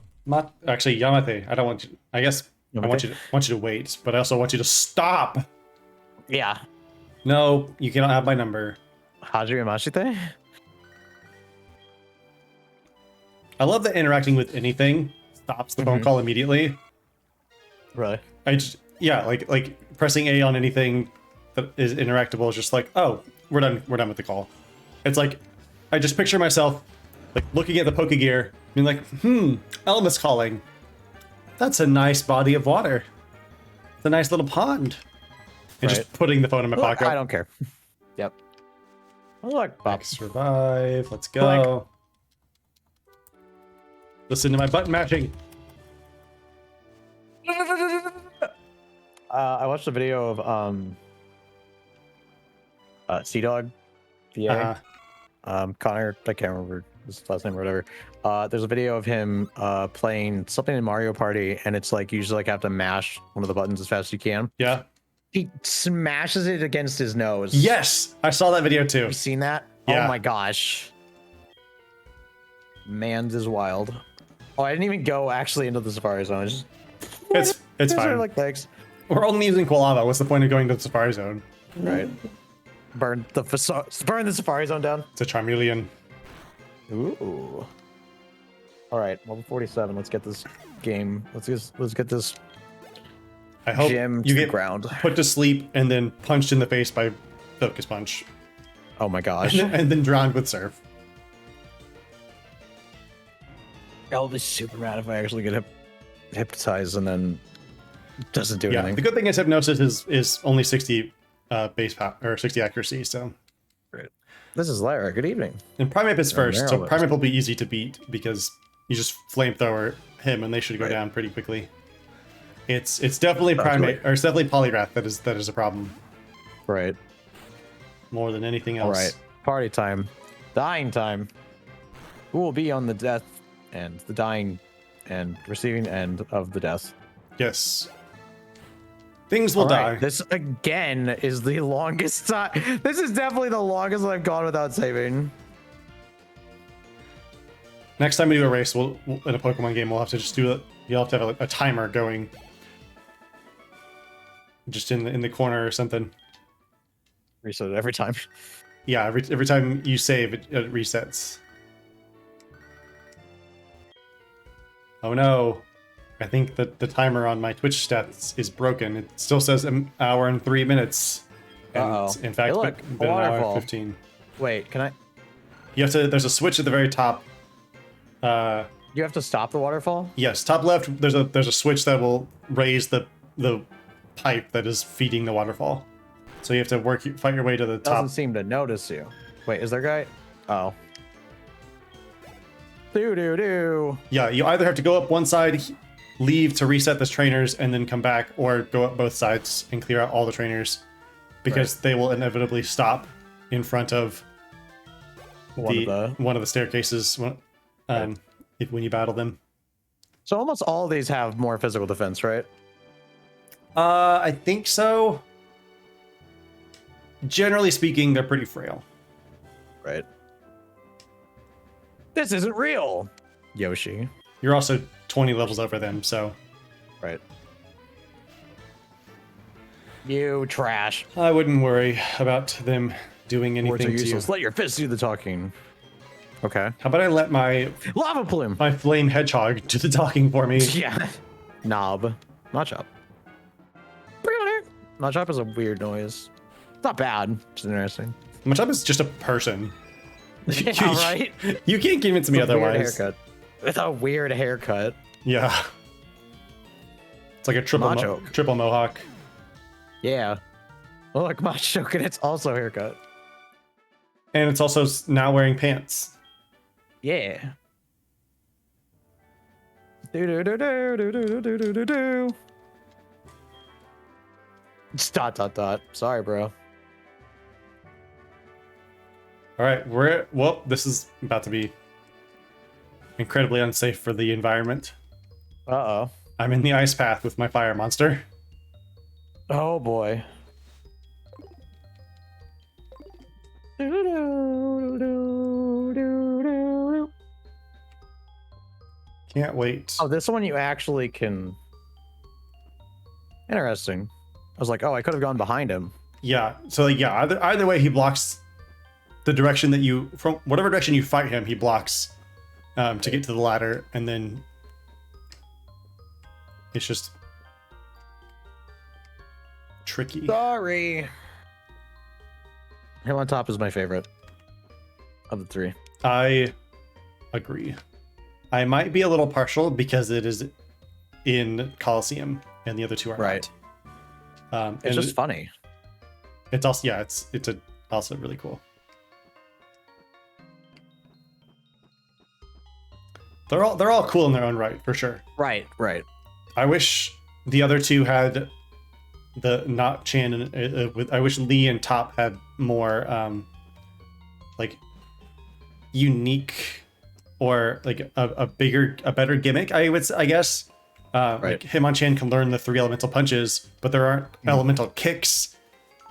Actually, Yamate. I don't want you. I guess Yamate? I want you to wait, but I also want you to stop. Yeah. No, you cannot have my number. Hajime Mashite? I love that interacting with anything stops the phone call immediately. Really? Like pressing A on anything that is interactable is just like, oh, we're done with the call. It's like I just picture myself like looking at the Pokegear, being like, Elma's calling. That's a nice body of water. It's a nice little pond. And just putting the phone in my pocket. I don't care. Yep. Look, Bob. Survive. Let's go. Listen to my button mashing. I watched a video of Sea-Dog, VA. Connor, I can't remember his last name or whatever. There's a video of him playing something in Mario Party, and it's like you usually have to mash one of the buttons as fast as you can. Yeah. He smashes it against his nose. Yes, I saw that video too. Have you seen that? Yeah. Oh my gosh. Man's is wild. Oh, I didn't even go actually into the Safari Zone. It's fine. Like, thanks. We're only using Quilava. What's the point of going to the Safari Zone? Right. Burn the Safari Zone down. It's a Charmeleon. Ooh. All right, level 47. Let's get this game. Let's get this. I hope gym you to get the ground. Put to sleep and then punched in the face by Focus Punch. Oh my gosh. And then drowned with Surf. I'll be super mad if I actually get hypnotized and then doesn't do anything. The good thing is hypnosis is only 60 base power or 60 accuracy. So. Great. This is Lara. Good evening. And Primeape is first, so Primeape will be easy to beat because you just flamethrower him and they should go down pretty quickly. It's definitely Primeape, or it's definitely Polyrath that is a problem. Right. More than anything else. All right. Party time. Dying time. Who will be on the death end, the dying and receiving end of the death? Yes. Things will die. This again is the longest time. This is definitely the longest I've gone without saving. Next time we do a race, we'll in a Pokemon game, we'll have to just do it. You'll have to have a timer going. just in the corner or something. Reset it every time. Yeah, every time you save, it resets. Oh no. I think that the timer on my Twitch stats is broken. It still says an hour and 3 minutes. And in fact, hey, look, been an hour and 15. Wait, can I? You have to, there's a switch at the very top. You have to stop the waterfall? Yes, top left, there's a switch that will raise the pipe that is feeding the waterfall. So you have to fight your way to the top. Doesn't seem to notice you. Wait, is there a guy? Oh. Do. Yeah, you either have to go up one side, leave to reset the trainers, and then come back, or go up both sides and clear out all the trainers, because they will inevitably stop in front of one of the staircases when you battle them. So almost all of these have more physical defense, right? I think so. Generally speaking, they're pretty frail. Right. This isn't real, Yoshi. You're also 20 levels over them, so... Right. You trash. I wouldn't worry about them doing anything Words are to you. useless. Let your fists do the talking. Okay. How about I let my Lava plume. my flame hedgehog do the talking for me? Yeah. Knob. Machop. Machop is a weird noise. It's not bad. It's interesting. Machop is just a person. Yeah, right? You can't convince me otherwise. Haircut. With a weird haircut. Yeah. It's like a triple mohawk. Yeah. Look, Machoke, and it's also haircut. And it's also now wearing pants. Yeah. Do. Dot. Sorry, bro. All right, well, this is about to be incredibly unsafe for the environment. Uh-oh. I'm in the ice path with my fire monster. Oh, boy. Can't wait. Oh, this one you actually can... Interesting. I was like, oh, I could have gone behind him. Yeah, so yeah, either way, he blocks the direction that you, from whatever direction you fight him, he blocks to get to the ladder, and then it's just tricky. Sorry. Hill on Top is my favorite of the three. I agree. I might be a little partial because it is in Coliseum and the other two are right. Not. It's just funny. It's also also really cool. They're all cool in their own right, for sure. Right. I wish the other two had the not Chan and I wish Lee and Top had more like unique or like a better gimmick. I guess. Like Hitmonchan can learn the 3 elemental punches, but there aren't elemental kicks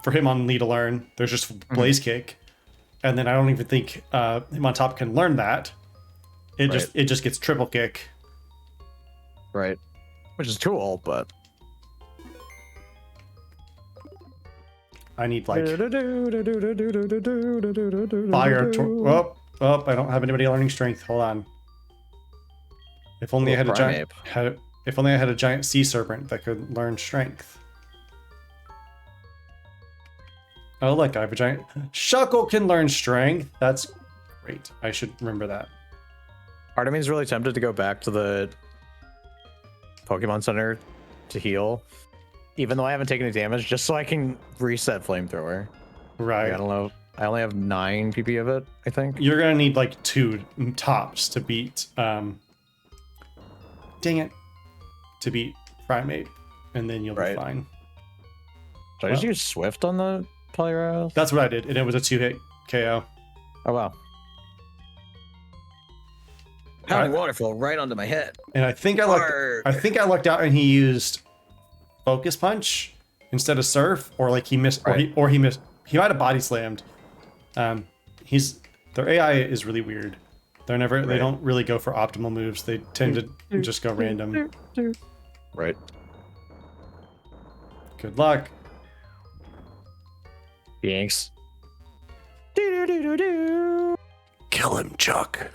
for Hitmonlee to learn. There's just Blaze Kick, and then I don't even think Hitmontop can learn that. It just gets Triple Kick. Right, which is cool, but I need like fire. Oh, I don't have anybody learning strength. Hold on. If only I had If only I had a giant sea serpent that could learn strength. Oh, look, I have a giant... Shuckle can learn strength. That's great. I should remember that. Part of me is really tempted to go back to the Pokemon Center to heal, even though I haven't taken any damage, just so I can reset Flamethrower. Right. Like, I don't know. I only have 9 PP of it, I think. You're going to need like 2 tops to beat... Dang it. To beat Primate, and then you'll be fine. Should I just use Swift on the Poliwrath? That's what I did, and it was a 2-hit KO. Oh wow. Pounding waterfall right onto my head. And I think I lucked out and he used Focus Punch instead of Surf, or like he missed or he missed. He might have body slammed. Their AI is really weird. They don't really go for optimal moves. They tend to just go random. Right. Good luck. Thanks. Do. Kill him, Chuck.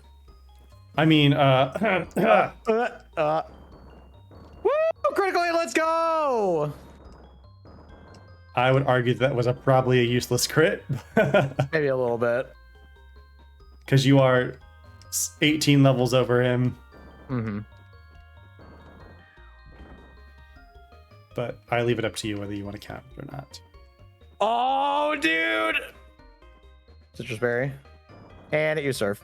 I mean, Woo! Critical hit, let's go! I would argue that was probably a useless crit. Maybe a little bit. Because you are 18 levels over him. Mm-hmm. But I leave it up to you whether you want to count it or not. Oh, dude! Citrus berry. And it you surf.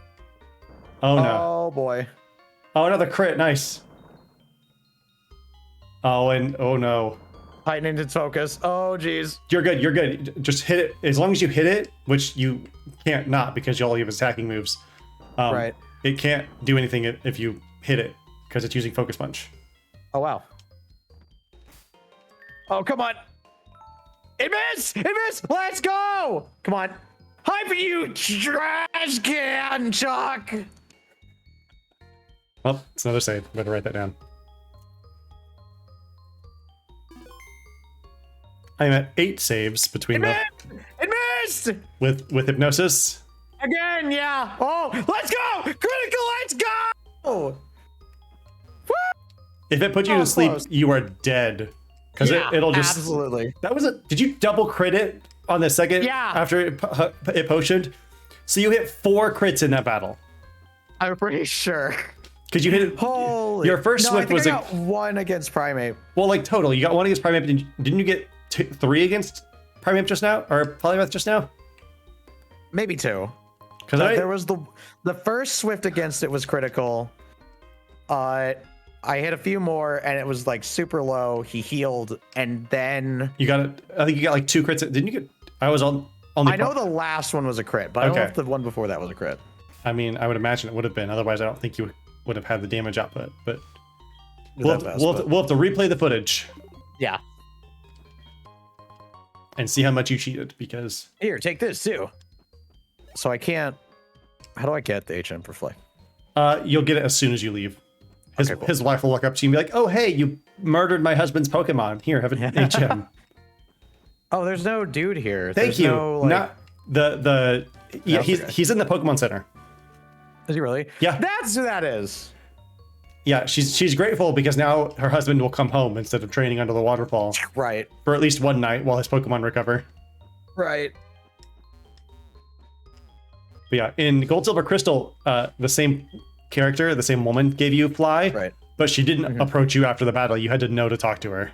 Oh, no. Oh, boy. Oh, another crit. Nice. Oh, and oh, no. Heightened its focus. Oh, geez. You're good. You're good. Just hit it. As long as you hit it, which you can't not because you all have attacking moves. Right. It can't do anything if you hit it because it's using Focus Punch. Oh, wow. Oh, come on. It missed! It missed! Let's go! Come on. Hype you trash can, Chuck! Well, it's another save. I'm going to write that down. I'm at 8 saves between It missed! with hypnosis. Again, yeah. Oh, let's go! Critical, let's go! Woo! If it put you to sleep, close. you are dead. Because Yeah, it'll just... absolutely. That was a... Did you double crit it on the second? Yeah. After it potioned? So you hit 4 crits in that battle. I'm pretty sure. Because you hit it... Holy. Your first no, swift I think was I a... got 1 against Primate. Well, like total. You got 1 against Primate, but didn't you get 3 against Primate just now? Or Polymath just now? Maybe 2. Because There was the first swift against it was critical. I hit a few more and it was like super low. He healed and then You got it. I think you got like 2 crits. Didn't you get... I was on... I know the last one was a crit, but I don't know Okay. if the one before that was a crit. I mean, I would imagine it would have been. Otherwise, I don't think you would have had the damage output. But we'll have to replay the footage Yeah. and see how much you cheated. Because Here, take this too. So I can't. How do I get the HM for Flay? you'll get it as soon as you leave. Okay, cool. His wife will walk up to you and be like, "Oh, hey, you murdered my husband's Pokemon. Here, have an HM." Oh, there's no dude here. Thank There's you. No, like... Not the yeah. okay. He's in the Pokemon Center. Is he really? Yeah. That's who that is. Yeah, she's grateful because now her husband will come home instead of training under the waterfall Right. for at least one night while his Pokemon recover. Right. But yeah, in Gold, Silver, Crystal, the same character, the same woman gave you Fly, Right. but she didn't approach you after the battle. You had to know to talk to her.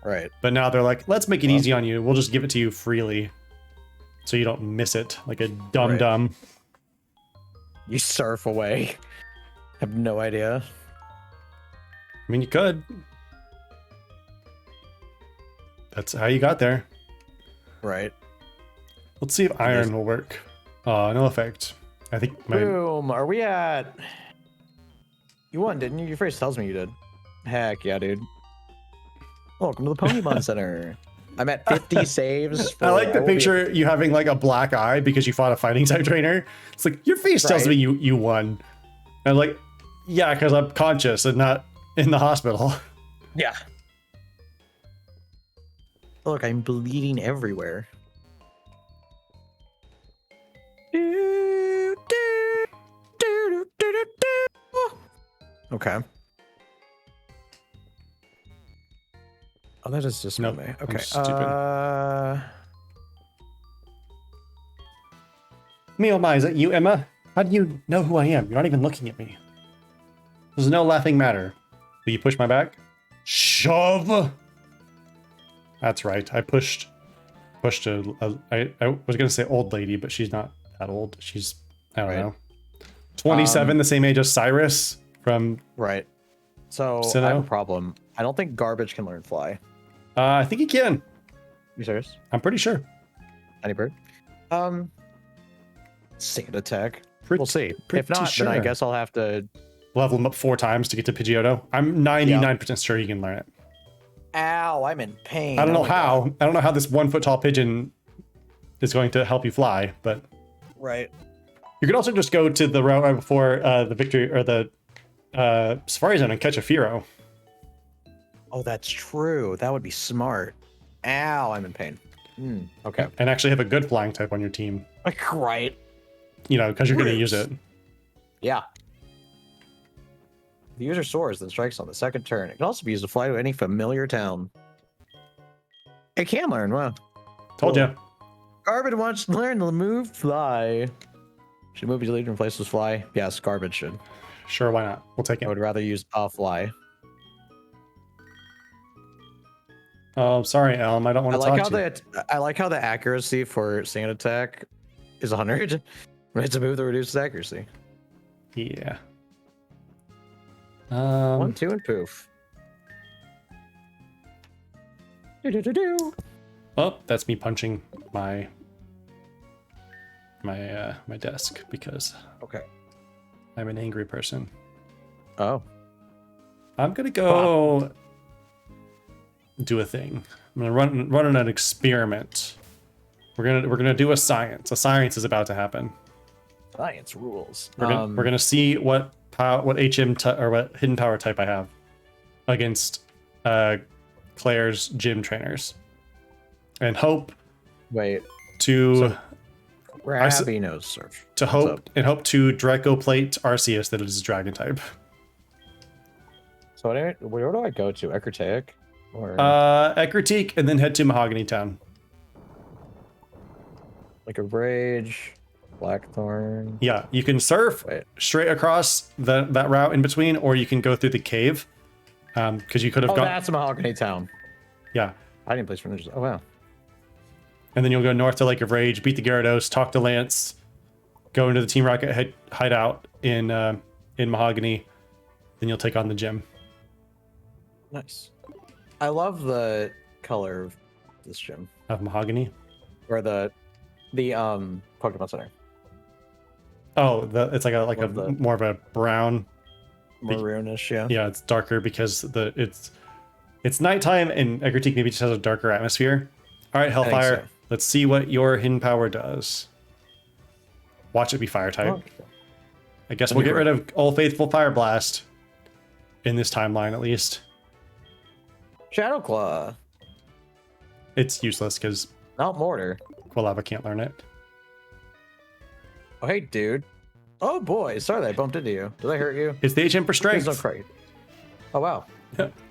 Right. But now they're like, let's make it easy on you. We'll just give it to you freely so you don't miss it like a dum-dum. You surf away. Have no idea. I mean, you could. That's how you got there. Right. Let's see if iron will work. No effect. I think my... Boom. Are we at... You won, didn't you? Your face tells me you did. Heck yeah, dude. Welcome to the Pokemon Center. I'm at 50 saves. I like the picture you having like a black eye because you fought a fighting type trainer. It's like, your face tells me you won. And I'm like, yeah, because I'm conscious and not in the hospital. Yeah. Look, I'm bleeding everywhere. Okay. Oh, that is just Nope, me. I'm Okay. stupid. Me oh my, is that you, Emma? How do you know who I am? You're not even looking at me. There's no laughing matter. Will you push my back? Shove! That's right. I pushed I was gonna say old lady, but she's not that old. She's, I don't know, 27, the same age as Cyrus from... Right. So, I have a problem. I don't think Garbage can learn Fly. I think he can. You serious? I'm pretty sure. Any bird? Sand attack. Pretty- We'll see. If pretty not, then I sure. guess I'll have to... Level him up 4 times to get to Pidgeotto. I'm 99% sure he can learn it. Ow, I'm in pain. I don't know Oh my how. God. I don't know how this 1 foot tall pigeon is going to help you fly, but Right. you could also just go to the route right before the victory or the Safari Zone and catch a Fearow. Oh, that's true. That would be smart. Ow, I'm in pain. Okay. And actually have a good flying type on your team. Right. You know, because you're going to use Roots. it. Yeah. The user soars, then strikes on the second turn. It can also be used to fly to any familiar town. It can learn, wow. Told Cool. ya. Garbage wants to learn the move fly. Should move your leader in places fly? Yes, Garbage should. Sure, why not? We'll take I it. would rather use a fly. Oh, sorry, Elm. I don't want to talk to you. I like how the accuracy for sand attack is 100. But it's a move that reduces accuracy. Yeah. 1, 2, and poof. Do. Oh, that's me punching my my desk because Okay. I'm an angry person. Oh. I'm gonna go do a thing. I'm gonna run an experiment. We're gonna do a science. A science is about to happen. Science rules. We're gonna see what HM or what hidden power type I have against Claire's gym trainers, and hope Wait. to Ravinos surf. to hope to Draco Plate Arceus that it is Dragon type. So where do I go to? Ecruteak? Or Ecruteak, and then head to Mahogany Town. like a Rage, Blackthorn. Yeah, you can surf straight across that route in between, or you can go through the cave. Because you could have Oh, gone. that's a Mahogany Town. Yeah. I didn't place for ninjas. Oh wow. And then you'll go north to Lake of Rage, beat the Gyarados, talk to Lance, go into the Team Rocket hideout in Mahogany. Then you'll take on the gym. Nice. I love the color of this gym. Of Mahogany. Or the Pokemon Center. Oh, it's like a more of a brown, maroonish. Yeah. Yeah, it's darker because it's nighttime and Ecruteak maybe just has a darker atmosphere. All right, Hellfire. So. Let's see what your hidden power does. Watch it be fire type. Okay. I guess we'll get rid of Old Faithful Fire Blast in this timeline at least. Shadow Claw. It's useless because Not Mortar. Quilava can't learn it. Oh, hey, dude. Oh, boy. Sorry that I bumped into you. Did I hurt you? It's the HM for strength. Please don't cry. Oh, wow.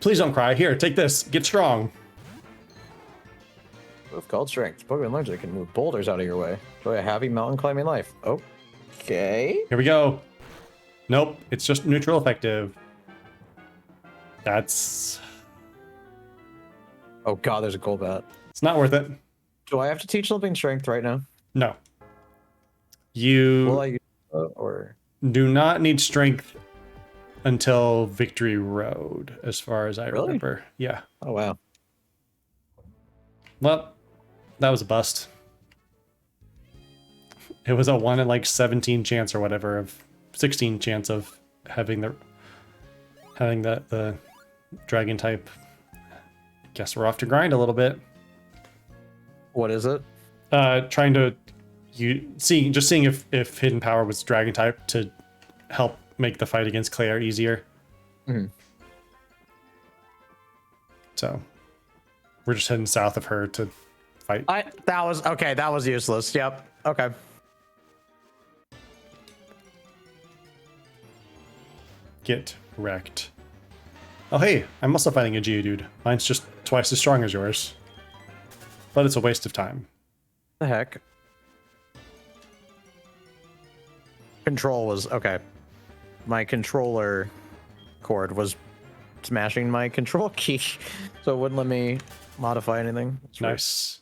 Please don't cry. Here, take this. Get strong. Move called Strength. Pokemon learns it can move boulders out of your way. Enjoy a happy mountain climbing life. Okay. Here we go. Nope, it's just neutral effective. That's... Oh, God, there's a Golbat. It's not worth it. Do I have to teach something Strength right now? No. You Will I use or do not need strength until Victory Road, as far as I remember. Yeah. Oh, wow. Well, that was a bust. It was a 1 in like 17 chance or whatever of 16 chance of having the dragon type. Guess we're off to grind a little bit. What is it? Trying to seeing if hidden power was dragon type to help make the fight against Claire easier. Mm-hmm. So we're just heading south of her to fight. That was useless. Yep. Okay. Get wrecked. Oh hey, I'm also fighting a Geodude. Mine's just twice as strong as yours. But it's a waste of time. The heck? Control was okay. My controller cord was smashing my control key, so it wouldn't let me modify anything. That's nice.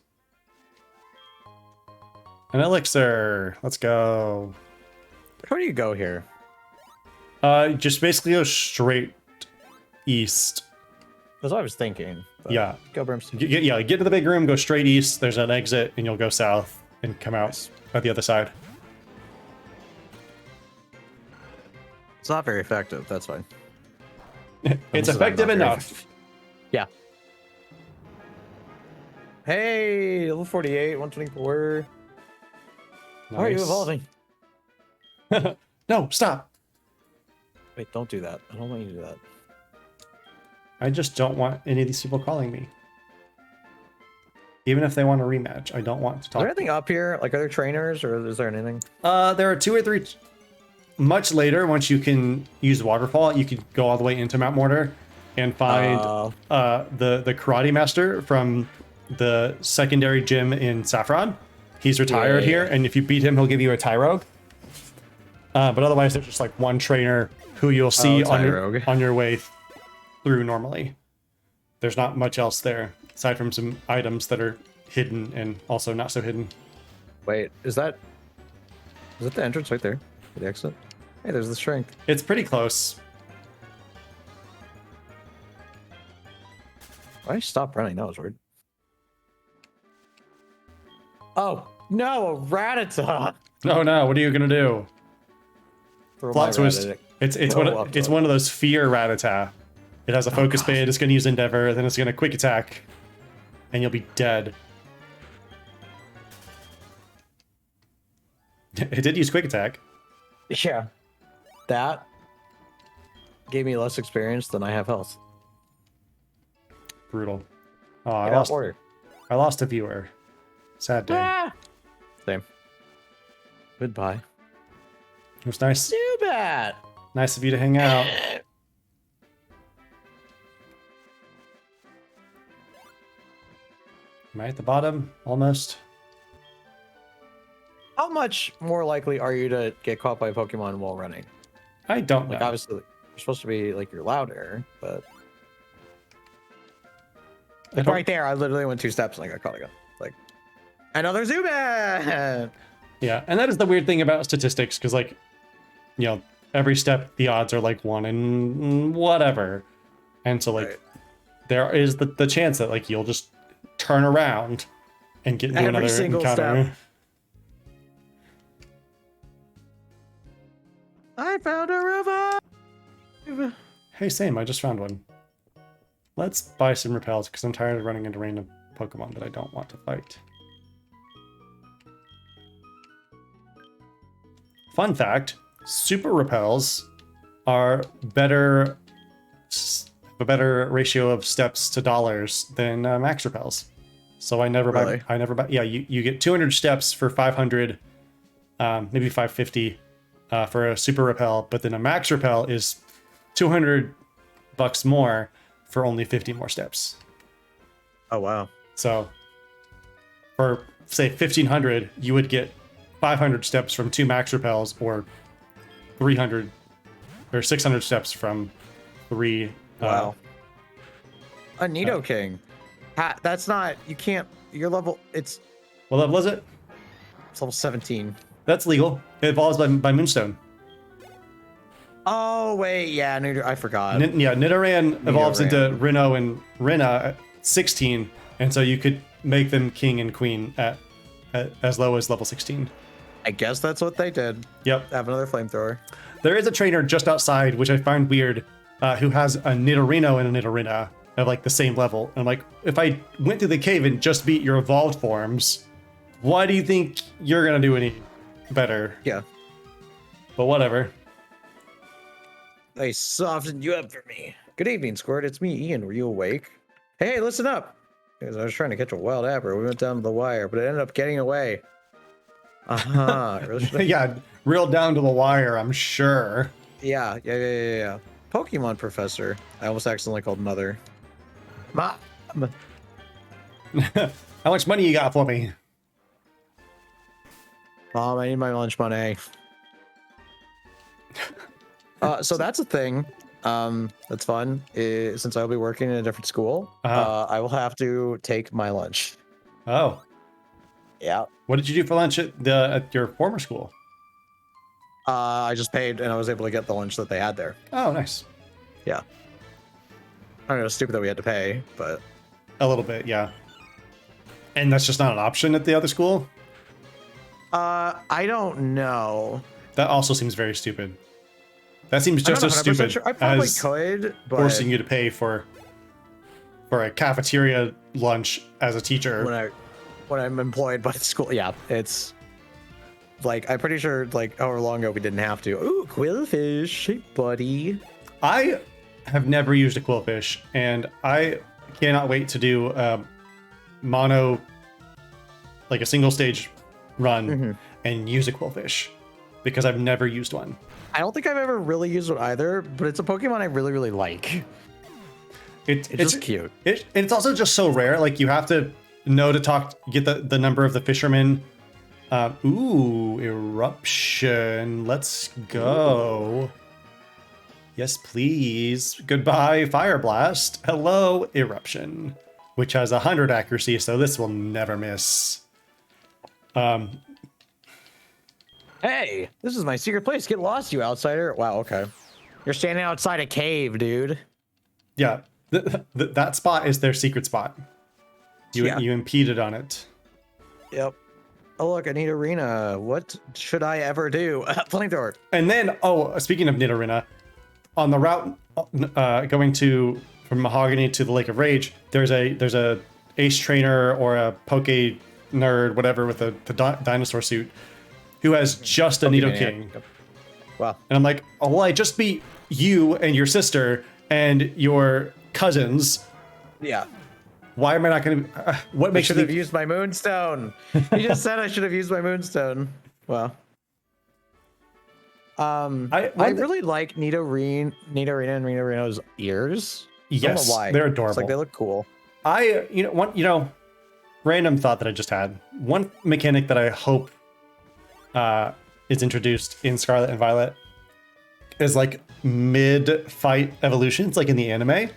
An elixir. Let's go. Where do you go here? Just basically go straight east. That's what I was thinking. Yeah. Go Brimstone. Get to the big room, go straight east. There's an exit, and you'll go south and come out at the other side. It's not very effective. That's fine. It's effective enough. Yeah. Hey, level 48, 124. Nice. Why are you evolving? No, stop. Wait, don't do that. I don't want you to do that. I just don't want any of these people calling me. even if they want a rematch. I don't want to Is talk. there anything up here? Like, are there trainers, or is there anything? There are 2 or 3. Much later, once you can use Waterfall, you can go all the way into Mount Mortar and find the karate master from the secondary gym in Saffron. He's retired here, and if you beat him, he'll give you a Tyrogue. But otherwise, there's just like one trainer who you'll see on your way through normally. There's not much else there, aside from some items that are hidden and also not so hidden. Wait, is that the entrance right there? The exit? Hey, there's the strength. It's pretty close. Why did I stop running? That was weird. Oh, no, a Rattata! Oh no, what are you gonna do? Throw Plot my twist. Rattata. It's one of those fear Rattata. It has a focus bait, it's gonna use Endeavor, then it's gonna quick attack, and you'll be dead. It did use quick attack. Yeah. That gave me less experience than I have health. Brutal. Oh, I lost a viewer. Sad day. Ah! Same. Goodbye. It was nice. Too bad. Nice of you to hang out. Am I at the bottom? Almost. How much more likely are you to get caught by a Pokemon while running? I don't know. Like, obviously, you're supposed to be, like, you're louder, but... Like, right there, I literally went 2 steps and I got caught again. Like, another Zubat! Yeah, and that is the weird thing about statistics, because, like, you know, every step the odds are like 1 in whatever. And so, like, there is the chance that, like, you'll just turn around and get into Every another single encounter. step. I found a revive! Hey, same, I just found one. Let's buy some repels, because I'm tired of running into random Pokemon that I don't want to fight. Fun fact, super repels are a better ratio of steps to dollars than max repels. So I never buy, yeah, you get 200 steps for 500, maybe 550 for a super repel, but then a max repel is $200 more for only 50 more steps. Oh, wow. So for, say, 1,500, you would get 500 steps from 2 max repels, or 300 or 600 steps from 3. Wow. A Nidoking. That's not, you can't, your level, it's What level is it? level 17. That's legal. It evolves by Moonstone. Oh, wait, yeah, I forgot. Nidoran evolves into Reno and Rena at 16, and so you could make them king and queen at as low as level 16. I guess that's what they did. Yep. Have another flamethrower. There is a trainer just outside, which I find weird, who has a Nidorino and a Nidorina of like the same level. And I'm like, if I went through the cave and just beat your evolved forms, why do you think you're gonna do any better? Yeah. But whatever. They softened you up for me. Good evening, Squirt. It's me, Ian. Were you awake? Hey, listen up. Because I was trying to catch a wild apper. We went down to the wire, but it ended up getting away. Yeah, real down to the wire, I'm sure. Yeah. Pokemon Professor. I almost accidentally called Mother. Mom. How much money you got for me? Mom, I need my lunch money. So that's a thing. That's fun. Since I'll be working in a different school, I will have to take my lunch. Oh. Yeah. What did you do for lunch at your former school? I just paid and I was able to get the lunch that they had there. Oh, nice. Yeah. I don't know, stupid that we had to pay, but... A little bit, yeah. And that's just not an option at the other school? I don't know. That also seems very stupid. That seems just as stupid sure. I probably as could, but... forcing you to pay for a cafeteria lunch as a teacher. When I'm employed by the school, yeah, it's like, I'm pretty sure like however long ago we didn't have to. Ooh, Quillfish, hey buddy. I have never used a Quillfish, and I cannot wait to do mono like a single stage run and use a Quillfish, because I've never used one. I don't think I've ever really used it either, but it's a Pokemon I really, really like. It's just cute. And it's also just so rare. Like, you have to know to get the number of the fisherman. Ooh, Eruption. Let's go. Yes, please. Goodbye, Fire Blast. Hello, Eruption, which has 100 accuracy, so this will never miss. Hey, this is my secret place. Get lost, you outsider. Wow, okay. You're standing outside a cave, dude. Yeah, that spot is their secret spot. You impeded on it. Yep. Oh, look, I need arena. What should I ever do? Flamethrower. And then, speaking of Nidorina, on the route going from Mahogany to the Lake of Rage, there's a ace trainer or a Poke nerd, whatever, with a dinosaur suit, who has just a Nidoking. Wow. And I'm like, oh, well, I just beat you and your sister and your cousins. Yeah. Why am I not going to? What makes I should have used my Moonstone. You just said I should have used my Moonstone. Well. I really like Nidorina and Nidorino's ears. Yes, I don't know why. They're adorable. It's like they look cool. Random thought that I just had. One mechanic that I hope is introduced in Scarlet and Violet is like mid-fight evolutions, like in the anime.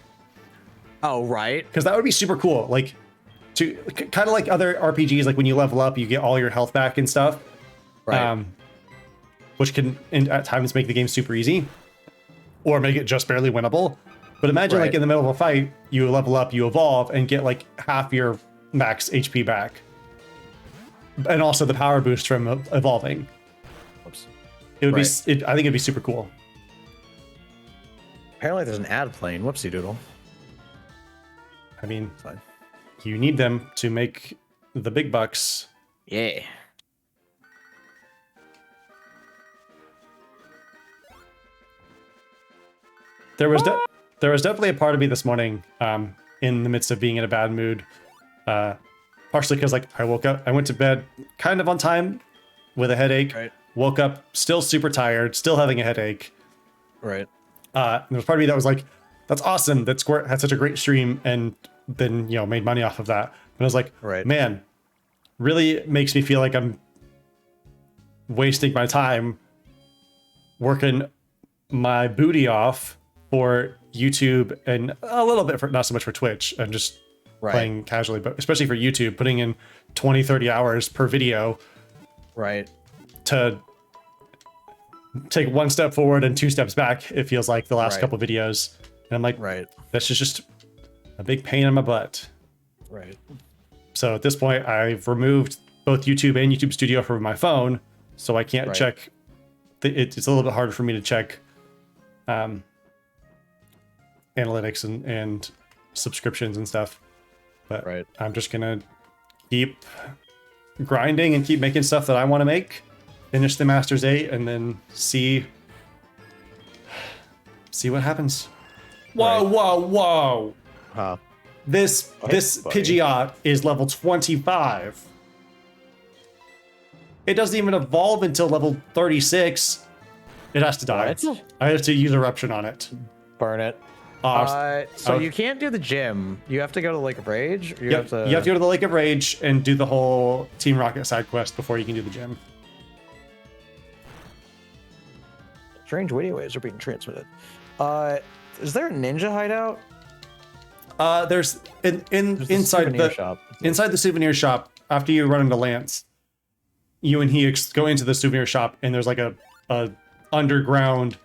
Oh, right. Because that would be super cool. Like, to kind of like other RPGs, like when you level up, you get all your health back and stuff. Right. Which can at times make the game super easy, or make it just barely winnable. But imagine like in the middle of a fight, you level up, you evolve, and get like half your max HP back, and also the power boost from evolving. Oops. It would be. I think it'd be super cool. Apparently, there's an ad playing. Whoopsie doodle. I mean, you need them to make the big bucks. Yeah. There was definitely a part of me this morning, in the midst of being in a bad mood, partially because like I woke up, I went to bed kind of on time with a headache. Right. Woke up still super tired, still having a headache. Right. And there was part of me that was like, "That's awesome that Squirt had such a great stream and then made money off of that." And I was like, "Man, really makes me feel like I'm wasting my time working my booty off for YouTube and a little bit for not so much for Twitch and just playing casually, but especially for YouTube, putting in 20, 30 hours per video. Right. To take one step forward and two steps back, it feels like the last couple videos. And I'm like, that's just a big pain in my butt. Right. So at this point, I've removed both YouTube and YouTube Studio from my phone, so I can't check. It's a little bit harder for me to check analytics and subscriptions and stuff. But I'm just gonna keep grinding and keep making stuff that I want to make, finish the Masters 8, and then see what happens. Whoa. Huh. This Pidgeot is level 25. It doesn't even evolve until level 36. It has to die. What? I have to use Eruption on it. Burn it. So you can't do the gym. You have to go to Lake of Rage? Or you have to go to the Lake of Rage and do the whole Team Rocket side quest before you can do the gym. Strange video waves are being transmitted. Is there a ninja hideout? There's inside the shop. Inside the souvenir shop, after you run into Lance, you and he go into the souvenir shop, and there's like a underground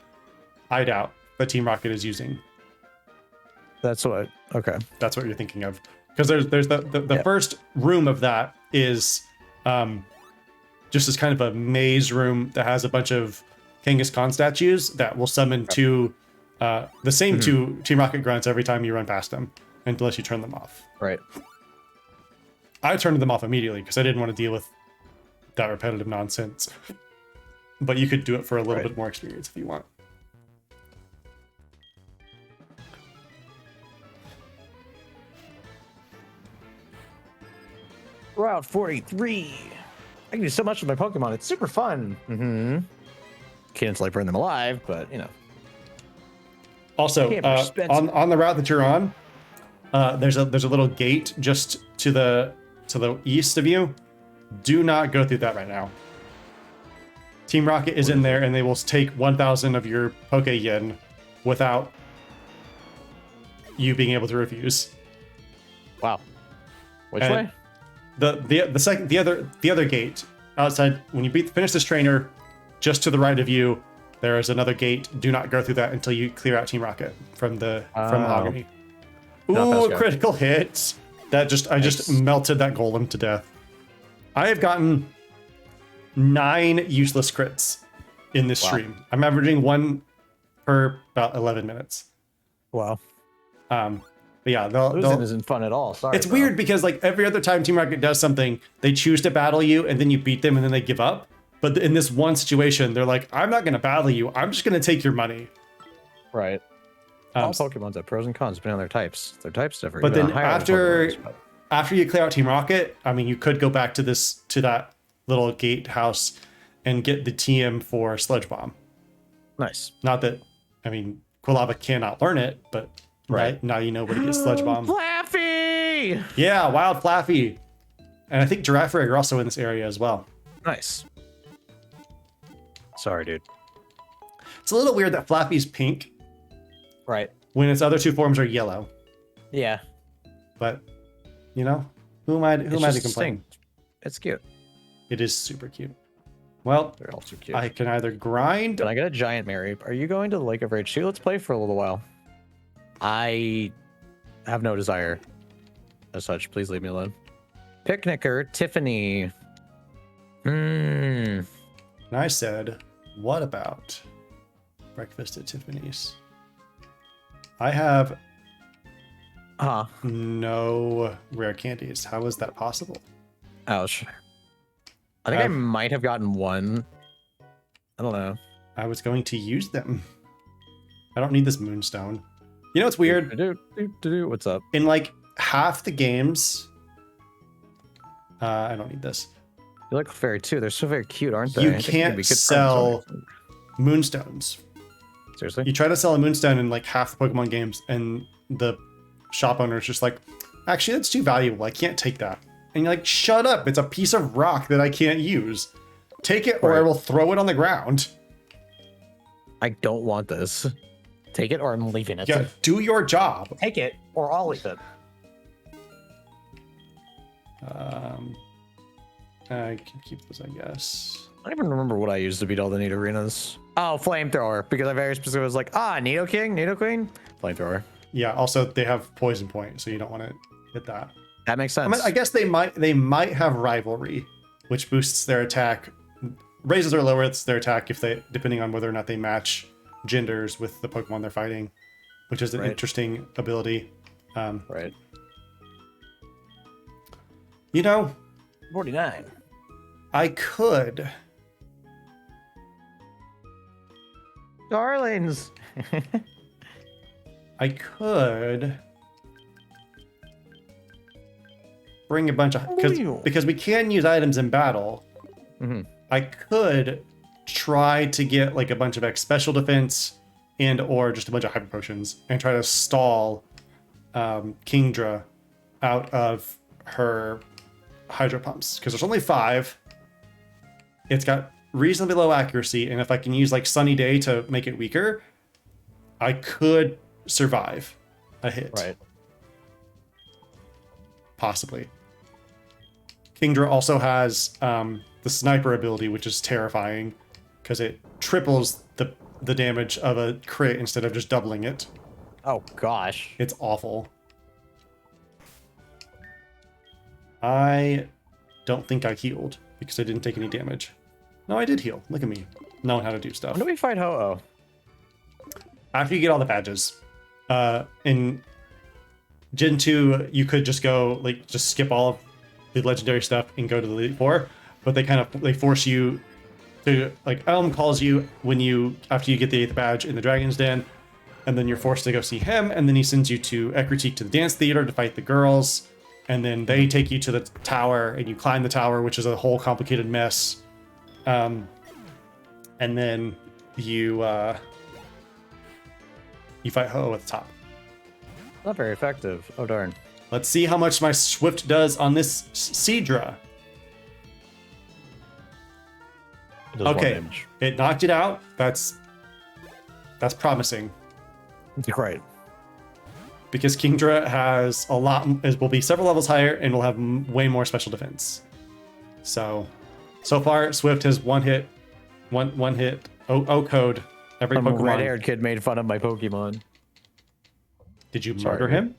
hideout that Team Rocket is using. That's what. Okay. That's what you're thinking of, because there's the first room of that is just as kind of a maze room that has a bunch of Kangaskhan statues that will summon the same two Team Rocket grunts every time you run past them, unless you turn them off. Right. I turned them off immediately because I didn't want to deal with that repetitive nonsense. But you could do it for a little bit more experience if you want. Route 43. I can do so much with my Pokemon. It's super fun. Mm-hmm. Can't like burn them alive, but you know. Also, on the route that you're on, there's a little gate just to the east of you. Do not go through that right now. Team Rocket is in there, and they will take 1,000 of your Poke Yen without you being able to refuse. Wow. Which way? The other gate outside. When you finish this trainer, just to the right of you, there is another gate. Do not go through that until you clear out Team Rocket from Mahogany. Ooh, critical hit! I just melted that golem to death. I have gotten 9 useless crits in this stream. I'm averaging 1 per about 11 minutes. Wow. But yeah, losing isn't fun at all. Sorry. It's weird because like every other time Team Rocket does something, they choose to battle you and then you beat them and then they give up. But in this one situation, they're like, I'm not going to battle you. I'm just going to take your money. Right. All Pokemons have pros and cons depending on their types. Their types differ. But then after you clear out Team Rocket, I mean, you could go back to that little gatehouse and get the TM for Sludge Bomb. Nice. Not that, I mean, Quilava cannot learn it, but right now you know where to get Sludge Bomb. Flaffy! Yeah, Wild Flaffy. And I think Giraffrig are also in this area as well. Nice. Sorry, dude. It's a little weird that Flaffy's pink. Right. When its other 2 forms are yellow. Yeah. But, you know, who am I to complain? It's cute. It is super cute. Well, they're also cute. I can either grind. Can I get a giant Mary? Are you going to the Lake of Rage 2? Let's play for a little while. I have no desire as such. Please leave me alone. Picnicker, Tiffany. And I said, what about breakfast at Tiffany's? I have no rare candies. How is that possible? Ouch. I think I might have gotten 1. I don't know. I was going to use them. I don't need this moonstone. You know what's weird? What's up? In like half the games, I don't need this. You like Fairy too. They're so very cute, aren't they? You can't sell moonstones. Seriously? You try to sell a moonstone in like half the Pokemon games, and the shop owner is just like, actually, that's too valuable. I can't take that. And you're like, shut up. It's a piece of rock that I can't use. Take it or I will throw it on the ground. I don't want this. Take it or I'm leaving it. Yeah, do your job. Take it or I'll leave it. I can keep this, I guess. I don't even remember what I used to beat all the Nido arenas. Oh, flamethrower, because I very specifically was like, Nido King, Nido Queen, flamethrower. Yeah, also they have poison point, so you don't want to hit that. That makes sense. I guess they might have rivalry, which boosts their attack, raises or lowers their attack depending on whether or not they match genders with the Pokemon they're fighting, which is an interesting ability. Right. You know, 49. I could. Darlings. I could bring a bunch of because we can use items in battle. Mm-hmm. I could try to get like a bunch of special defense and or just a bunch of hyper potions and try to stall Kingdra out of her hydro pumps because there's only 5. It's got reasonably low accuracy, and if I can use like Sunny Day to make it weaker, I could survive a hit. Right. Possibly. Kingdra also has the sniper ability, which is terrifying because it triples the damage of a crit instead of just doubling it. Oh gosh. It's awful. I don't think I healed because I didn't take any damage. No, I did heal. Look at me. Knowing how to do stuff. When do we fight Ho-Oh? After you get all the badges. In Gen 2, you could just go, like, just skip all of the legendary stuff and go to the Elite Four. But they force you to, like, Elm calls you after you get the 8th badge in the Dragon's Den. And then you're forced to go see him. And then he sends you to Ekritique to the dance theater to fight the girls. and then they take you to the tower, and you climb the tower, which is a whole complicated mess. And then you fight Ho at the top. Not very effective. Oh darn. Let's see how much my Swift does on this Seadra. It does 1 Okay, damage. it knocked it out. That's promising. Right. Because Kingdra has a lot, will be several levels higher, and will have way more special defense. So far, Swift has one hit. O-code every Some Pokemon. red-haired kid made fun of my Pokemon. Did you Sorry. murder him?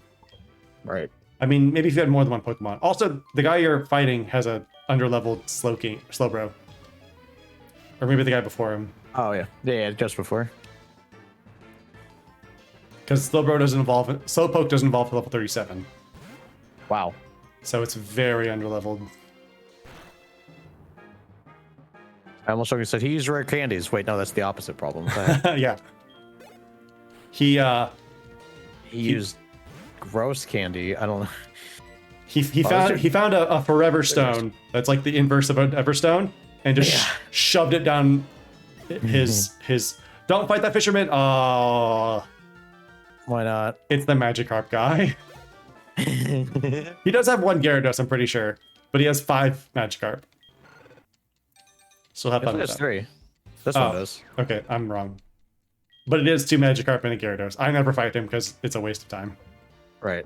Right. I mean, maybe if you had more than one Pokemon. Also, the guy you're fighting has a underleveled Slowbro. Or maybe the guy before him. Oh yeah. Yeah, just before. Because Slowpoke doesn't evolve to level 37. Wow. So it's very underleveled. I almost said he used rare candies. Wait, no, that's the opposite problem. Yeah. He used gross candy. I don't know. he found a forever stone that's like the inverse of an Everstone, and just shoved it down his don't fight that fisherman. Oh, Why not? it's the Magikarp guy. He does have one Gyarados, I'm pretty sure, but he has 5 Magikarp. So have fun with That's that. 3. This one does. Okay, I'm wrong. But it is 2 Magikarp and a Gyarados. I never fight him because it's a waste of time. Right.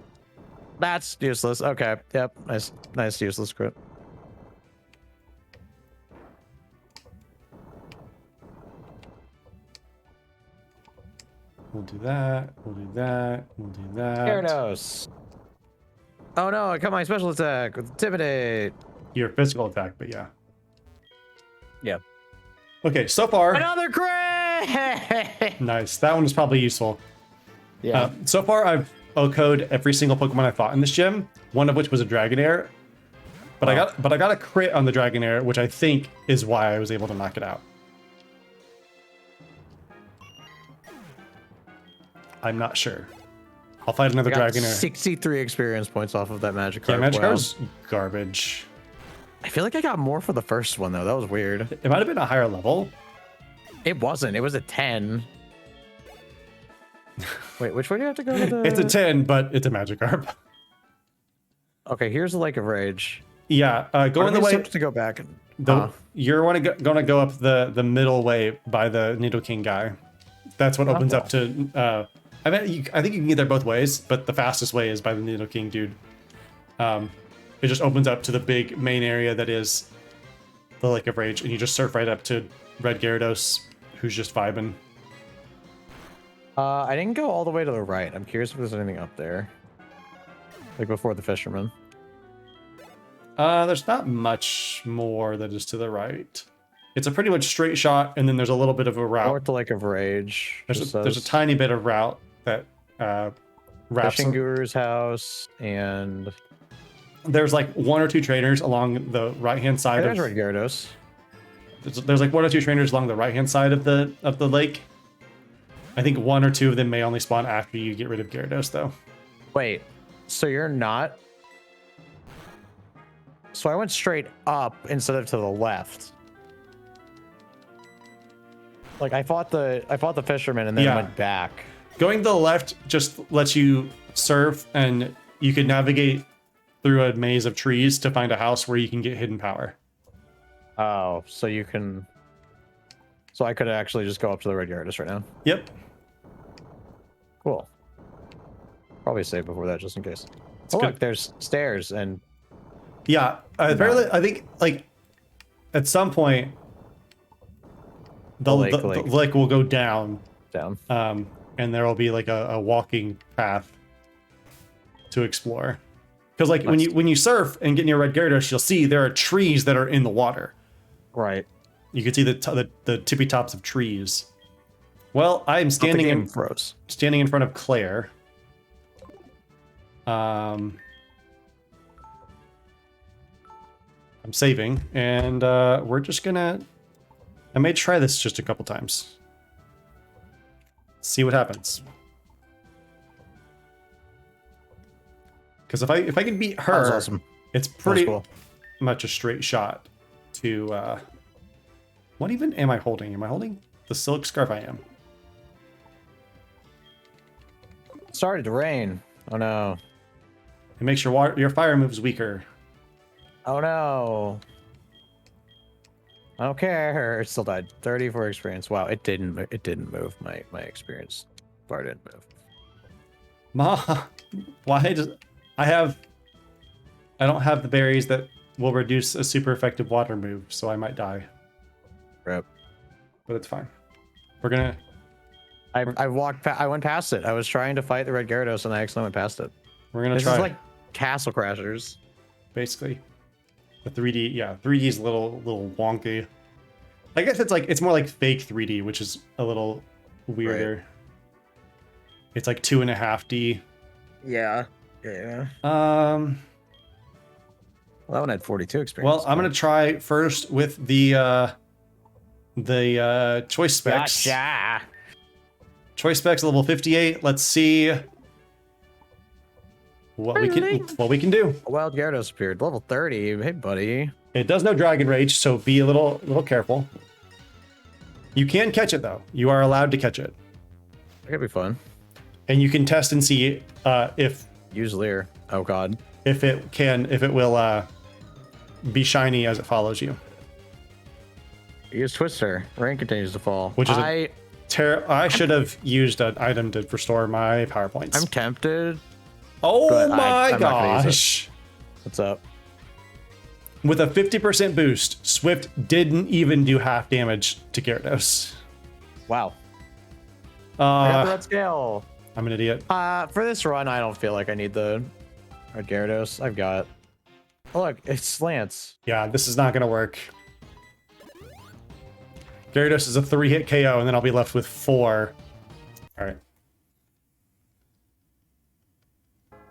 That's useless. Okay. Yep. Nice useless crit. We'll do that. We'll do that. We'll do that. Gyarados. Oh no, I got my special attack with Intimidate. Your physical attack, but yeah. Yeah. Okay, so far. Another crit! Nice. That one was probably useful. Yeah. So far, I've O-code every single Pokemon I fought in this gym, one of which was a Dragonair. But I got a crit on the Dragonair, which I think is why I was able to knock it out. I'm not sure. I'll fight another Dragonair. 63 experience points off of that Magikarp. Yeah, Magikarp Wow. was garbage. I feel like I got more for the first one though. That was weird. It might have been a higher level. It wasn't. It was a 10. Wait, which way do you have to go to the... It's a 10, but it's a Magikarp. Okay, here's the Lake of Rage. Yeah, go in the way. To go back. And... You're gonna go up the middle way by the Nidoking guy. That's what opens up to. I think you can get there both ways, but the fastest way is by the Nidoking dude. It just opens up to the big main area that is the Lake of Rage, and you just surf right up to Red Gyarados, who's just vibing. I didn't go all the way to the right. I'm curious if there's anything up there. Like before the fisherman. There's not much more that is to the right. It's a pretty much straight shot, and then there's a little bit of a route. North to Lake of Rage. There's a tiny bit of route that wraps. Fishing Guru's house, and there's like 1 or 2 trainers along the right-hand side there's of. Red Gyarados. There's like 1 or 2 trainers along the right-hand side of the lake. I think 1 or 2 of them may only spawn after you get rid of Gyarados, though. Wait, so you're not? So I went straight up instead of to the left. Like I fought the fisherman and then went back. Going to the left just lets you surf, and you can navigate through a maze of trees to find a house where you can get hidden power. Oh, so you can. So I could actually just go up to the Red Gyarados right now. Yep. Cool. Probably save before that just in case. Oh, look, there's stairs and. Yeah, apparently, I think like at some point the lake will go down. And there will be like a walking path to explore. Because like when you surf and get near Red Gyarados, you'll see there are trees that are in the water. Right. You can see the tippy tops of trees. Well, I am standing in front of Claire. I'm saving, and we're just gonna. I may try this just a couple times. See what happens. Because if I can beat That her, was awesome. it's That was pretty cool. much a straight shot to what even am I holding? Am I holding the silk scarf? I am. It started to rain. Oh no. It makes your fire moves weaker. Oh no. I don't care. It still died. 34 experience. Wow, it didn't move. My experience bar didn't move. Ma, why does I don't have the berries that will reduce a super effective water move, so I might die. Rip. But it's fine. We're gonna. I went past it. I was trying to fight the red Gyarados and I accidentally went past it. We're gonna This try. is like Castle Crashers. Basically, the 3D. Yeah, 3D is a little wonky. I guess it's more like fake 3D, which is a little weirder. Right. It's like 2.5D. Yeah. Yeah. Um. Well, that one had 42 experience. Well, I'm gonna try first with the choice specs. Gotcha. Choice specs level 58. Let's see what we can do. A wild Gyarados appeared. Level 30. Hey, buddy. It does no Dragon Rage, so be a little careful. You can catch it though. You are allowed to catch it, That could be fun. and you can test and see if Use Leer. Oh god. it will be shiny as it follows you. Use Twister. Rain continues to fall. Which is I should have used an item to restore my power points. I'm tempted. Oh but my I'm not gonna use it. gosh! What's up? With a 50% boost, Swift didn't even do half damage to Gyarados. Wow. I got the Uh, red scale. I'm an idiot. For this run, I don't feel like I need the red Gyarados. I've got. Oh, look, it's slants. Yeah, this is not gonna work. Gyarados is a 3-hit KO, and then I'll be left with 4. All right.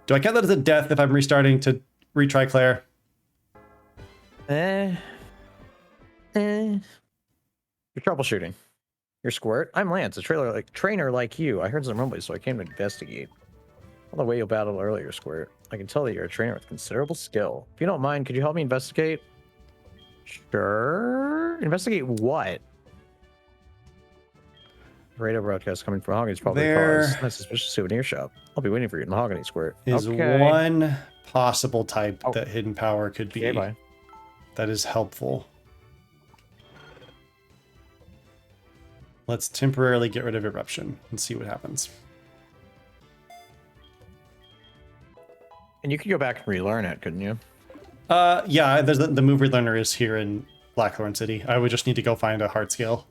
Do I count that as a death if I'm restarting to retry Claire? You're troubleshooting. You're Squirt. I'm Lance, a trainer like you. I heard some rumblings, so I came to investigate. All the way you battled earlier, Squirt. I can tell that you're a trainer with considerable skill. If you don't mind, could you help me investigate? Sure. Investigate what? Radio broadcast coming from Mahogany's probably There caused. That's a suspicious souvenir shop. I'll be waiting for you in Mahogany, Squirt. is Okay. one possible type that Hidden Power could be. Okay, bye. That is helpful. Let's temporarily get rid of Eruption and see what happens. And you could go back and relearn it, couldn't you? Yeah, there's the move relearner is here in Blackthorn City. I would just need to go find a heart scale,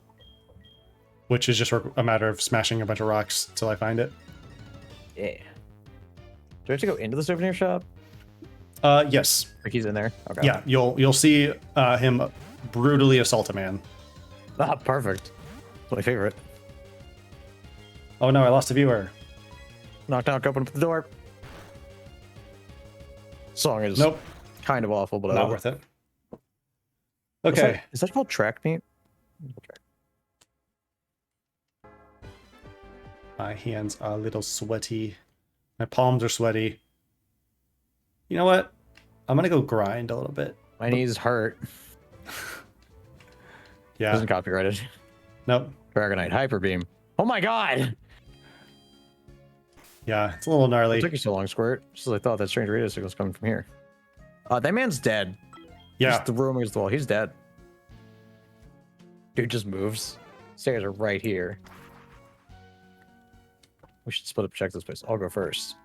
which is just a matter of smashing a bunch of rocks till I find it. Yeah. Do I have to go into the souvenir shop? Yes. Like he's in there? Okay. Yeah, you'll see him brutally assault a man. Ah, perfect. That's my favorite. Oh no, I lost a viewer. Knock, knock, open up the door. Song is Nope, kind of awful, but not worth it. Okay. Is that called track meet? My hands are a little sweaty. My palms are sweaty. You know what? I'm gonna go grind a little bit. My knees hurt. Yeah. Isn't copyrighted. Nope. Dragonite Hyper Beam. Oh my god! Yeah, it's a little gnarly. It took you so long, Squirt. Just as I thought that strange radio signal's coming from here. That man's dead. Yeah. Just the room against the wall. He's dead. Dude just moves. Stairs are right here. We should split up and check this place. I'll go first.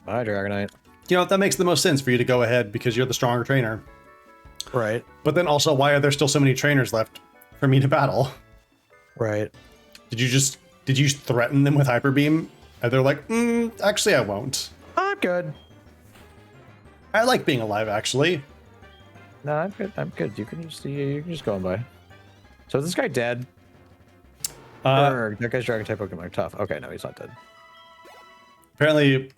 Bye, Dragonite. You know, that makes the most sense for you to go ahead because you're the stronger trainer. Right. But then also, why are there still so many trainers left for me to battle? Right. Did you threaten them with Hyper Beam? And they're like, actually I won't. I'm good. I like being alive, actually. No, I'm good. I'm good. You can just go on by. So is this guy dead? Or that guy's dragon type Pokemon are tough. Okay, no, he's not dead. Apparently,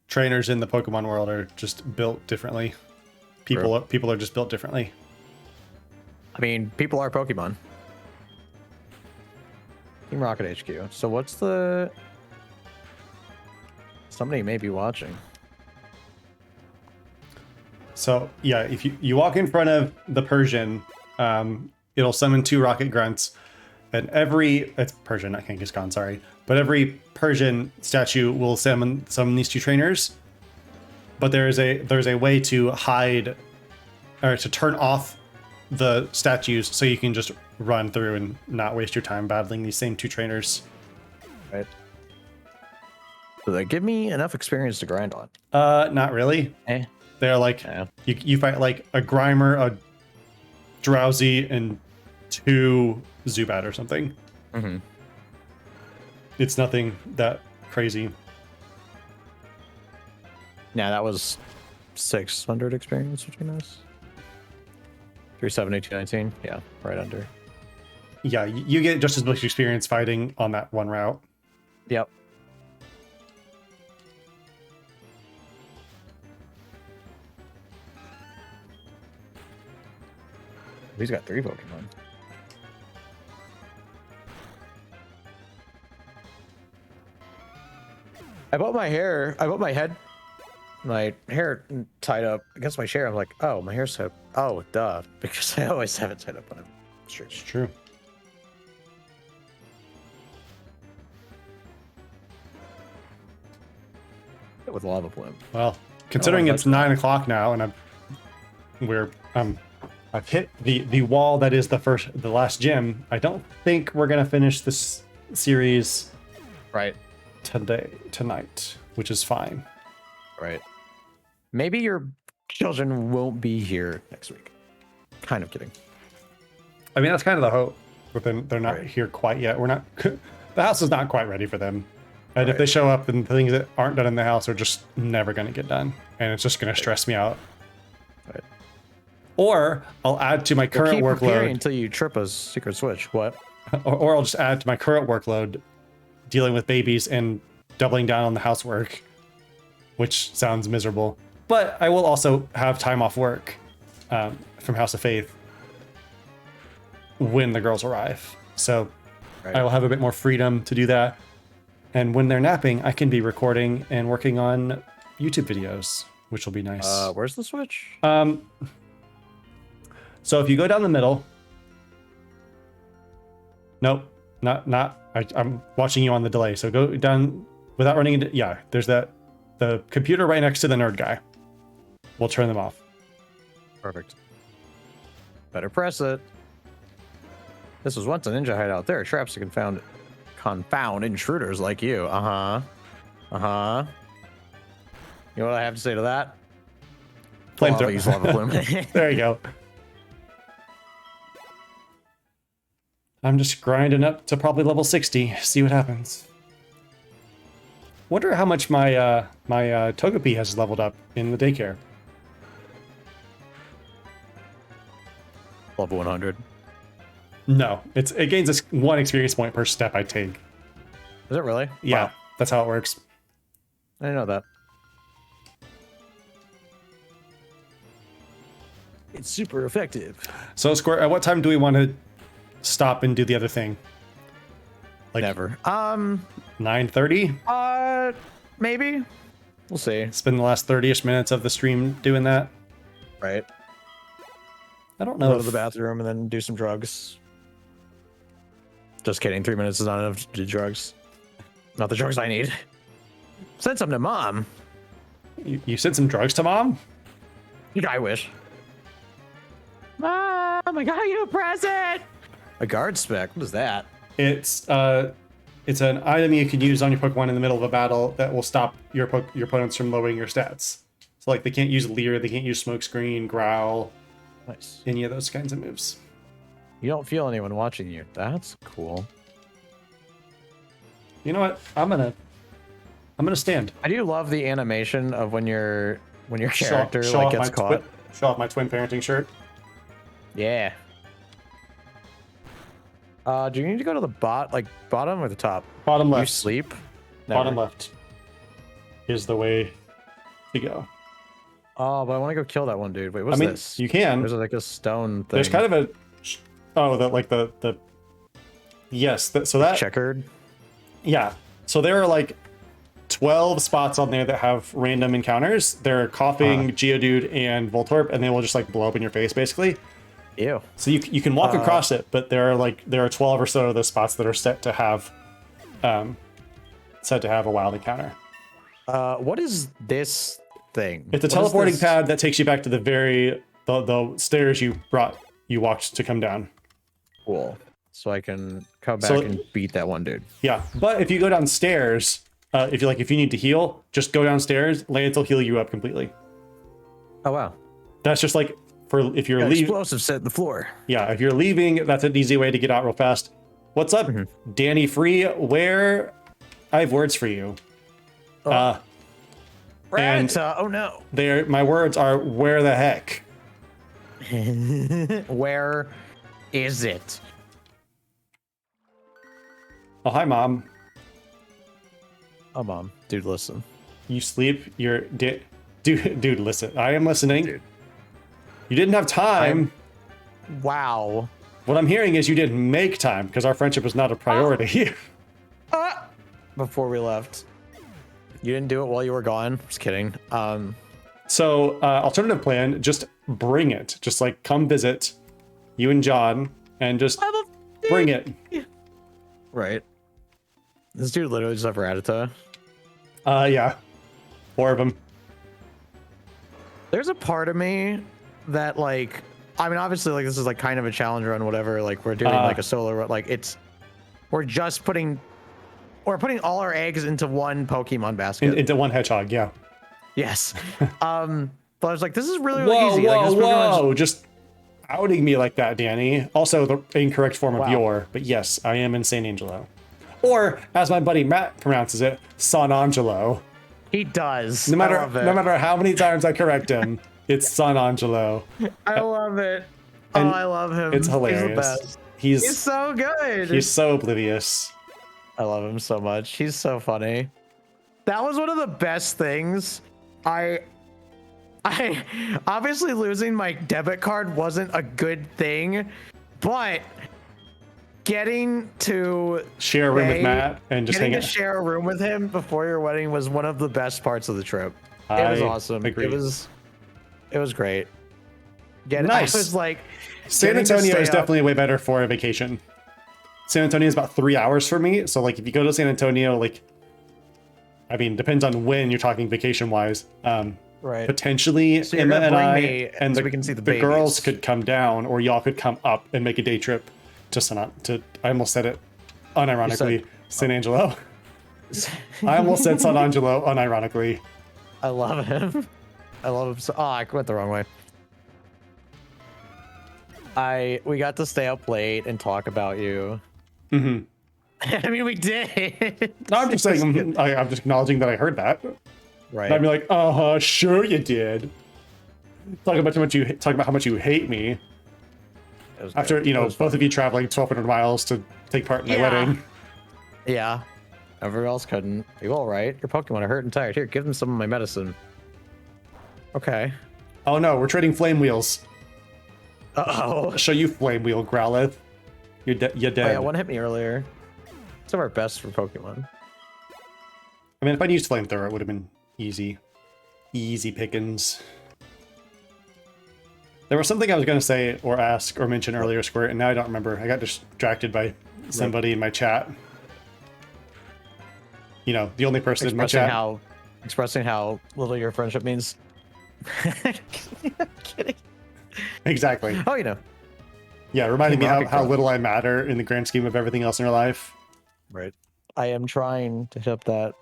trainers in the Pokemon world are just built differently. People are just built differently. I mean, people are Pokemon. Team Rocket HQ. So what's the Somebody may be watching. So yeah, if you walk in front of the Persian, it'll summon 2 rocket grunts, and it's Persian, not Genghis Khan, sorry, but every Persian statue will summon these 2 trainers. But there's a way to hide or to turn off the statues so you can just run through and not waste your time battling these same 2 trainers. Right. Do they give me enough experience to grind on? Not really. Eh. They're like you fight like a Grimer, a Drowsy, and 2 Zubat or something. Mm-hmm. It's nothing that crazy. Yeah, that was 600 experience between us. 370, 219. Yeah, right under. Yeah, you get just as much experience fighting on that one route. Yep. He's got 3 Pokemon. I bought my hair tied up against my chair. I'm like, oh, my hair's tied up. Oh, duh. Because I always have it tied up when I'm straight. It's true. With lava plume. Well, considering it's 9 o'clock now, and I've hit the wall that is the last gym. I don't think we're gonna finish this series Right. tonight, which is fine. Right. Maybe your children won't be here next week. Kind of kidding. I mean, that's kind of the hope, but then they're not Right. here quite yet. We're not. The house is not quite ready for them, and if Right. they show up, then the things that aren't done in the house are just never gonna get done, and it's just gonna stress me out. Right. Or I'll add to my current Keep preparing workload, until you trip a secret switch. What? or I'll just add to my current workload, dealing with babies and doubling down on the housework, which sounds miserable. But I will also have time off work from House of Faith when the girls arrive. So Right. I will have a bit more freedom to do that. And when they're napping, I can be recording and working on YouTube videos, which will be nice. Where's the switch? So if you go down the middle, nope, not. I'm watching you on the delay. So go down without running into. Yeah, there's the computer right next to the nerd guy. We'll turn them off. Perfect. Better press it. This was once a ninja hideout. There are traps to confound intruders like you. Uh-huh. Uh-huh. You know what I have to say to that? Flamethrower. Use lava plume. There you go. I'm just grinding up to probably level 60. See what happens. Wonder how much my Togepi has leveled up in the daycare. Level 100. No, it gains 1 experience point per step I take. Is it really? Yeah, Wow. that's how it works. I didn't know that. It's super effective. So, Squirt, at what time do we want to stop and do the other thing? Like Never. 9:30? Maybe. We'll see. Spend the last 30-ish minutes of the stream doing that. Right. I don't know. Go to the bathroom and then do some drugs. Just kidding. 3 minutes is not enough to do drugs. Not the drugs I need. Send some to mom. You sent some drugs to mom? I wish. Mom, I got you a present. A guard spec. What is that? It's an item you can use on your Pokemon in the middle of a battle that will stop your opponents from lowering your stats. So like they can't use Leer, they can't use Smokescreen, Growl, Nice. any of those kinds of moves. You don't feel anyone watching you. That's cool. You know what? I'm gonna stand. I do love the animation of when your character Show like off gets caught. show off my twin parenting shirt. Yeah. Do you need to go to the bottom or the top? Bottom You left. sleep? Bottom Never. left is the way to go. Oh, but I want to go kill that one dude. Wait, what's I mean, this? you can. There's like a stone thing. There's kind of a. Oh, the. Yes. So that. checkered. Yeah. So there are like 12 spots on there that have random encounters. They're Coughing, Geodude, and Voltorb, and they will just like blow up in your face basically. Ew. So you can walk across it, but there are 12 or so of the spots that are set to have a wild encounter. What is this thing? It's a teleporting pad that takes you back to the stairs you walked to come down. Cool. So I can come back and beat that one dude. Yeah, but if you go downstairs, if you need to heal, just go downstairs. Lance will heal you up completely. Oh wow. That's just like if you're leaving. Explosive set the floor. Yeah, if you're leaving, that's an easy way to get out real fast. What's up, Danny Free? I have words for you. Oh. And oh no. My words are where the heck? Where is it? Oh, hi, Mom. Oh, Mom. Dude, listen. You sleep? Dude, listen. I am listening. Dude. You didn't have time. Wow. What I'm hearing is you didn't make time because our friendship was not a priority. Before we left. You didn't do it while you were gone. Just kidding. So, alternative plan, just bring it. Just like come visit you and John and just bring it. Right. This dude literally just have Rattata. Yeah. 4 of them. There's a part of me that like, I mean, obviously like this is like kind of a challenge run, whatever. Like we're doing like a solo run. Like we're putting all our eggs into one Pokemon basket. Into one hedgehog, yeah. Yes. But I was like, this is really easy. Whoa, just outing me like that, Danny. Also the incorrect form of your, but yes, I am in San Angelo. Or, as my buddy Matt pronounces it, San Angelo. He does. No matter how many times I correct him, it's San Angelo. I love it. I love him. It's hilarious. He's the best. He's so good. He's so oblivious. I love him so much. He's so funny. That was one of the best things. I obviously losing my debit card wasn't a good thing, but getting to share a room with Matt and just hang out. Share a room with him before your wedding was one of the best parts of the trip. It was awesome. Agree. It was great. Nice. I was like, San Antonio is definitely way better for a vacation. San Antonio is about 3 hours for me. So like if you go to San Antonio, like, I mean, depends on when you're talking vacation wise. Right. Potentially, so Emma and I and so we can see the girls could come down, or y'all could come up and make a day trip to I almost said it unironically, San Angelo. I almost said San Angelo unironically. I love him. I love him so. Oh, I went the wrong way. We got to stay up late and talk about you. Mm-hmm. I mean, we did. No, I'm just saying. I'm just acknowledging that I heard that. Right. And I'd be like, sure you did. Talk about how much you hate me. After both of you traveling 1,200 miles to take part in my wedding. Yeah. Everyone else couldn't. Are you all right? Your Pokemon are hurt and tired. Here, give them some of my medicine. Okay. Oh no, we're trading flame wheels. Uh-oh. I'll show you flame wheel, Growlithe. You're dead. Oh, yeah, one hit me earlier. Some of our best for Pokemon. I mean, if I'd used flamethrower, it would have been easy. Easy pickings. There was something I was going to say or ask or mention earlier, Squirt, and now I don't remember. I got distracted by somebody in my chat. You know, the only person in my chat. Expressing how little your friendship means. Kidding. Exactly. Oh, you know. Yeah, reminding me how little I matter in the grand scheme of everything else in your life. Right. I am trying to hit up that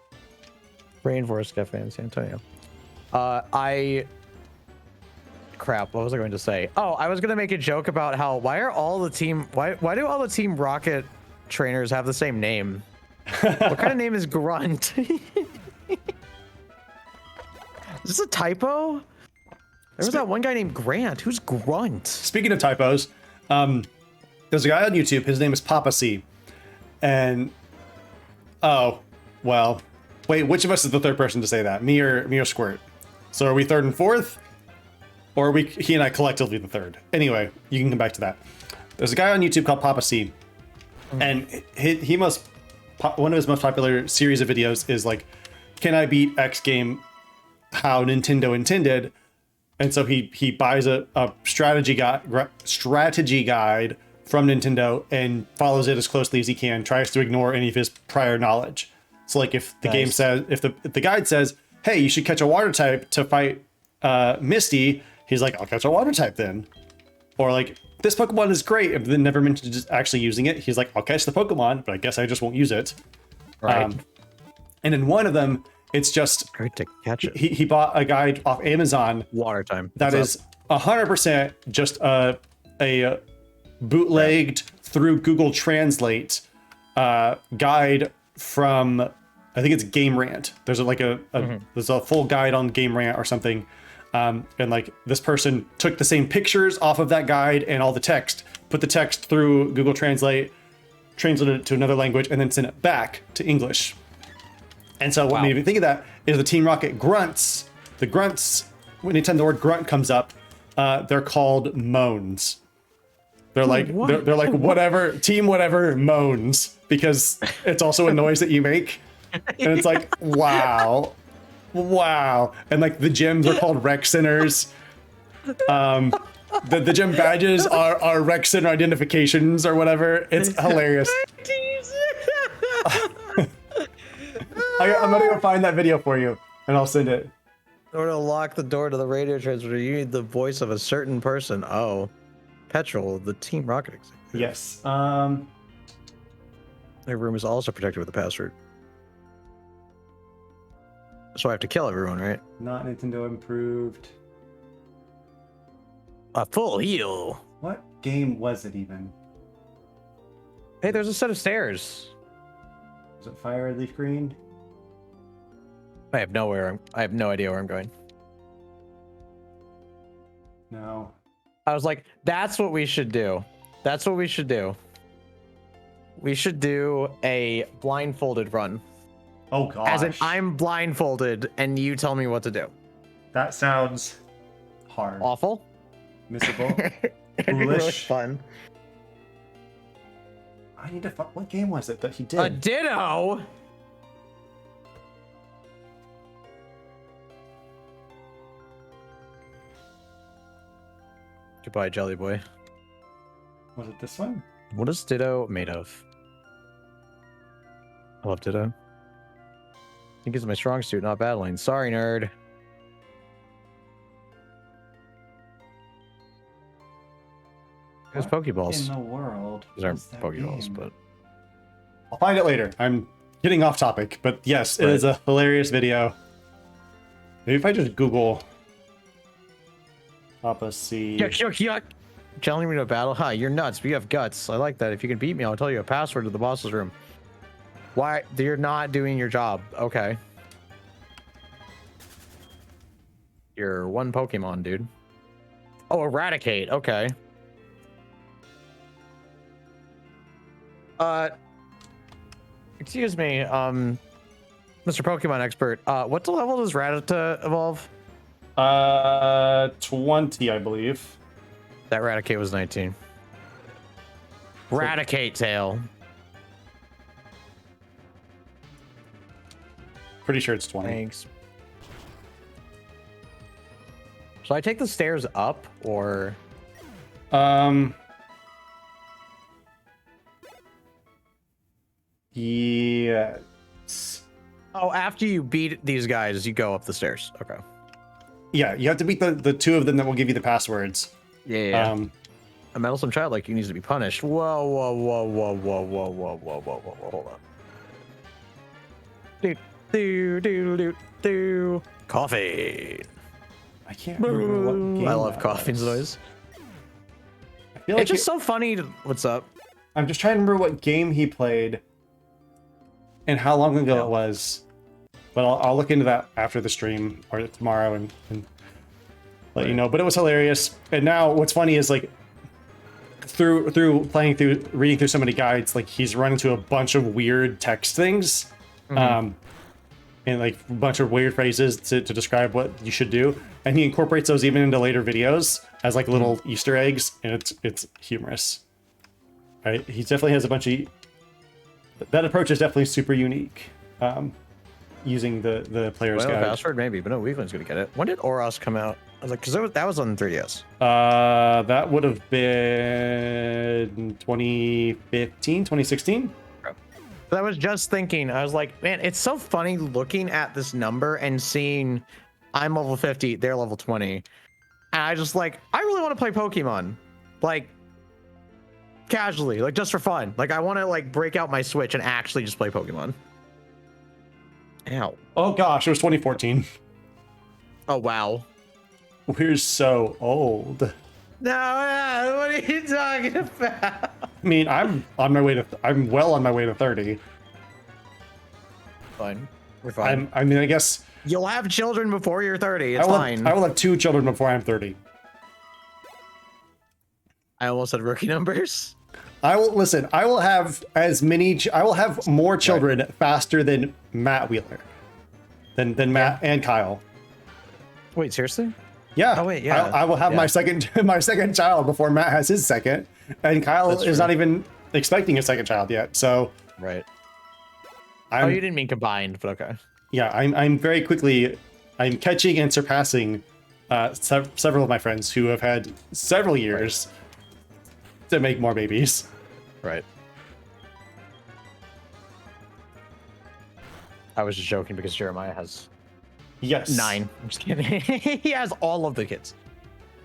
Rainforest Cafe in San Antonio. Crap, what was I going to say? Oh, I was going to make a joke about how why do all the Team Rocket trainers have the same name? What kind of name is Grunt? Is this a typo? There was that one guy named Grant. Who's Grunt? Speaking of typos, there's a guy on YouTube. His name is Papa C. And wait, which of us is the third person to say that? Me or Squirt? So are we third and fourth? Or are he and I collectively the third? Anyway, you can come back to that. There's a guy on YouTube called Papa C. And one of his most popular series of videos is like can I beat X game how Nintendo intended? And so he buys a strategy guide from Nintendo and follows it as closely as he can, tries to ignore any of his prior knowledge. So like if the game says, if the guide says, hey, you should catch a water type to fight Misty, he's like, I'll catch a water type then. Or like, this Pokemon is great, and then never mentioned just actually using it. He's like, I'll catch the Pokemon, but I guess I just won't use it. Right. And in one of them, it's just Great to catch it. he bought a guide off Amazon Water time. that is 100% just a bootlegged through Google Translate guide from, I think it's Game Rant. There's there's a full guide on Game Rant or something. And like this person took the same pictures off of that guide and all the text, put the text through Google Translate, translated it to another language, and then sent it back to English. And so what made me think of that is the Team Rocket grunts. The grunts, anytime the word grunt comes up, they're called moans. They're like they're like whatever, team whatever moans, because it's also a noise that you make. And it's like, wow. And like the gyms are called rec centers. The gym badges are rec center identifications or whatever. It's hilarious. I'm gonna go find that video for you and I'll send it. In order to lock the door to the radio transmitter, you need the voice of a certain person. Oh, Petrel, the Team Rocket executive. Yes. Their room is also protected with a password. So I have to kill everyone, right? Not Nintendo improved. A full heal. What game was it even? Hey, there's a set of stairs. Was it Fire Red Leaf Green? I have no idea where I'm going. No. I was like, that's what we should do. That's what we should do. We should do a blindfolded run. Oh gosh. As in, I'm blindfolded and you tell me what to do. That sounds hard. Awful. Missable. It'd be really Foolish. fun. I need to what game was it that he did? A Ditto. Goodbye, Jelly Boy. Was it this one? What is Ditto made of? I love Ditto. I think it's my strong suit, not battling. Sorry, nerd. There's Pokeballs. In the world. These aren't Pokeballs, but I'll find it later. I'm getting off topic, but yes, it is a hilarious video. Maybe if I just Google Papa C. Yuck. Challenging me to a battle? Huh, you're nuts, but you have guts. I like that. If you can beat me, I'll tell you a password to the boss's room. Why? You're not doing your job. Okay. You're one Pokemon, dude. Oh, Eradicate. Okay. Excuse me, Mr. Pokemon expert. What level does Rattata evolve? 20, I believe. That Raticate was 19. Raticate tail. Pretty sure it's 20. Thanks. So I take the stairs up, or yes. oh, after you beat these guys, you go up the stairs. Okay. Yeah, you have to beat the two of them that will give you the passwords. Yeah. A meddlesome child like you needs to be punished. Whoa. Hold on. Do. Coffee. I can't remember what game I love that Coffee's was. noise. I feel like It's just so funny. What's up? I'm just trying to remember what game he played and how long ago it was. But I'll look into that after the stream or tomorrow and let you know. But it was hilarious. And now what's funny is like through reading through so many guides, like he's run into a bunch of weird text things. And like a bunch of weird phrases to describe what you should do. And he incorporates those even into later videos as like little Easter eggs, and it's humorous. Right? He definitely has a bunch of... That approach is definitely super unique. using the player's Well, guide. password maybe, but no weakling's gonna get it. When did Oros come out? I was like, because that was on 3DS. That would have been 2015, 2016. But I was just thinking, I was like, man, it's so funny looking at this number and seeing I'm level 50, they're level 20. And I just like, I really want to play Pokemon. Like, casually, like just for fun. Like, I want to like break out my Switch and actually just play Pokemon. Ow. Oh gosh, it was 2014. Oh, wow. We're so old. No, what are you talking about? I mean, I'm well on my way to 30. Fine. We're fine. I mean, I guess You'll have children before you're 30. It's fine. I will have 2 children before I'm 30. I almost said rookie numbers. I will have I will have more children faster than Matt Wheeler. Than Matt and Kyle. Wait, seriously? Yeah. Oh wait, yeah. I will have my second child before Matt has his second, and Kyle is not even expecting a second child yet. So right. Oh, you didn't mean combined, but okay. Yeah, I'm very quickly catching and surpassing several of my friends who have had several years to make more babies. Right. I was just joking because Jeremiah has 9. I'm just kidding. He has all of the kids.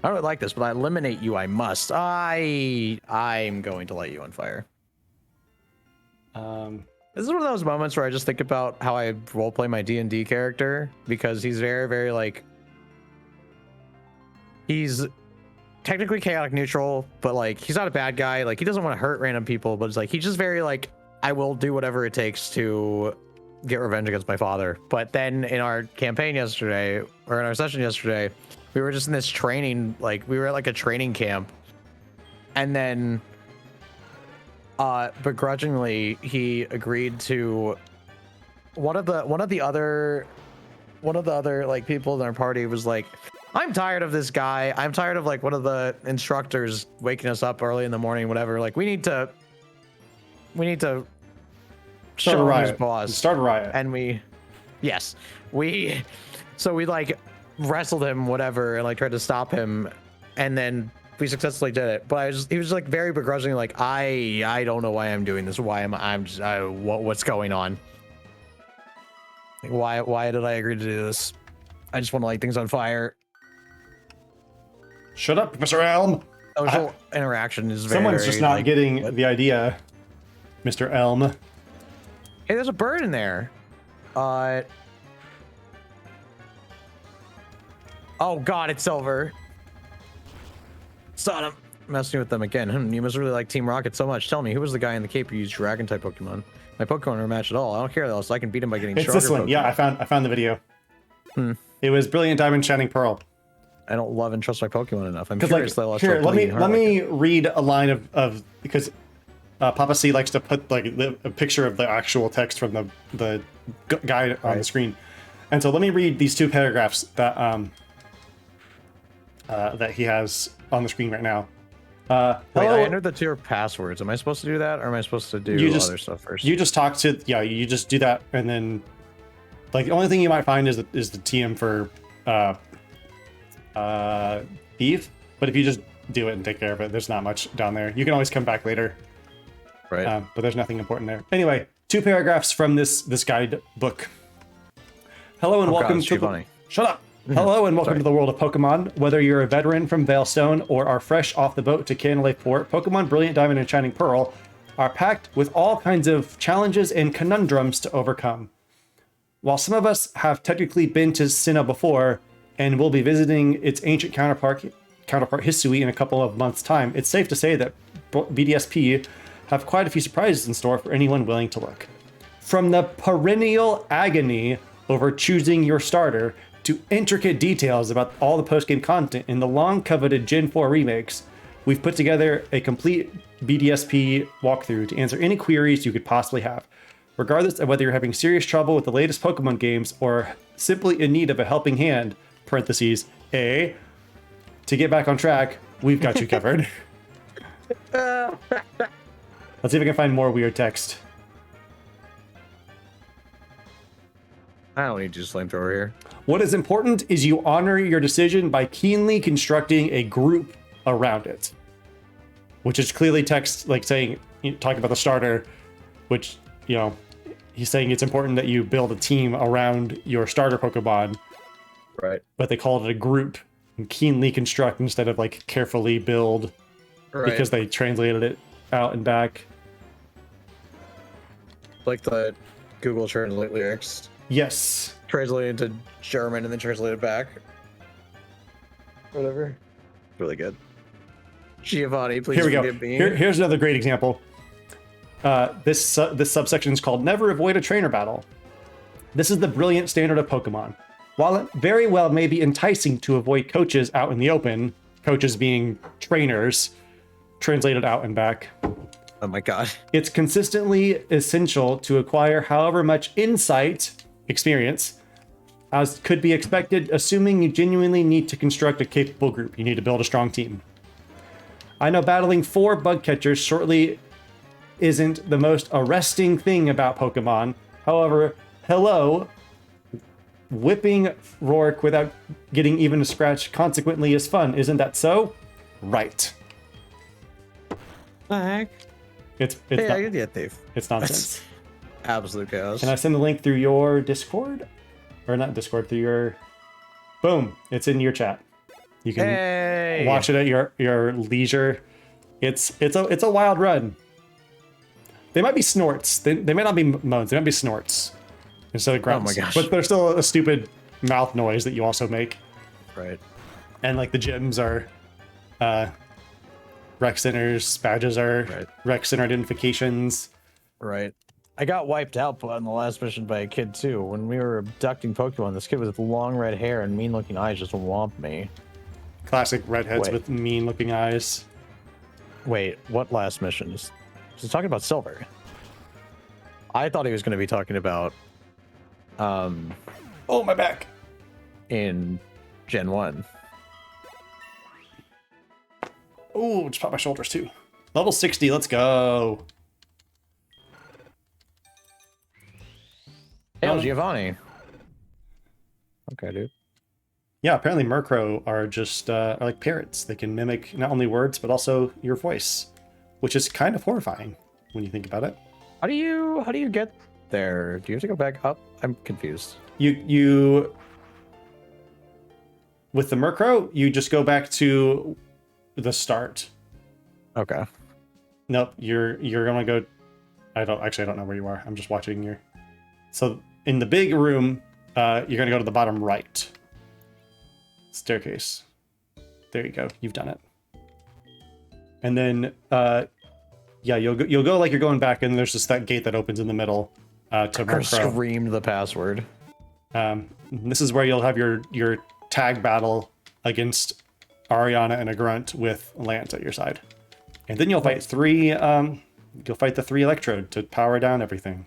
I don't like this, but I eliminate you. I must. I'm going to light you on fire. This is one of those moments where I just think about how I roleplay my D&D character, because he's very, very like, he's technically chaotic neutral, but like he's not a bad guy. Like he doesn't want to hurt random people, but it's like he's just very like, I will do whatever it takes to get revenge against my father. But then in our campaign yesterday, or in our session yesterday, we were just in this training, like we were at like a training camp, and then begrudgingly he agreed to one of the other like people in our party was like, I'm tired of this guy. I'm tired of like one of the instructors waking us up early in the morning, whatever. Like we need to show him his boss. Start a riot. And we like wrestled him, whatever, and like tried to stop him, and then we successfully did it. But he was like very begrudgingly like, I don't know why I'm doing this. Why am what's going on? Like, why did I agree to do this? I just want to light things on fire. Shut up, Professor Elm. Social interaction is very, someone's just not like, getting the idea, Mr. Elm. Hey, there's a bird in there. Oh God, it's silver. Son of messing with them again. You must really like Team Rocket so much. Tell me, who was the guy in the cape who used dragon type Pokemon? My Pokemon are matched at all. I don't care though, so I can beat him by getting stronger. It's this one. Pokemon. Yeah, I found the video. It was Brilliant Diamond Shining Pearl. I don't love and trust my Pokemon enough. I'm curious that I'll here, let me read a line of because Papa C likes to put like a picture of the actual text from the guide on the screen, and so let me read these 2 paragraphs that that he has on the screen right now. Wait, I entered the 2 passwords. Am I supposed to do that, or am I supposed to do other stuff first? You just talk to you just do that, and then like the only thing you might find is the TM for thief. But if you just do it and take care of it, there's not much down there. You can always come back later. Right. But there's nothing important there. Anyway, 2 paragraphs from this guide book. Hello and welcome to Shut up. Hello and welcome to the world of Pokemon. Whether you're a veteran from Veilstone or are fresh off the boat to Canalay Port, Pokemon Brilliant Diamond and Shining Pearl are packed with all kinds of challenges and conundrums to overcome. While some of us have technically been to Sinnoh before and will be visiting its ancient counterpart Hisui in a couple of months' time, it's safe to say that BDSP have quite a few surprises in store for anyone willing to look. From the perennial agony over choosing your starter to intricate details about all the post-game content in the long-coveted Gen 4 remakes, we've put together a complete BDSP walkthrough to answer any queries you could possibly have. Regardless of whether you're having serious trouble with the latest Pokemon games or simply in need of a helping hand, parentheses, to get back on track, we've got you covered. Let's see if I can find more weird text. I don't need to use flamethrower here. What is important is you honor your decision by keenly constructing a group around it. Which is clearly text, like saying, talking about the starter, which, he's saying it's important that you build a team around your starter Pokemon. Right. But they call it a group and keenly construct instead of like carefully build. Right. Because they translated it out and back. Like the Google Translate lyrics. Yes. Translate into German and then translate it back. Whatever. Really good. Giovanni, please forgive me. Here's another great example. This subsection is called Never Avoid a Trainer Battle. This is the brilliant standard of Pokemon. While it very well may be enticing to avoid coaches out in the open, coaches being trainers, translated out and back. Oh my god. It's consistently essential to acquire however much experience, as could be expected, assuming you genuinely need to construct a capable group. You need to build a strong team. I know battling 4 bug catchers shortly isn't the most arresting thing about Pokemon. However, hello, whipping Rourke without getting even a scratch consequently is fun. Isn't that so? Right. The heck? It's hey, I get thief. It's nonsense. Absolute chaos. Can I send the link through your Discord? Or not Discord, through your... Boom. It's in your chat. You can watch it at your leisure. It's a wild run. They might be snorts. They might not be moans. They might be snorts instead of grunts. Oh my gosh. But they're still a stupid mouth noise that you also make. Right. And like the gyms are rec centers, badges are rec center identifications. Right. I got wiped out on the last mission by a kid too. When we were abducting Pokemon, this kid with long red hair and mean looking eyes just whomped me. Classic redheads with mean looking eyes. Wait, what last missions? He's talking about Silver. I thought he was going to be talking about oh, my back. In Gen 1. Oh, just popped my shoulders too. Level 60, let's go. Hey, Giovanni. Okay, dude. Yeah, apparently Murkrow are just are like parrots. They can mimic not only words but also your voice, which is kind of horrifying when you think about it. How do you get there? Do you have to go back up? I'm confused. You with the Murkrow, you just go back to the start. Okay. Nope, you're gonna go. I don't know where you are. I'm just watching your. So in the big room, you're gonna go to the bottom right. Staircase. There you go. You've done it. And then, yeah, you'll go like you're going back, and there's just that gate that opens in the middle to Murkrow. Screamed the password. This is where you'll have your tag battle against Ariana and a grunt with Lance at your side, and then you'll fight the 3 Electrode to power down everything.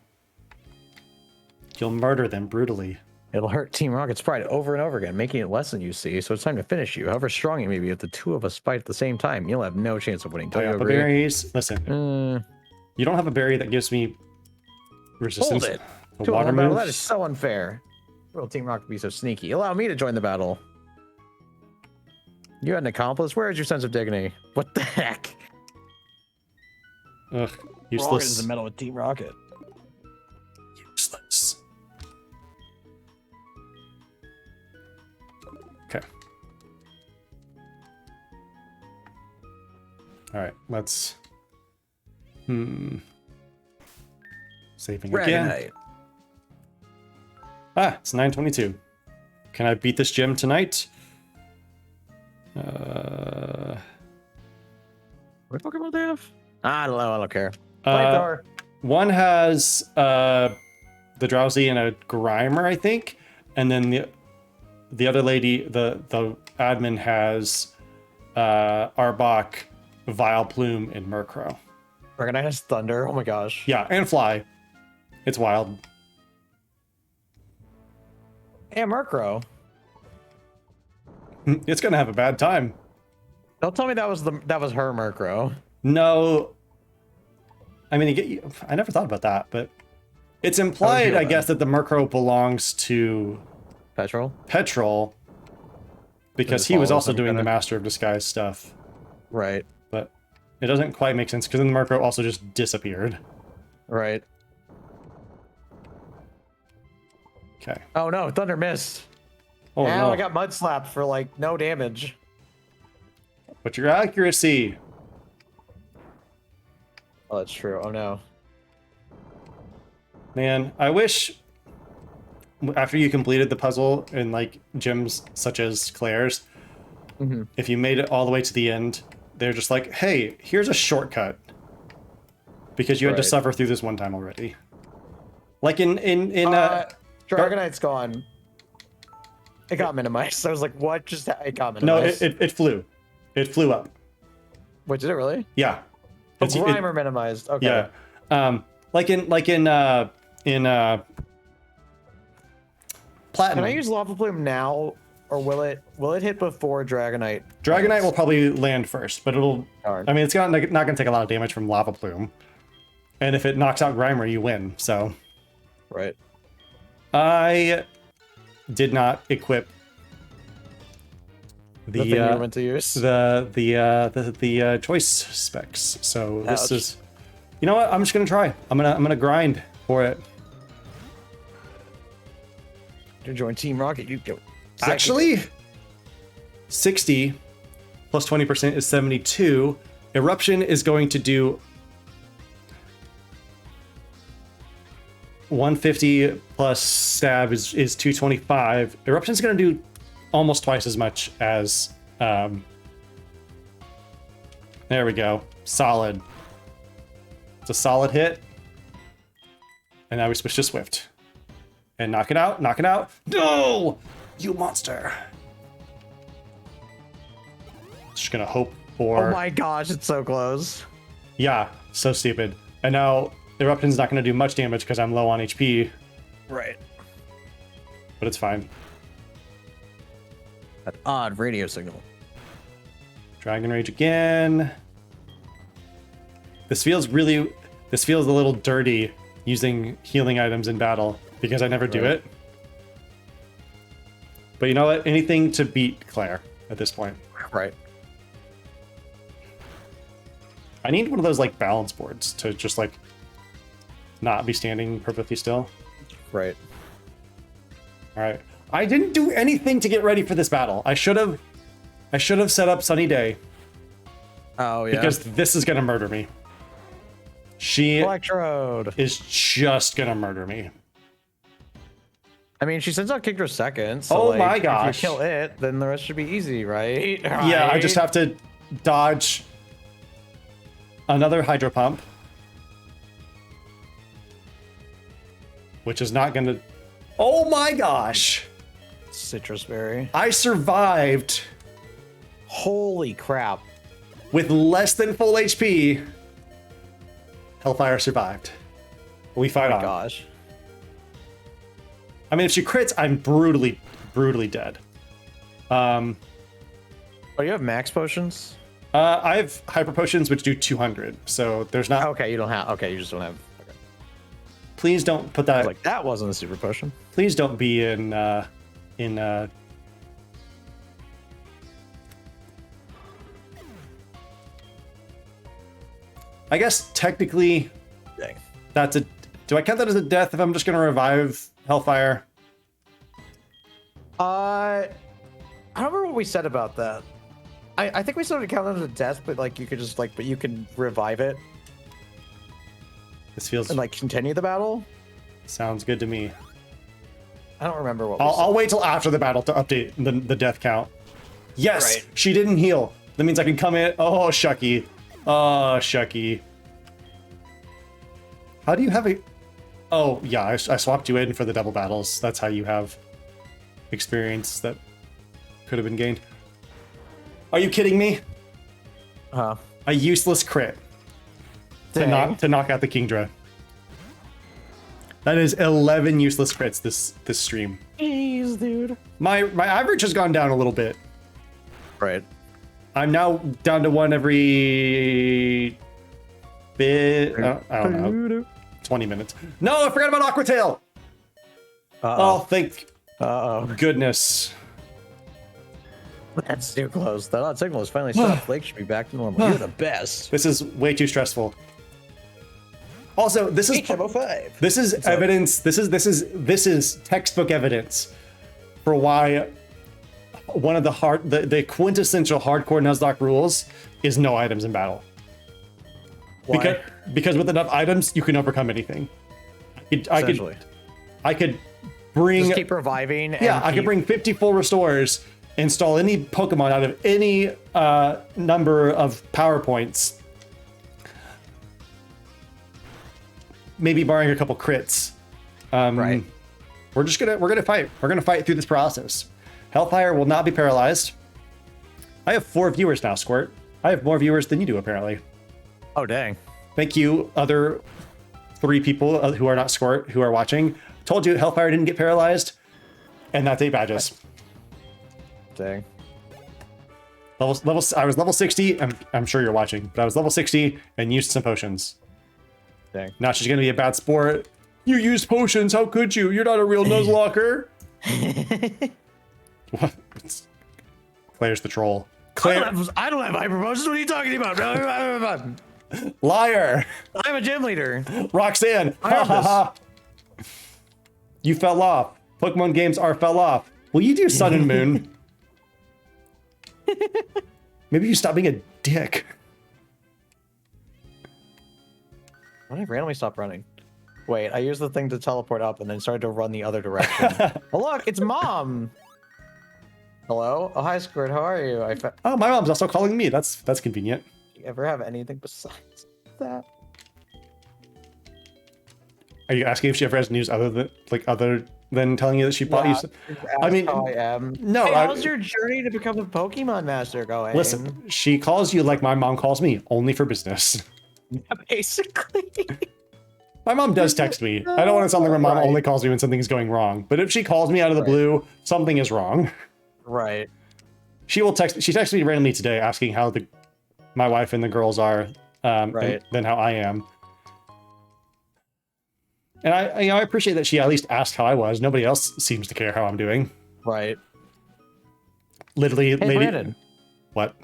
You'll murder them brutally. It'll hurt Team Rocket's pride over and over again, making it less than you see, so it's time to finish you. However strong you may be, if the 2 of us fight at the same time, you'll have no chance of winning. Don't you agree? Berries. Listen, you don't have a berry that gives me resistance. Hold it. To water moves. That is so unfair. Will Team Rocket be so sneaky? Allow me to join the battle. You had an accomplice? Where is your sense of dignity? What the heck? Ugh, useless. Rocket is the metal with Team Rocket. Useless. Okay. All right, let's. Saving again. Ah, it's 9:22. Can I beat this gym tonight? What Pokemon they have? I don't know. I don't care. One has the Drowsy and a Grimer, I think, and then the other lady, the admin, has Arbok, Vileplume, and Murkrow. Organized Thunder. Oh my gosh. Yeah, and Fly. It's wild. And Murkrow. It's gonna have a bad time. Don't tell me that was her Murkrow. No. I mean, I never thought about that, but It's implied, I guess, that the Murkrow belongs to Petrel, because he was also doing the Master of Disguise stuff. Right. But it doesn't quite make sense because then the Murkrow also just disappeared. Right. Okay. Oh no, Thunder missed. Oh now no. I got Mud Slapped for like no damage. But your accuracy. Oh, that's true. Oh no. Man, I wish after you completed the puzzle in like gyms such as Claire's, if you made it all the way to the end, they're just like, hey, here's a shortcut. Because you had to suffer through this one time already. Like in Dragonite's gone. It got minimized. I was like, what just it got minimized? No, it flew. It flew up. Wait, did it really? Yeah. Oh, Grimer minimized. Okay. Yeah. Like in Platinum. Can I use Lava Plume now, or will it hit before Dragonite? Dragonite will probably land first, but it'll. Darn. I mean, it's not gonna take a lot of damage from Lava Plume, and if it knocks out Grimer, you win. So. Right. I did not equip the thing you were meant to use. the choice specs. So this is, you know what? I'm just gonna try. I'm gonna grind for it. You join Team Rocket. You go. Actually, 60 plus 20% is 72. Eruption is going to do 150 plus stab is 225. Eruption's going to do almost twice as much as... there we go. Solid. It's a solid hit. And now we switch to Swift. And knock it out, knock it out. No! You monster. Just going to hope for... Oh my gosh, it's so close. Yeah, so stupid. And now... Eruption's not going to do much damage because I'm low on HP. Right. But it's fine. That odd radio signal. Dragon Rage again. This feels a little dirty using healing items in battle because I never do it. But you know what? Anything to beat Claire at this point. Right. I need one of those like balance boards to just like not be standing perfectly still. Right. All right. I didn't do anything to get ready for this battle. I should have set up Sunny Day. Oh yeah. Because this is gonna murder me. She Electrode is just gonna murder me. I mean, she sends out Kingdra second. So Oh like, my gosh. If you kill it, then the rest should be easy, right? Yeah, I just have to dodge another Hydro Pump. Which is not gonna... Oh my gosh! Citrus Berry. I survived Holy crap. with less than full HP. Hellfire survived. We fight on. Gosh. I mean, if she crits, I'm brutally dead. Oh, you have max potions? I have hyper potions which do 200, so there's not... Okay, you don't have... Okay, you just don't have... Okay. Please don't put that... Like, that wasn't a super potion. Please don't be in I guess technically Dang. that's a... Do I count that as a death if I'm just gonna revive Hellfire? I don't remember what we said about that. I think we said it counted as a death, but like you could just like, but you can revive it This feels... and like continue the battle. Sounds good to me. I don't remember what we said. I'll wait till after the battle to update the death count. Yes, Right. she didn't heal. That means I can come in... Oh, Shucky. Oh, Shucky. How do you have a... Oh, yeah, I swapped you in for the double battles. That's how you have experience that could have been gained. Are you kidding me? Huh. A useless crit to knock out the Kingdra. That is 11 useless crits this stream. Jeez, dude. My average has gone down a little bit. Right. I'm now down to one every bit. I don't know. 20 minutes. No, I forgot about Aqua Tail. Oh, thank goodness. That's too close. That signal is finally stopped. Flake should be back to normal. You're the best. This is way too stressful. Also, this is evidence. This is textbook evidence for why one of the quintessential hardcore Nuzlocke rules is no items in battle. Why? Because with enough items, you can overcome anything. I could bring. Just keep reviving. I could bring 50 full restores, install any Pokemon out of any number of power points, maybe barring a couple crits. Right. We're gonna fight. We're gonna fight through this process. Hellfire will not be paralyzed. I have 4 viewers now, Squirt. I have more viewers than you do, apparently. Oh, dang. Thank you, other 3 people who are not Squirt who are watching. Told you Hellfire didn't get paralyzed, and that's 8 badges. Dang. I was level 60. I'm sure you're watching, but I was level 60 and used some potions. Dang. Now she's gonna be a bad sport. You used potions. How could you? You're not a real Nuzlocker. What? Claire's the troll. Claire. I don't have hyper potions. What are you talking about? Liar. I'm a gym leader. Roxanne. You fell off. Pokemon games fell off. Will you do Sun and Moon? Maybe you stop being a dick. Why did I randomly stop running? Wait, I used the thing to teleport up and then started to run the other direction. Oh, look, it's Mom. Hello? Oh, hi, Squirt. How are you? Oh, my mom's also calling me. That's convenient. Do you ever have anything besides that? Are you asking if she ever has news other than telling you that she bought you? I mean, how I am. No. Hey, how's your journey to become a Pokemon master going? Listen, she calls you like my mom calls me, only for business. Basically. My mom does text me. I don't want to sound like my mom only calls me when something's going wrong. But if she calls me out of the blue, something is wrong. Right. She will text. She texted me randomly today asking how my wife and the girls are, and then how I am. And I appreciate that she at least asked how I was. Nobody else seems to care how I'm doing. Right. Literally, hey, lady. Brandon. What?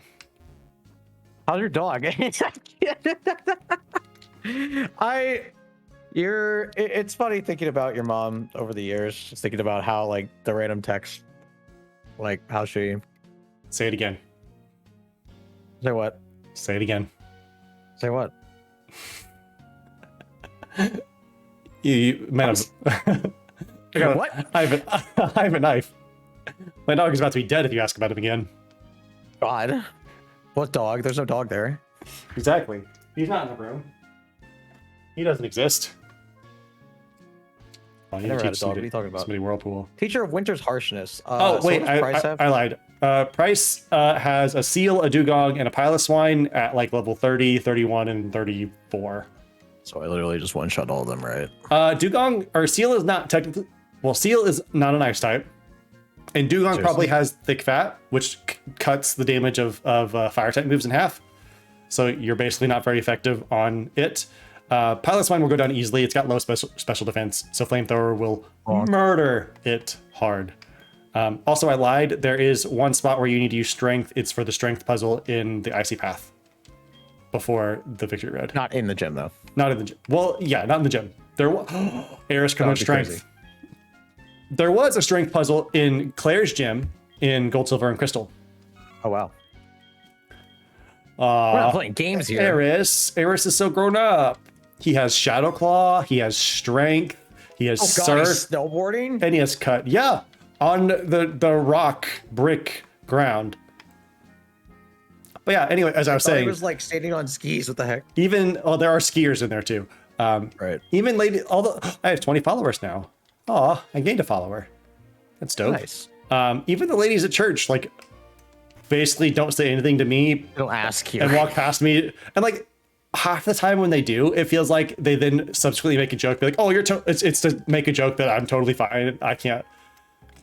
How's your dog? It's funny thinking about your mom over the years, just thinking about how like the random text, like how she. Say it again. Say what? Say it again. Say what? You man, what? I have a knife. My dog is about to be dead if you ask about him again. God. What dog? There's no dog there. Exactly. He's not in the room. He doesn't exist. Oh, I never had a dog. What are you talking about? Somebody Whirlpool. Teacher of Winter's Harshness. Wait, I lied. Price has a Seal, a Dugong, and a Piloswine at like level 30, 31, and 34. So I literally just one-shot all of them, right? Dugong, or Seal is not technically... Well, Seal is not an ice type. And Dugong probably has thick fat, which cuts the damage of fire type moves in half. So you're basically not very effective on it. Piloswine will go down easily. It's got low special defense, so Flamethrower will murder it hard. Also, I lied. There is one spot where you need to use Strength. It's for the Strength puzzle in the Icy Path before the Victory Road. Not in the gym, though. Not in the gym. Well, yeah, not in the gym. There was Eris Command Strength. Crazy. There was a Strength puzzle in Claire's gym in Gold, Silver, and Crystal. Oh, wow. We're not playing games here. Eris is so grown up. He has Shadow Claw. He has Strength. He has Surf. He's snowboarding? And he has Cut. Yeah, on the rock brick ground. But yeah, anyway, as I was saying, he was like standing on skis. What the heck? Even there are skiers in there too. Right. Even I have 20 followers now. Aw, I gained a follower. That's dope. Nice. Even the ladies at church, like, basically don't say anything to me. They don't ask you. And walk past me. And like half the time when they do, it feels like they then subsequently make a joke. Be like, oh, it's to make a joke that I'm totally fine. I can't,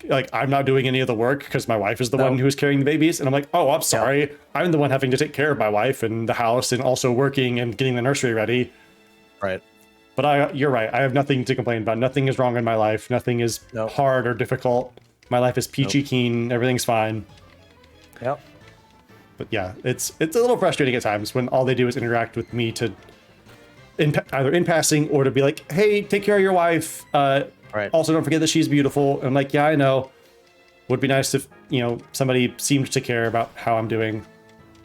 like, I'm not doing any of the work because my wife is the one who's carrying the babies. And I'm like, oh, I'm sorry. Yeah. I'm the one having to take care of my wife and the house and also working and getting the nursery ready. Right. But you're right. I have nothing to complain about. Nothing is wrong in my life. Nothing is hard or difficult. My life is peachy keen. Everything's fine. Yep. But yeah, it's a little frustrating at times when all they do is interact with me to either in passing or to be like, hey, take care of your wife. Right. Also, don't forget that she's beautiful. And I'm like, yeah, I know. Would be nice if, somebody seemed to care about how I'm doing.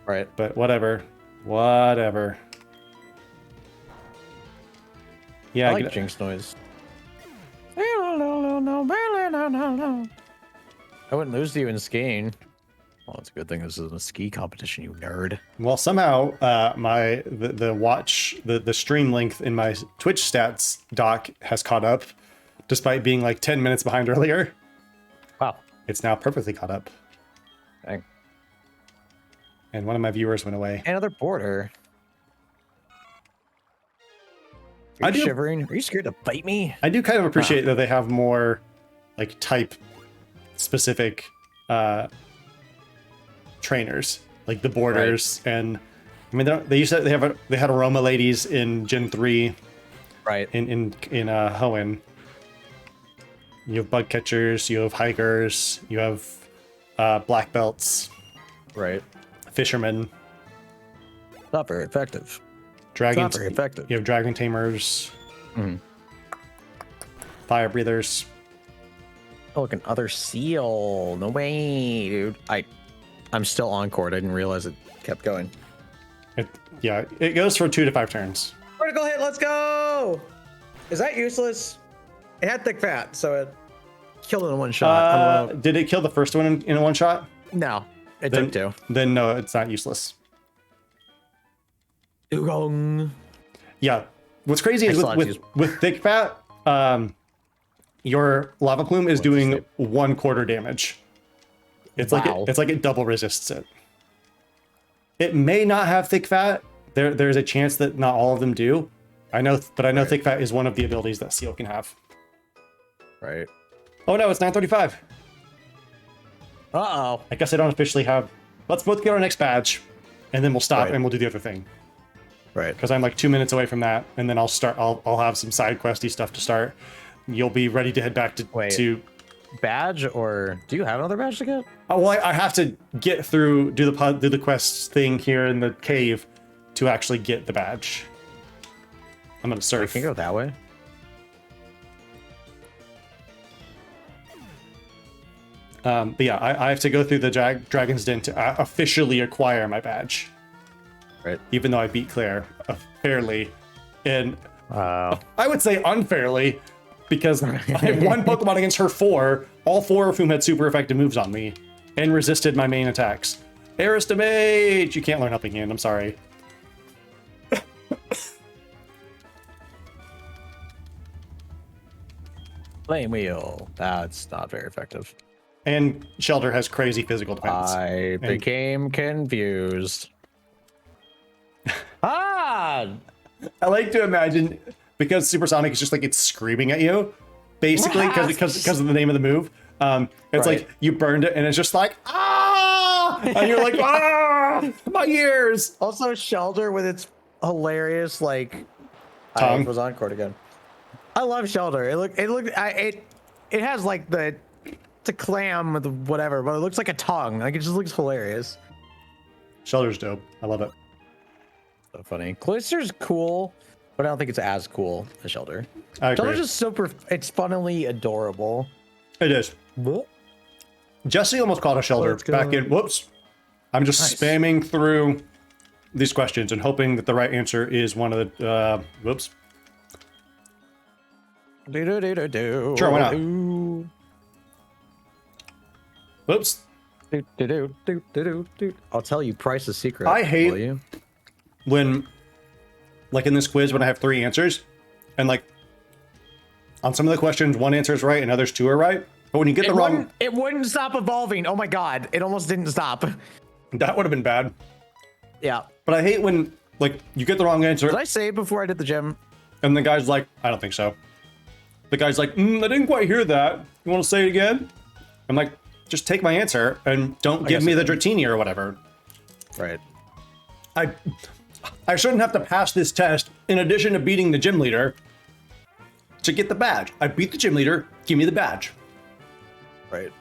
Right. But whatever. Whatever. Yeah, I like Jinx noise. I wouldn't lose to you in skiing. Well, it's a good thing this isn't a ski competition, you nerd. Well, somehow the stream length in my Twitch stats doc has caught up, despite being like 10 minutes behind earlier. Wow. It's now perfectly caught up. Dang. And one of my viewers went away. Another border. Are you shivering? Are you scared to bite me? I do kind of appreciate that they have more like type specific trainers, like the borders, and I mean they had aroma ladies in Gen 3, right? In Hoenn. You have bug catchers, you have hikers, you have black belts, right? Fishermen. Not very effective. Dragons. Not very effective. You have dragon tamers. Fire breathers. Oh, look, another seal. No way, dude. I'm still on court. I didn't realize it kept going. It goes for 2 to 5 turns. Critical hit, let's go! Is that useless? It had thick fat, so it killed it in one shot. Did it kill the first one in one shot? No, it took 2. Then no, it's not useless. Dugong. Yeah. What's crazy is with thick fat, your lava plume is doing 1/4 damage. It's like it double resists it. It may not have thick fat. There's a chance that not all of them do. I know thick fat is one of the abilities that seal can have. Right. Oh no, it's 9:35. Uh-oh. I guess I don't officially have. Let's both get our next badge, and then we'll stop and we'll do the other thing. Right. Because I'm like 2 minutes away from that, and then I'll have some side questy stuff to start. You'll be ready to head back to badge, or do you have another badge to get? Oh, well, I have to get through do the quest thing here in the cave to actually get the badge. I'm gonna surf. Can you go that way? But yeah, I have to go through the Dragon's Den to officially acquire my badge. Right. Even though I beat Claire fairly, and I would say unfairly, because I had one Pokemon against her 4, all 4 of whom had super effective moves on me, and resisted my main attacks. Aristomate! You can't learn Helping Hand, I'm sorry. Flame Wheel. That's not very effective. And Shelter has crazy physical defense. I became confused. I like to imagine, because Supersonic is just like it's screaming at you, basically, because of the name of the move. It's like you burned it and it's just like, ah! And you're like, ah! My ears! Also, Shelter with its hilarious, like, tongue. Was on court again. I love Shelter. It has like it's a clam with whatever, but it looks like a tongue. Like, it just looks hilarious. Shelter's dope. I love it. So funny. Cloister's cool, but I don't think it's as cool as Shelter. I agree. Shelter's just it's funnily adorable. It is. What? Jesse almost called a Shelter back in. Whoops. I'm just spamming through these questions and hoping that the right answer is one of the. Whoops. Sure, why not? Whoops. I'll tell you Price's secret. I hate when, like in this quiz, when I have 3 answers, and like on some of the questions, 1 answer is right and others 2 are right. But when you get the wrong, it wouldn't stop evolving. Oh my god, it almost didn't stop. That would have been bad. Yeah. But I hate when like you get the wrong answer. Did I save before I did the gym? And the guy's like, I don't think so. The guy's like, I didn't quite hear that. You want to say it again? I'm like, just take my answer and don't give me the Dratini or whatever. Right. I shouldn't have to pass this test in addition to beating the gym leader to get the badge. I beat the gym leader. Give me the badge. Right.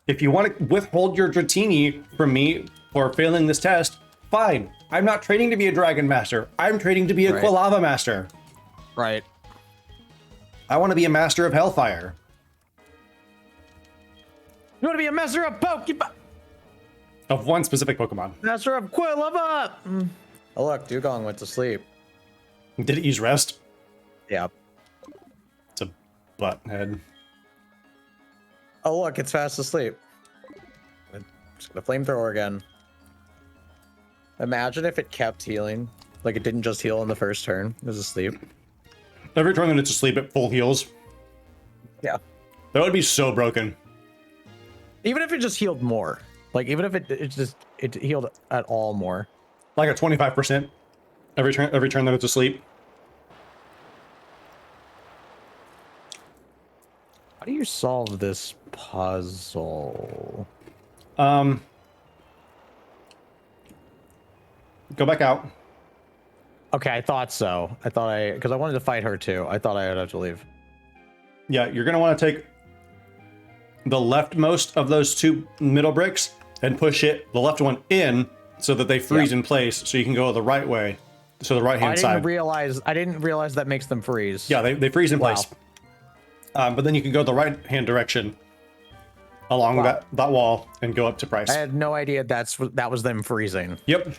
If you want to withhold your Dratini from me for failing this test, fine. I'm not training to be a Dragon Master. I'm training to be a Quilava Master. Right. I want to be a Master of Hellfire. You want to be a Master of Pokemon? Of one specific Pokemon. Master of Quilava! Oh look, Dugong went to sleep. Did it use rest? Yeah. It's a butthead. Oh look, it's fast asleep. I'm just gonna flamethrower again. Imagine if it kept healing. Like it didn't just heal on the first turn. It was asleep. Every turn that it's asleep, it full heals. Yeah. That would be so broken. Even if it just healed more. Like even if it healed at all more. Like a 25% every turn that it's asleep. How do you solve this puzzle? Go back out. Okay, I thought so. Because I wanted to fight her too. I thought I would have to leave. Yeah, you're gonna want to take the leftmost of those two middle bricks and push it, the left one in, so that they freeze in place, so you can go the right way, so the right hand side. I didn't realize that makes them freeze. Yeah, they freeze in place. But then you can go the right hand direction along that wall and go up to Price. I had no idea that was them freezing. Yep.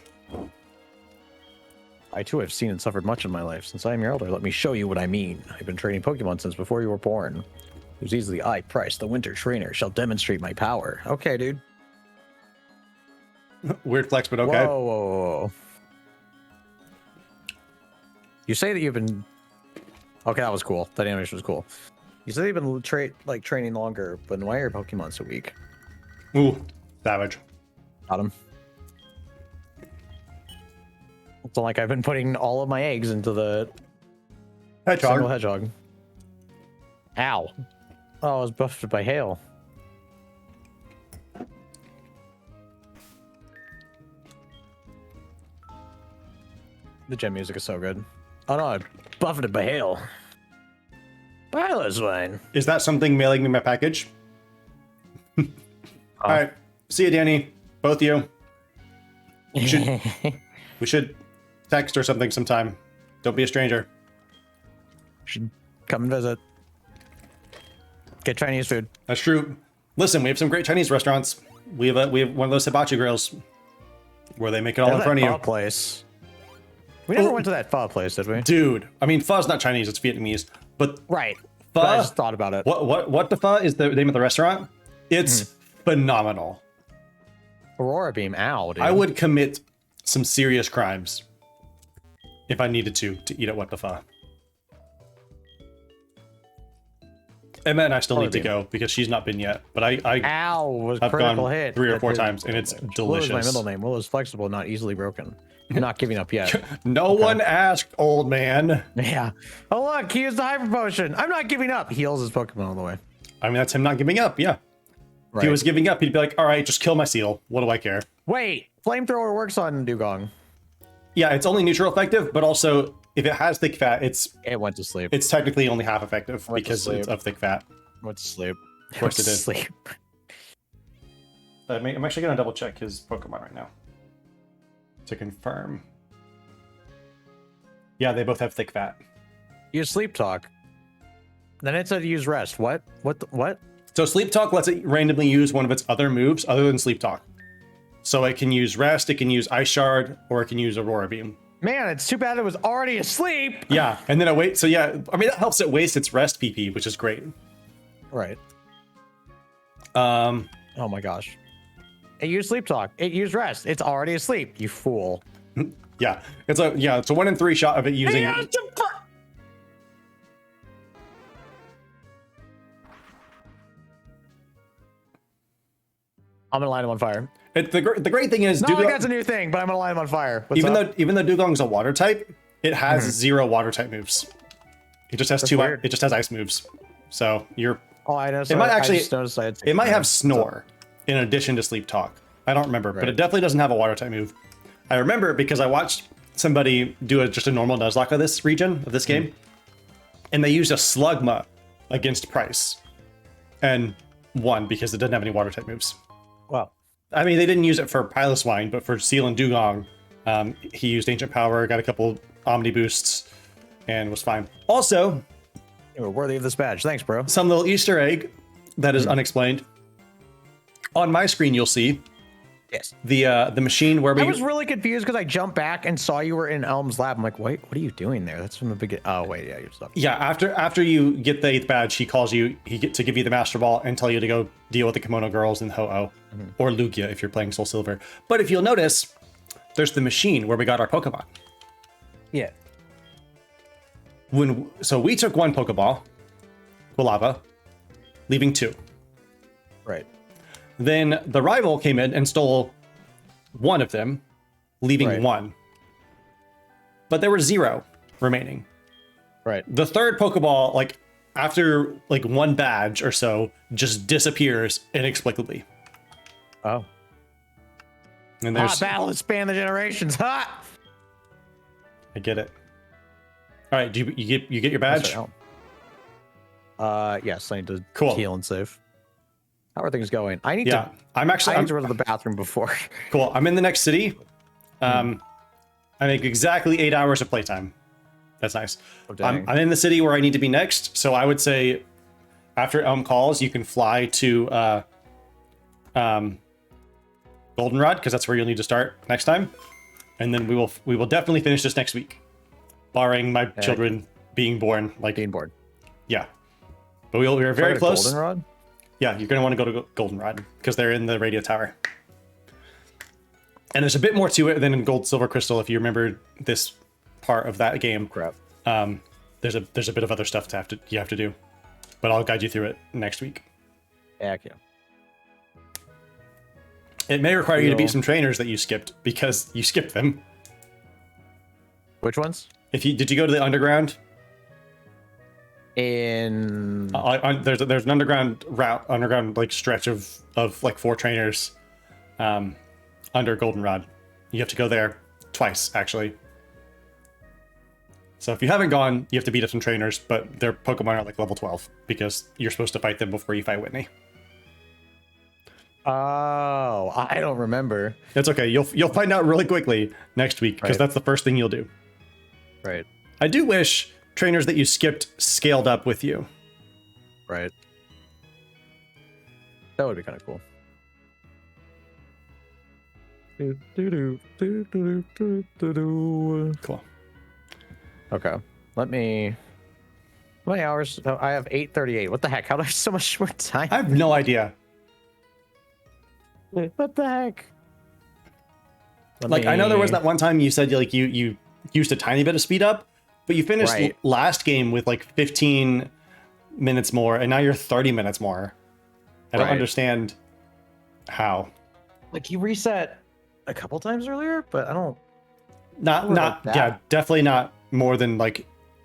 I too have seen and suffered much in my life. Since I am your elder, let me show you what I mean. I've been training Pokemon since before you were born. It was easily I, Price, the winter trainer, shall demonstrate my power. Okay, dude. Weird flex, but okay. Whoa. You say that you've been... Okay, that was cool. That animation was cool. You say you've been training longer, but why are your Pokemon so weak? Ooh, savage. Got him. It's not like I've been putting all of my eggs into the single hedgehog. Ow. Oh, I was buffed by hail. The gem music is so good. Oh no, I buffeted by hail. Piloswine. Is that something mailing me my package? All right. See you, Danny. Both of you. We should text or something sometime. Don't be a stranger. Should come and visit. Get Chinese food. That's true. Listen, we have some great Chinese restaurants. We have one of those hibachi grills where they make it all in front of you. Place. We never went to that pho place, did we? Dude, I mean, pho's not Chinese; it's Vietnamese. But right. Pho, but I just thought about it. What the pho is the name of the restaurant? It's phenomenal. Aurora Beam, ow, dude. I would commit some serious crimes if I needed to eat at What the Pho. Emma and I still need to go because she's not been yet. But Ow, was I've critical gone hit. 3 or 4 times, and it's delicious. Will is my middle name. Will is flexible, not easily broken. I'm not giving up yet. No one asked, old man. Yeah. Oh look, he used the hyper potion. I'm not giving up. He heals his Pokemon all the way. I mean, that's him not giving up. Yeah. Right. If he was giving up, he'd be like, all right, just kill my seal. What do I care? Wait, flamethrower works on Dugong. Yeah, it's only neutral effective, but also if it has thick fat, it went to sleep. It's technically only half effective because it's of thick fat. Went to sleep. Of course it did. Sleep. I'm actually gonna double check his Pokemon right now to confirm. Yeah, they both have thick fat. Use sleep talk. Then it said use rest. What? What? So sleep talk lets it randomly use one of its other moves other than sleep talk. So it can use rest, it can use ice shard, or it can use aurora beam. Man, it's too bad it was already asleep. Yeah, and then it waits. So yeah, I mean that helps it waste its rest PP, which is great. Right. Oh my gosh. It used sleep talk. It used rest. It's already asleep. You fool. Yeah, it's a 1 in 3 shot of it using. I'm gonna light him on fire. The great thing is, Not like that's a new thing, but I'm gonna light him on fire. Even though Dugong's a water type, it has 0 water type moves. It just has It just has ice moves. So you're. Oh, I know. It might actually. It might have Snore in addition to Sleep Talk. I don't remember, but it definitely doesn't have a water type move. I remember because I watched somebody do just a normal Nuzlocke of this region of this game, and they used a Slugma against Price, and won because it didn't have any water type moves. Well, I mean, they didn't use it for Piloswine, but for Seal and Dugong, he used Ancient Power, got a couple Omni boosts, and was fine. Also, you were worthy of this badge. Thanks, bro. some little Easter egg that is unexplained. On my screen, you'll see the machine where we. I was really confused because I jumped back and saw you were in Elm's lab. I'm like, wait, what are you doing there? That's from the beginning. Oh wait, yeah, you're stuck. Yeah, after you get the 8th badge, he calls you. He get to give you the Master Ball and tell you to go deal with the Kimono Girls and Ho-Oh, or Lugia if you're playing Soul Silver. But if you'll notice, there's the machine where we got our Pokemon. Yeah. So we took 1 Pokeball, Quilava, leaving 2. Right. Then the rival came in and stole 1 of them, leaving 1. But there were 0 remaining. Right. The 3rd Pokeball, like after like 1 badge or so, just disappears inexplicably. Oh. And there's Hot battle that span the generations. Hot. I get it. All right, do you get your badge? Yes, I need to Cool. heal and save. How are things going? I need Yeah, to. I I need to I'm run to the bathroom before. cool. I'm in the next city. I make exactly 8 hours of playtime. That's nice. Oh, dang. I'm in the city where I need to be next, so I would say after Elm calls, you can fly to Goldenrod because that's where you'll need to start next time, and then we will definitely finish this next week, barring my children being born. Like Being bored. yeah, but we're very close. Goldenrod? Yeah, you're gonna want to go to Goldenrod because they're in the radio tower. And there's a bit more to it than in Gold, Silver, Crystal. If you remember this part of that game, Crap. there's a bit of other stuff you have to do, but I'll guide you through it next week. Heck yeah. It may require you to beat some trainers that you skipped because you skipped them. Which ones? Did you go to the underground? In There's an underground like stretch of like 4 trainers, under Goldenrod. You have to go there twice actually. So if you haven't gone, you have to beat up some trainers, but their Pokemon are like level 12 because you're supposed to fight them before you fight Whitney. Oh, I don't remember. It's okay. You'll find out really quickly next week because that's the first thing you'll do. Right. I do wish trainers that you skipped scaled up with you. Right. That would be kind of cool. Cool. Okay. Let me. How many hours? Oh, I have 8:38. What the heck? How do I have so much more time? I have no idea. What the heck? I know there was that one time you said like you used a tiny bit of speed up, but you finished last game with like 15 minutes more, and now you're 30 minutes more. I don't understand how. Like you reset a couple times earlier, but I don't. Yeah, definitely not more than like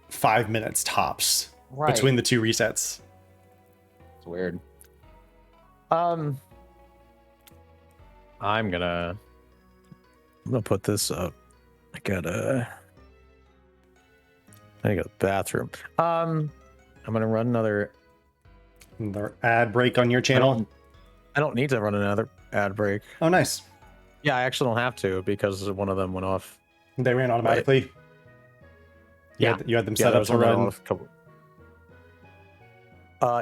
5 minutes tops between the 2 resets. It's weird. I'm gonna put this up. I gotta go to the bathroom. I'm gonna run another ad break on your channel. I don't need to run another ad break. Oh, nice. Yeah, I actually don't have to because one of them went off. They ran automatically. Yeah, you had them set up to run.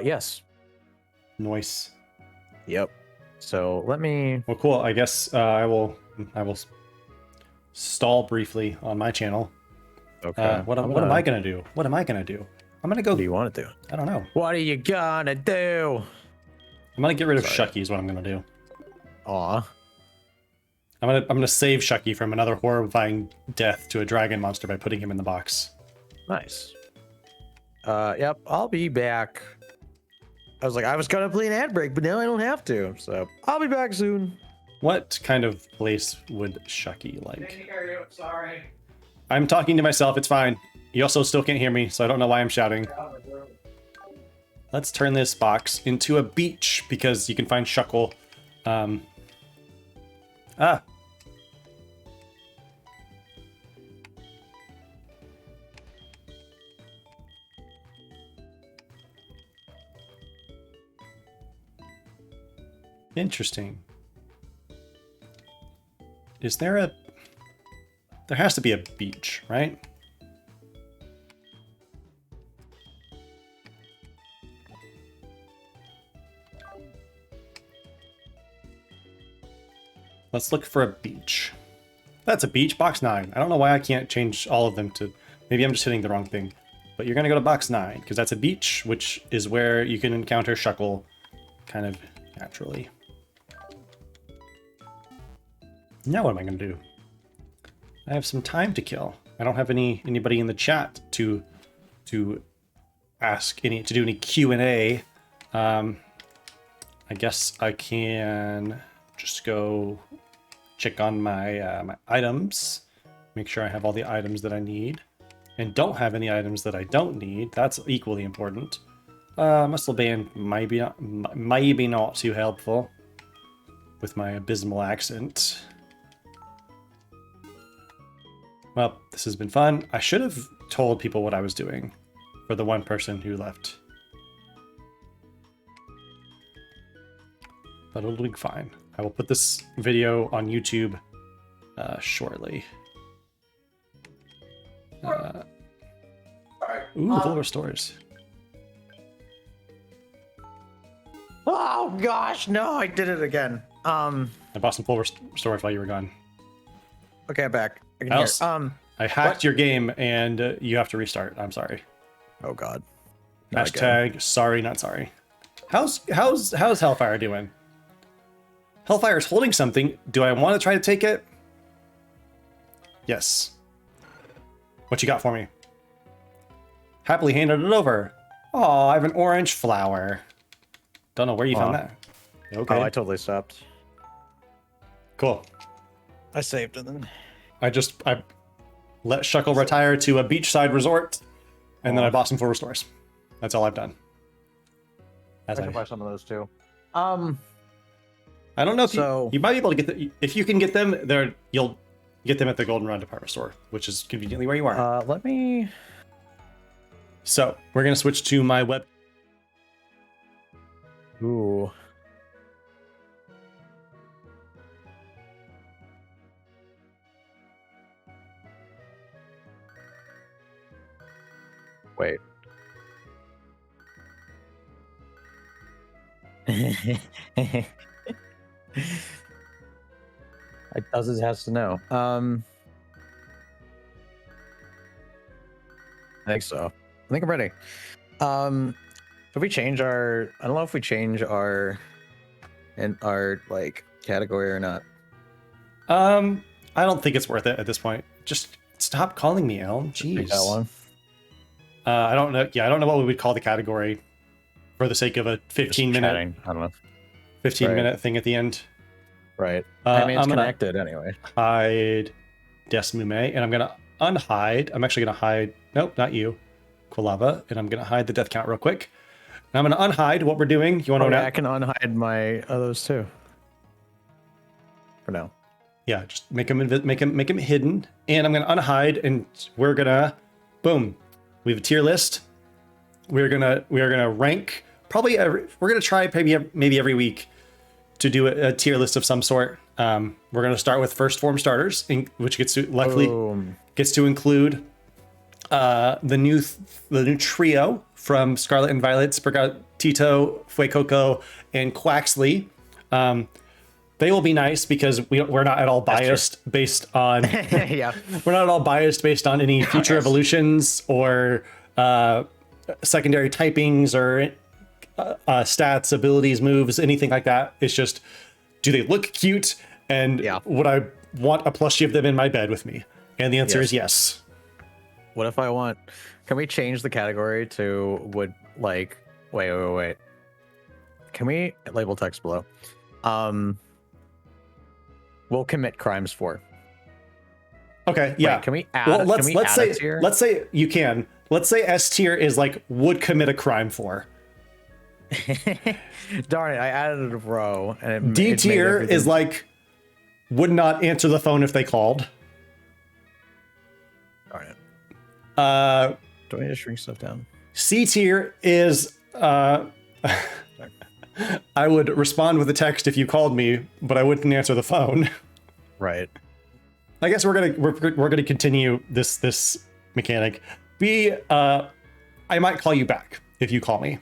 Yes. Nice. Yep. So let me. Well, cool. I guess I will stall briefly on my channel. Okay. What am I gonna do? What am I gonna do? I'm gonna go. What do you want to do? I don't know. What are you gonna do? I'm gonna get rid of Shucky is what I'm gonna do. Aw. I'm gonna save Shucky from another horrifying death to a dragon monster by putting him in the box. Nice. Yep. I'll be back. I was gonna play an ad break, but now I don't have to. So I'll be back soon. What kind of place would Shucky like? Can't hear you. Sorry. I'm talking to myself. It's fine. You also still can't hear me, so I don't know why I'm shouting. Let's turn this box into a beach because you can find Shuckle. Interesting. Is there a... There has to be a beach, right? Let's look for a beach. That's a beach, box 9. I don't know why I can't change all of them to... Maybe I'm just hitting the wrong thing. But you're going to go to box 9, because that's a beach, which is where you can encounter Shuckle kind of naturally. Now what am I going to do? I have some time to kill. I don't have anybody in the chat to ask any, to do any Q&A. I guess I can just go check on my my items, make sure I have all the items that I need, and don't have any items that I don't need. That's equally important. Muscle band maybe not too helpful with my abysmal accent. Well, this has been fun. I should have told people what I was doing for the one person who left. But it'll be fine. I will put this video on YouTube shortly. Ooh, full restores. Oh gosh, no, I did it again. I bought some full restores while you were gone. Okay, I'm back. I can hear. I hacked your game and you have to restart. I'm sorry. Oh god. Hashtag sorry, not sorry. How's Hellfire doing? Hellfire's holding something. Do I want to try to take it? Yes. What you got for me? Happily handed it over. Oh, I have an orange flower. Don't know where you found that. Okay. Oh, I totally stopped. Cool. I saved it then. I let Shuckle retire to a beachside resort, and then I bought some full restores. That's all I've done. I can buy some of those too. I don't know if you might be able to get them. If you can get them, you'll get them at the Goldenrod department store, which is conveniently where you are. Let me... So, we're going to switch to my web. Ooh. Wait. It has to know. I think so. I think I'm ready. If we change our, I don't know if we change our like category or not. I don't think it's worth it at this point. Just stop calling me Elm. Jeez. That one. I don't know. Yeah, I don't know what we would call the category for the sake of a 15-minute. I don't know. 15-minute thing at the end. Right. I mean, it's connected anyway. Hide Desmume, and I'm gonna unhide. I'm actually gonna hide. Nope, not you, Quilava, and I'm gonna hide the death count real quick. And I'm gonna unhide what we're doing. You want to know? I can unhide my others too. For now. Yeah, just make them hidden, and I'm gonna unhide, and we're gonna, boom. We have a tier list. We are gonna rank probably. We're gonna try maybe every week to do a tier list of some sort. We're gonna start with first form starters, which gets to include the new trio from Scarlet and Violet, Sprigatito, Fuecoco, and Quaxley. They will be nice because we're not at all biased based on yeah. We're not at all biased based on any future evolutions or secondary typings or stats, abilities, moves, anything like that. It's just, do they look cute, and would I want a plushie of them in my bed with me? And the answer is yes. What if I want? Can we change the category to would like? Wait. Can we label text below? We'll commit crimes for. Okay, yeah. Wait, can we add? Well, let's say you can. Let's say S tier is like would commit a crime for. Darn it! I added a row, and D tier is like would not answer the phone if they called. Darn it. Do I need to shrink stuff down? C tier is I would respond with a text if you called me, but I wouldn't answer the phone. Right. I guess we're gonna continue this mechanic. I might call you back if you call me.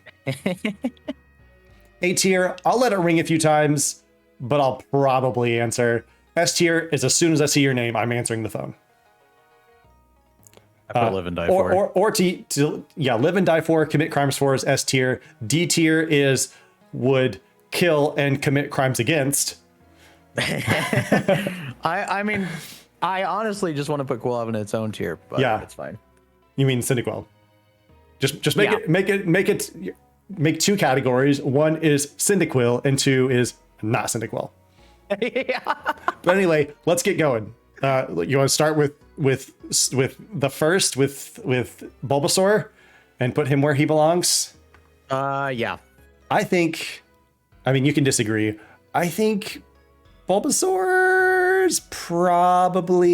A tier, I'll let it ring a few times, but I'll probably answer. S tier is as soon as I see your name, I'm answering the phone. I put live and die for. Or live and die for, commit crimes for is S tier. D tier is would kill and commit crimes against. I mean, I honestly just want to put Quilava in its own tier, but yeah, it's fine. You mean Cyndaquil? Just make two categories. One is Cyndaquil and two is not Cyndaquil. Yeah. But anyway, let's get going. You want to start with the first with Bulbasaur and put him where he belongs? Yeah. I mean, you can disagree. I think Bulbasaur's probably,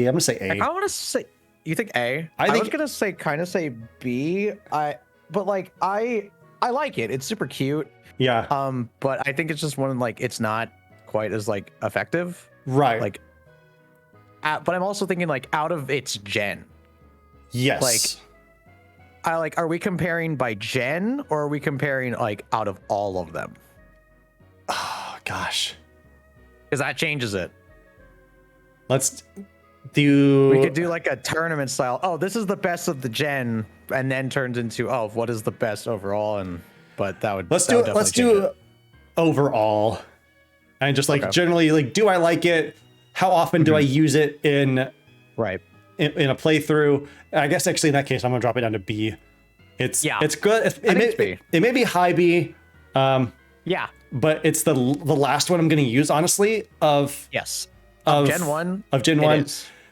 I'm gonna say A. I want to say, you think A? I was gonna say say B. But like I like it. It's super cute. Yeah. But I think it's just one like it's not quite as like effective. Right. Like, but I'm also thinking like out of its gen. Yes. Like, are we comparing by gen or are we comparing like out of all of them? Oh gosh. Because that changes it. Let's do. We could do like a tournament style. Oh, this is the best of the gen, and then turns into what is the best overall? But that would let's do overall, and just like generally like, do I like it? How often do I use it in a playthrough? I guess actually in that case I'm gonna drop it down to B. It's good. It may be high B. Yeah. But it's the last one I'm going to use, honestly, of Gen 1. Of Gen 1.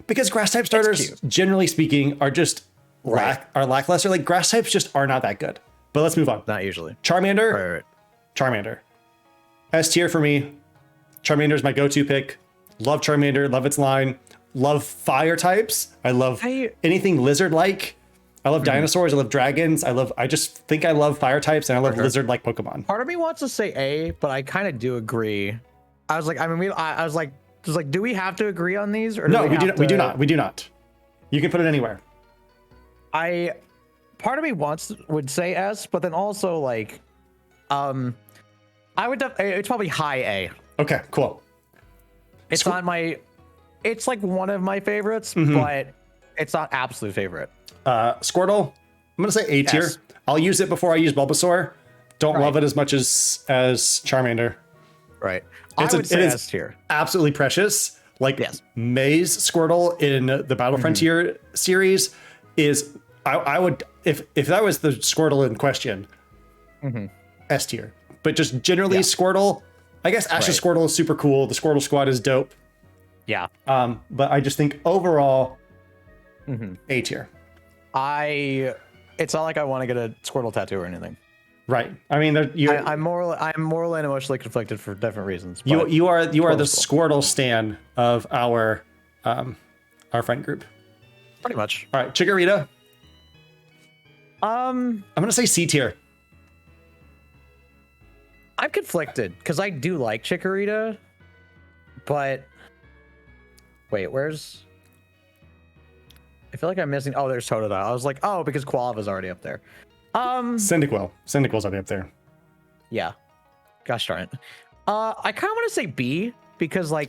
Because grass type starters, generally speaking, are just are lackluster. Like, grass types just are not that good. But let's move on. Not usually. Charmander. Charmander. S tier for me. Charmander is my go-to pick. Love Charmander. Love its line. Love fire types. I love anything lizard-like. I love dinosaurs. I love dragons. I just think I love fire types, and I love lizard-like Pokemon. Part of me wants to say A, but I kind of do agree. I was like, I was like, do we have to agree on these? Or no, we do not. We do not. You can put it anywhere. Part of me would say S, but then also like, I would. It's probably high A. Okay, cool. It's not my. It's like one of my favorites, but it's not absolute favorite. Squirtle, I'm gonna say A tier. Yes. I'll use it before I use Bulbasaur. Don't love it as much as Charmander. Right. I would say S tier. Absolutely precious. Like May's Squirtle in the Battle Frontier series is I would if that was the Squirtle in question, S tier. But just generally Squirtle, I guess Ash's Squirtle is super cool. The Squirtle squad is dope. Yeah. But I just think overall A tier. It's not like I want to get a Squirtle tattoo or anything. Right. I mean, I'm morally and emotionally conflicted for different reasons. You are the Squirtle stan of our friend group. Pretty much. All right, Chikorita. I'm gonna say C tier. I'm conflicted because I do like Chikorita, but wait, where's? I feel like I'm missing. Oh, there's Totodile. I was like, because Quilava's already up there. Cyndaquil. Cyndaquil's already up there. Yeah. Gosh darn it. I kind of want to say B because like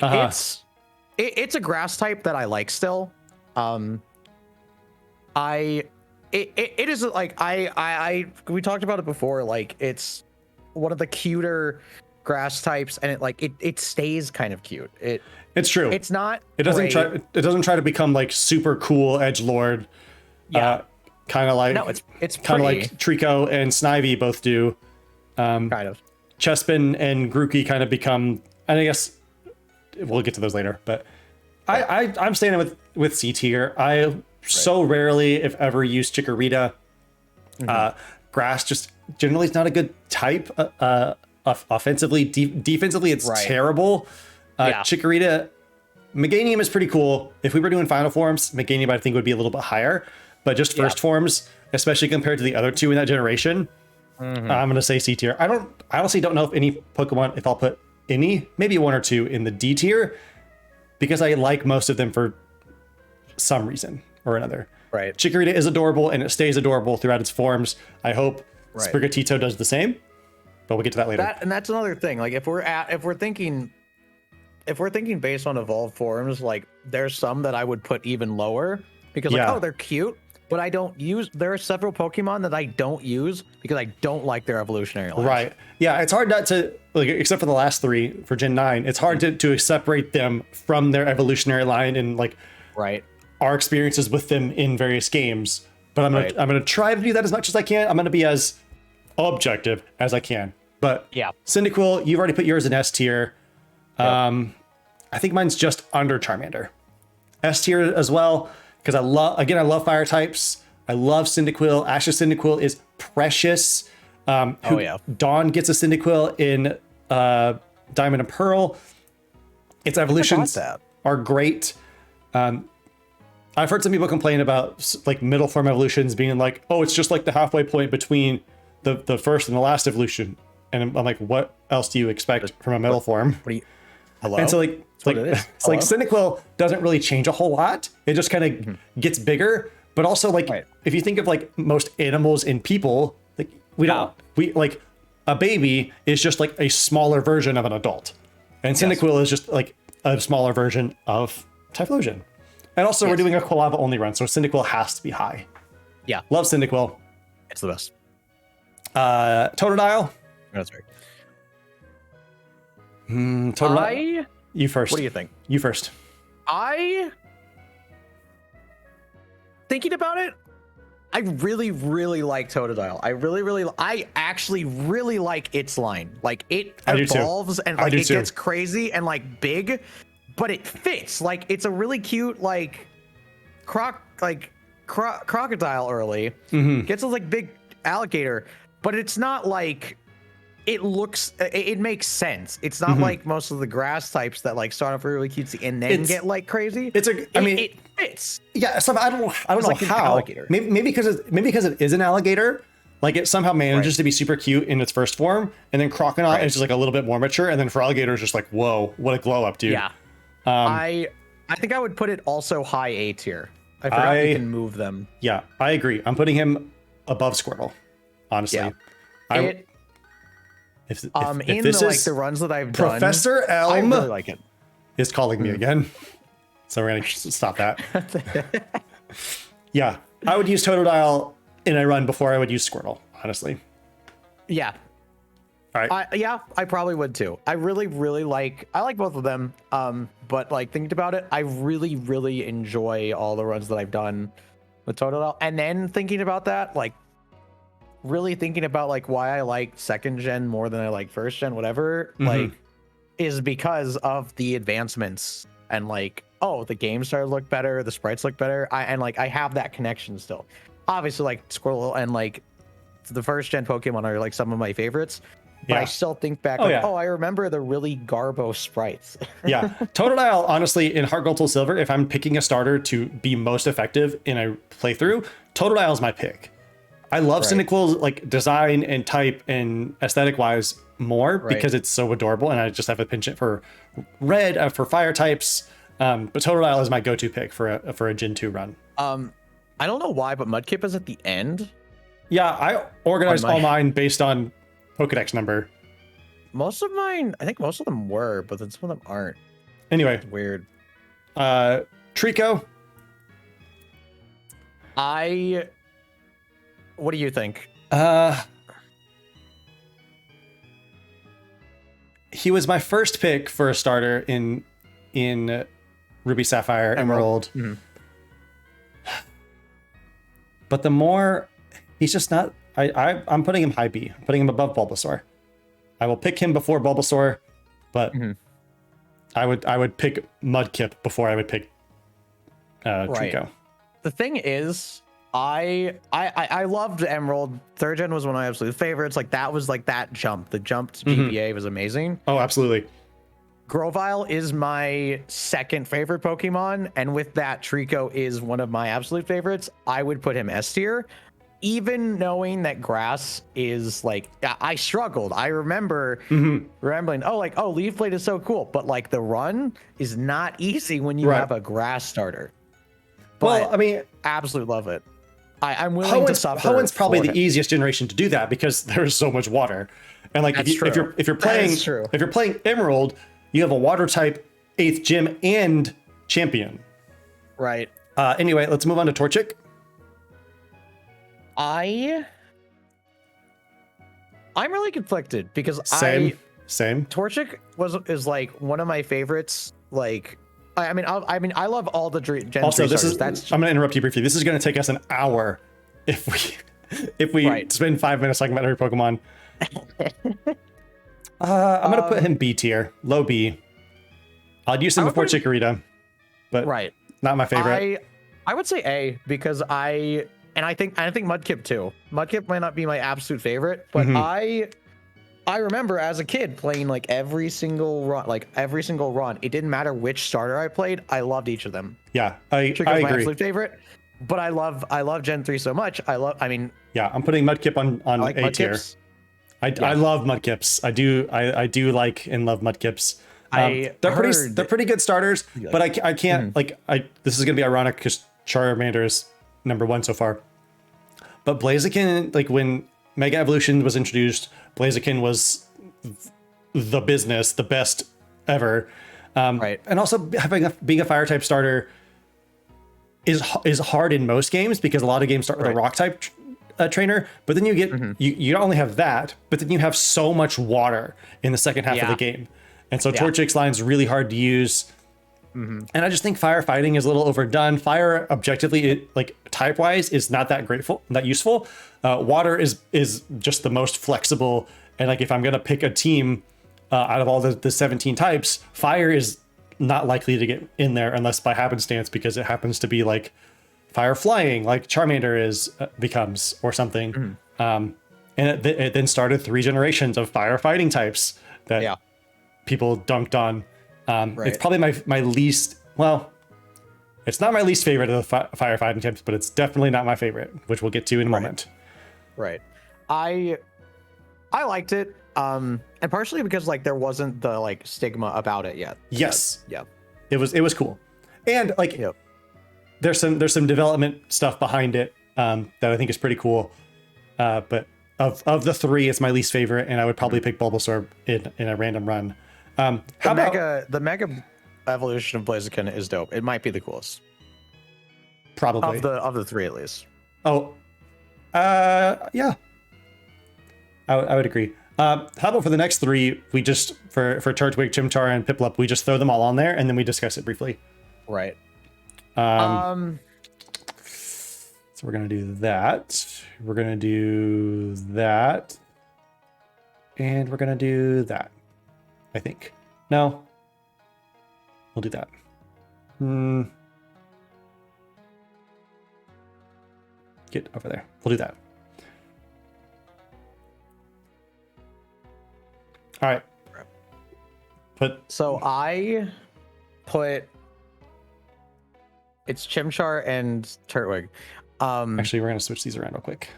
it's a grass type that I like still. It is like we talked about it before. Like it's one of the cuter grass types, and it stays kind of cute. It's true. It's not. It doesn't try to become like super cool edgelord. Yeah. Kind of like it's kind of like Trico and Snivy both do. Kind of. Chespin and Grookey kind of become. And I guess we'll get to those later. But I'm staying with C tier. I so rarely, if ever, use Chikorita. Grass just generally is not a good type. Offensively, defensively, it's terrible. Chikorita, Meganium is pretty cool. If we were doing final forms, Meganium I think would be a little bit higher, but just first forms, especially compared to the other two in that generation, I'm gonna say C tier. I honestly don't know if any Pokemon, if I'll put any, maybe one or two in the D tier, because I like most of them for some reason or another. Right. Chikorita is adorable and it stays adorable throughout its forms. I hope Sprigatito does the same, but we'll get to that later. And that's another thing. Like if we're thinking based on evolved forms, like there's some that I would put even lower because like, oh, they're cute, but I don't use. There are several Pokemon that I don't use because I don't like their evolutionary lines. Right. Yeah, it's hard not to, like, except for the last three for Gen 9, it's hard to separate them from their evolutionary line and like our experiences with them in various games. But I'm gonna try to do that as much as I can. I'm gonna be as objective as I can. But yeah, Cyndaquil, you've already put yours in S tier. I think mine's just under Charmander. S tier as well, because I love fire types. I love Cyndaquil. Ash's Cyndaquil is precious. Dawn gets a Cyndaquil in Diamond and Pearl. Its evolutions are great. I've heard some people complain about like middle form evolutions being like, oh, it's just like the halfway point between the first and the last evolution. And I'm like, what else do you expect from a middle form? Hello? And so it's like Cyndaquil doesn't really change a whole lot. It just kind of gets bigger. But also like if you think of like most animals and people, like we like a baby is just like a smaller version of an adult. And Cyndaquil is just like a smaller version of Typhlosion. And also we're doing a Quilava-Only run, so Cyndaquil has to be high. Yeah. Love Cyndaquil. It's the best. Totodile. That's right. Totodile. You first. What do you think? You first. Thinking about it, I really, really like Totodile. I actually really like its line. Like it evolves and like it gets crazy and like big, but it fits. Like it's a really cute like crocodile early. Gets a like big alligator, but it's not like it makes sense. It's not like most of the grass types that like start off really cutesy and then get like crazy. It fits. Yeah, so I don't know how. Maybe because it is an alligator. Like it somehow manages to be super cute in its first form, and then Crocodile is just like a little bit more mature, and then for alligator is just like, whoa, what a glow up, dude. Yeah. I think I would put it also high A tier. I forgot you can move them. Yeah, I agree. I'm putting him above Squirtle, honestly. Yeah. If in this the, is the runs that I've done, Professor Elm I really like it. Is calling me again. So we're gonna stop that. Yeah, I would use Totodile in a run before I would use Squirtle, honestly. Yeah. All right. I probably would too. I really, really like both of them. But like thinking about it, I really, really enjoy all the runs that I've done with Totodile. And then thinking about that, like really thinking about like why I like second gen more than I like first gen, whatever, like is because of the advancements and like, oh, the games started to look better, the sprites look better. I have that connection still. Obviously, like Squirtle and like the first gen Pokemon are like some of my favorites. But I still think back, I remember the really garbo sprites. Yeah. Totodile, honestly, in HeartGold Soul Silver, if I'm picking a starter to be most effective in a playthrough, Totodile is my pick. I love Cyndaquil's like design and type and aesthetic wise more because it's so adorable, and I just have a penchant for red for fire types. But Totodile is my go-to pick for a Gen 2 run. I don't know why, but Mudkip is at the end. Yeah, I organized all mine based on Pokedex number. Most of mine, I think most of them were, but then some of them aren't. Anyway, it's weird. Trico. What do you think? He was my first pick for a starter in Ruby, Sapphire, Emerald. But the more, he's just not. I'm putting him high B. I'm putting him above Bulbasaur. I will pick him before Bulbasaur, but I would pick Mudkip before I would pick Trico. The thing is, I loved Emerald. Third gen was one of my absolute favorites. Like that was like that jump. The jump to GBA was amazing. Oh, absolutely. Grovyle is my second favorite Pokemon, and with that, Trico is one of my absolute favorites. I would put him S tier. even knowing that grass is like, I struggled. I remember remembering, oh, Leaf Blade is so cool, but like the run is not easy when you have a grass starter. But well, I mean, absolutely love it. I'm willing to suffer. Hoenn's probably the it. easiest generation to do that because there's so much water, and like if you're playing Emerald, you have a water type 8th gym and champion. Right. Anyway, let's move on to Torchic. I'm really conflicted because same. Torchic is like one of my favorites. Like, I mean, I love all the Gen also, 3 this starters. is. I'm gonna interrupt you briefly. This is gonna take us an hour if we spend 5 minutes talking about every Pokemon. I'm gonna put him B tier, low B. I'd use him before Chikorita, but not my favorite. I would say A because I think Mudkip too. Mudkip might not be my absolute favorite, but I remember as a kid playing like every single run. It didn't matter which starter I played. I loved each of them. Yeah, I agree. My absolute favorite. But I love Gen 3 so much. Yeah, I'm putting Mudkip on like A tier. I love Mudkips. I do like and love Mudkips. They're pretty good starters, but I can't this is gonna be ironic because Charmander is #1 so far. But Blaziken, like when Mega Evolution was introduced, Blaziken was the best ever. And also being a fire type starter is hard in most games because a lot of games start with a rock type trainer, but then you get you not only have that, but then you have so much water in the second half of the game. And so Torchic's line is really hard to use. And I just think firefighting is a little overdone. Fire, objectively, like type-wise, is not that useful. Water is just the most flexible. And like if I'm gonna pick a team out of all the 17 types, fire is not likely to get in there unless by happenstance because it happens to be like fire flying, like Charmander becomes or something. And it then started 3 generations of firefighting types that people dunked on. It's probably my least, well, it's not my least favorite of the firefighting types, but it's definitely not my favorite, which we'll get to in a moment. Right. I liked it. And partially because like there wasn't the like stigma about it yet. Yes. But, It was cool. And like there's some development stuff behind it that I think is pretty cool. But of the 3, it's my least favorite, and I would probably pick Bulbasaur in a random run. The mega evolution of Blaziken is dope. It might be the coolest. Probably of the 3 at least. Oh, yeah. I would agree. How about for the next 3? We just for Turtwig, Chimchar, and Piplup, we just throw them all on there and then we discuss it briefly. Right. So we're gonna do that. We're gonna do that, and we're gonna do that. I think. No. We'll do that. Get over there. We'll do that. All right. I put it's Chimchar and Turtwig. Actually, we're gonna switch these around real quick.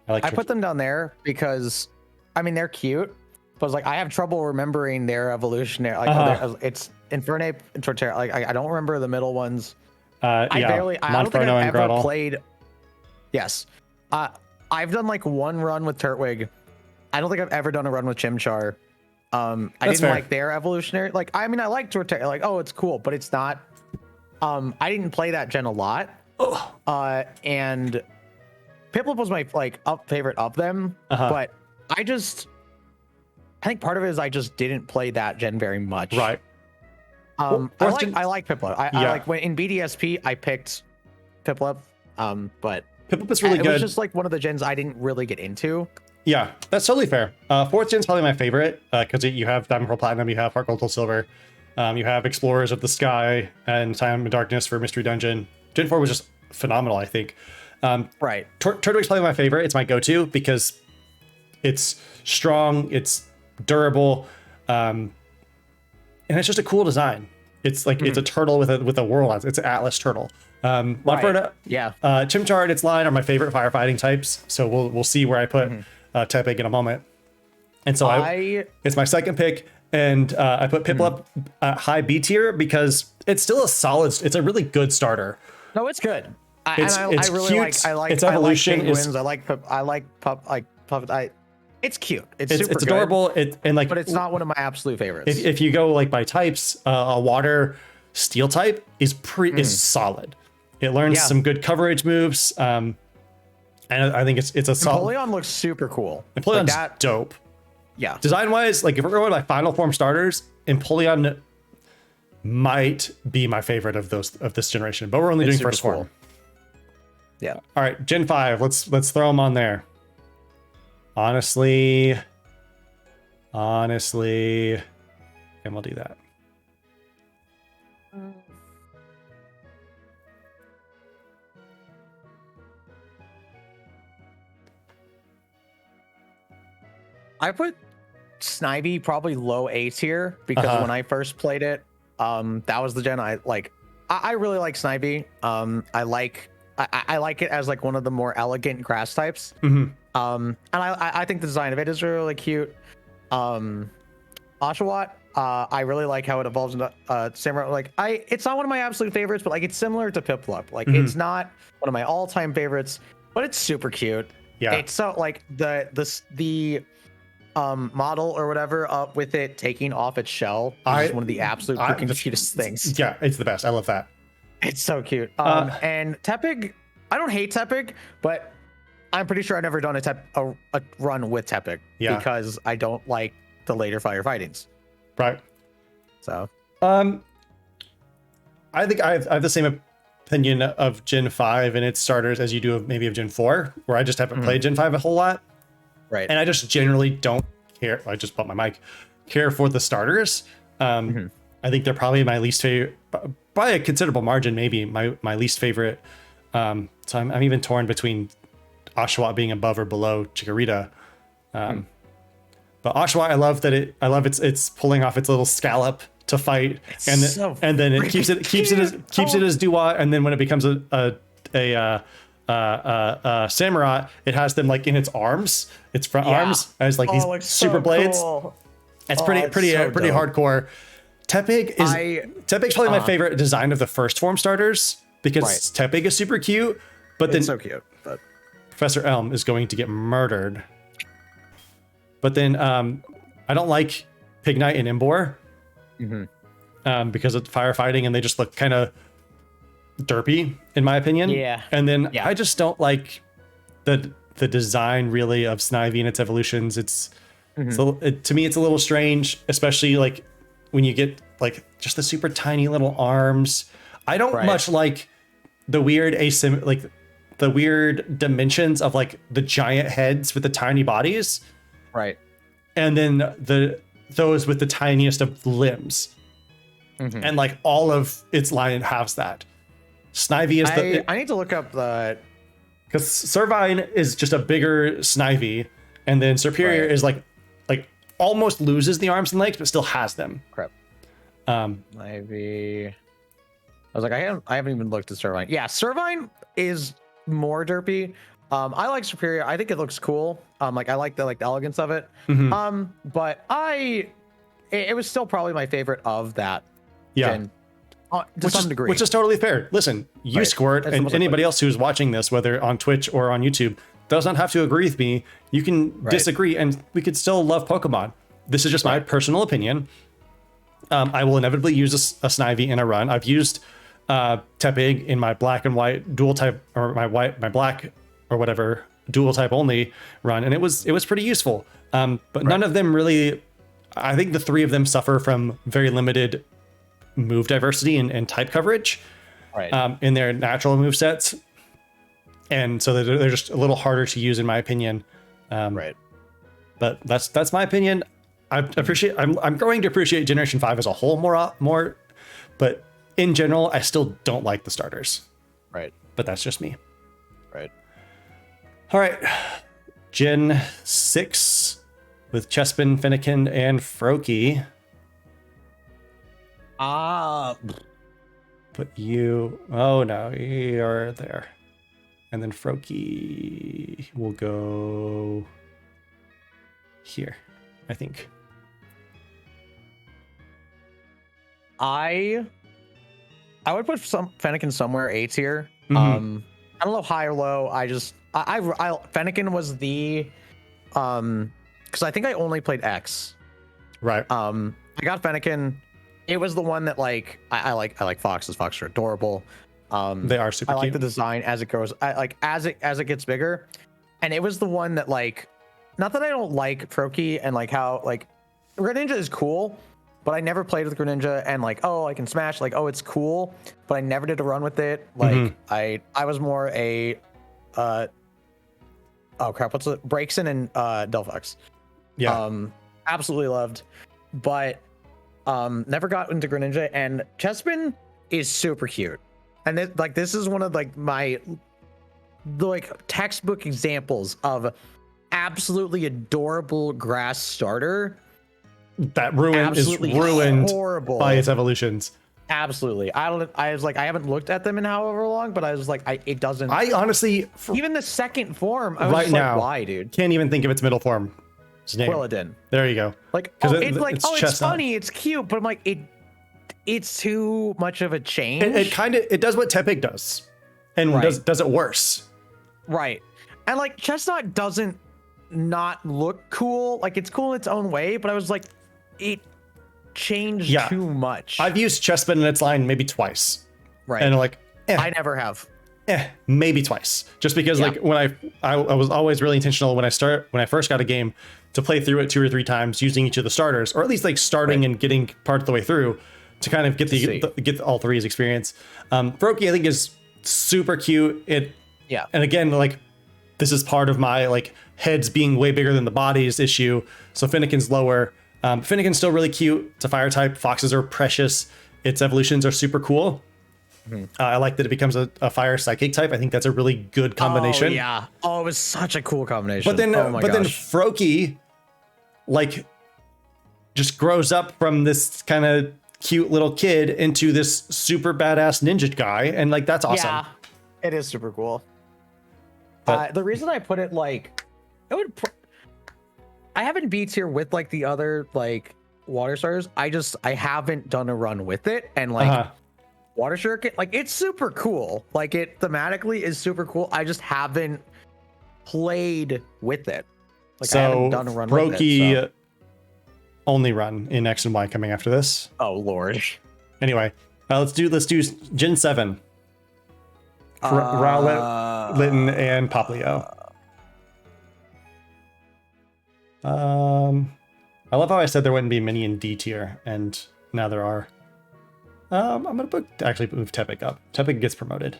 I put them down there because I mean they're cute, but like I have trouble remembering their evolutionary. Like it's Infernape and Torterra. Like I don't remember the middle ones. I don't think I've ever played. Yes, I've done like one run with Turtwig. I don't think I've ever done a run with Chimchar. I didn't like their evolutionary. Like I mean, I like Torterra. Like it's cool, but it's not. I didn't play that gen a lot. And Piplup was my favorite of them, but I think part of it is I just didn't play that gen very much. Right. I like Piplup. I like when in BDSP I picked Piplup. But Piplup is really good. It was just like one of the gens I didn't really get into. Yeah, that's totally fair. 4th gen is probably my favorite because you have Diamond, Pearl, Platinum, you have Heart Gold, Soul Silver, you have Explorers of the Sky and Time and Darkness for Mystery Dungeon. Gen 4 was just phenomenal, I think. Right. Turtwig's probably my favorite. It's my go-to because it's strong, it's durable, and it's just a cool design. It's like it's a turtle with a whirl. It's an Atlas turtle. Laferna, Chimchar and its line are my favorite firefighting types. So we'll see where I put Tepig in a moment. And so it's my second pick, and I put Piplup at high B tier because it's still it's a really good starter. No, it's good. It's really cute. I like its evolution penguins. It's cute. It's adorable. But it's not one of my absolute favorites. If you go like by types, a water steel type is solid. It learns some good coverage moves. And I think it's a solid. Empoleon looks super cool. Empoleon's dope. Yeah. Design wise, like if we're going by final form starters, Empoleon might be my favorite of this generation, but we're only doing first form. Yeah. All right, Gen 5. Let's throw them on there. Honestly, and we'll do that. I put Snivy probably low A tier because when I first played it, that was the gen I like. I really like Snivy. I like it as like one of the more elegant grass types. And I think the design of it is really cute. Oshawott, I really like how it evolves into Samurai. Like it's not one of my absolute favorites, but like it's similar to Piplup. Like it's not one of my all-time favorites, but it's super cute. Yeah. It's so like the model or whatever up with it taking off its shell is one of the absolute cutest things. Yeah, it's the best. I love that. It's so cute. And Tepig, I don't hate Tepig, but I'm pretty sure I've never done a run with Tepig because I don't like the later firefightings. Right. So I think I have the same opinion of Gen 5 and its starters as you do of maybe of Gen 4, where I just haven't played Gen 5 a whole lot. Right. And I just generally don't care. I just bought my mic. Care for the starters. I think they're probably my least favorite by a considerable margin, maybe my least favorite. So I'm even torn between Oshawott being above or below Chikorita. But Oshawott, I love it's pulling off its little scallop to fight, and then it keeps it as Dewott, and then when it becomes a Samurai, it has them like in its arms, its front arms as like these super blades. Cool. It's pretty hardcore. Tepig's probably my favorite design of the first form starters because Tepig is super cute, but then so cute. But Professor Elm is going to get murdered. But then I don't like Pignite and Imbor because of firefighting, and they just look kind of derpy in my opinion. Yeah. And then I just don't like the design really of Snivy and its evolutions. To me it's a little strange, especially like when you get like just the super tiny little arms. I don't much like the weird the weird dimensions of like the giant heads with the tiny bodies. Right. And then those with the tiniest of limbs. And like all of its line has that. Snivy is I need to look up the, because Servine is just a bigger Snivy, and then Serperior is like almost loses the arms and legs but still has them. Crap. Snivy. I was like, I haven't even looked at Servine. Yeah, Servine is more derpy. I like Serperior. I think it looks cool. Like I like the elegance of it. But it was still probably my favorite of that. Gen. To some degree. Which is totally fair. Listen, you Squirt and anybody else who's watching this, whether on Twitch or on YouTube, does not have to agree with me. You can disagree and we could still love Pokemon. This is just my personal opinion. I will inevitably use a Snivy in a run. I've used Tepig in my black and white dual type, or my black or whatever dual type only run, and it was pretty useful. But none of them really, I think the three of them suffer from very limited move diversity and type coverage in their natural move sets, and so they're just a little harder to use in my opinion. But that's my opinion. I'm going to appreciate Generation 5 as a whole more, but in general I still don't like the starters. But that's just me. All right, Gen 6 with Chespin, Fennekin, and Froakie. Put you. Oh no, you're there. And then Froakie will go here, I think. I would put Fennekin somewhere A tier. Mm-hmm. I don't know high or low. I Fennekin was the because I think I only played X. Right. I got Fennekin. It was the one that like I like foxes. Foxes are adorable. They are super I like cute. the design as it grows. I like as it gets bigger, and it was the one that like, not that I don't like Froakie and like how like Greninja is cool, but I never played with Greninja and like, oh, I can smash, like, oh, it's cool, but I never did a run with it. Like I was more a oh crap, what's it? Braixen and Delphox. Yeah. Absolutely loved, but never got into Greninja. And Chespin is super cute, and this is one of like my textbook examples of absolutely adorable grass starter that is ruined horrible by its evolutions. Absolutely. I was like, I haven't looked at them in however long, but I was like, it doesn't. I honestly, even the second form, I was right just now, like, why, dude? Can't even think of its middle form. Quilladin. There you go. Like, it's funny, it's cute, but I'm like, it's too much of a change. It does what Tepig does, and does it worse. Right. And like Chestnut doesn't not look cool. Like it's cool in its own way, but I was like, it changed too much. I've used Chespin in its line maybe twice. Right. And like, I never have. Maybe twice. Just because like when I was always really intentional when I first got a game to play through it 2 or 3 times using each of the starters, or at least like starting and getting part of the way through to kind of get all three's experience. Froakie I think is super cute. And again, like this is part of my like heads being way bigger than the bodies issue. So Finnegan's lower. Finnegan's still really cute. It's a fire type. Foxes are precious. Its evolutions are super cool. I like that it becomes a fire psychic type. I think that's a really good combination. Oh yeah. Oh, it was such a cool combination. But then, then Froakie, like, just grows up from this kind of cute little kid into this super badass ninja guy, and like that's awesome. Yeah, it is super cool. But the reason I put it like, I haven't B tier with like the other like water starters. I haven't done a run with it, and like. Water Shuriken, like it's super cool. Like it thematically is super cool. I just haven't played with it. Like so I haven't done a run with it. Only run in X and Y coming after this. Oh Lord. Anyway, let's do Gen 7. Rowlet, Litten, and Poplio. I love how I said there wouldn't be many in D tier, and now there are. I'm gonna move Tepig up. Tepig gets promoted.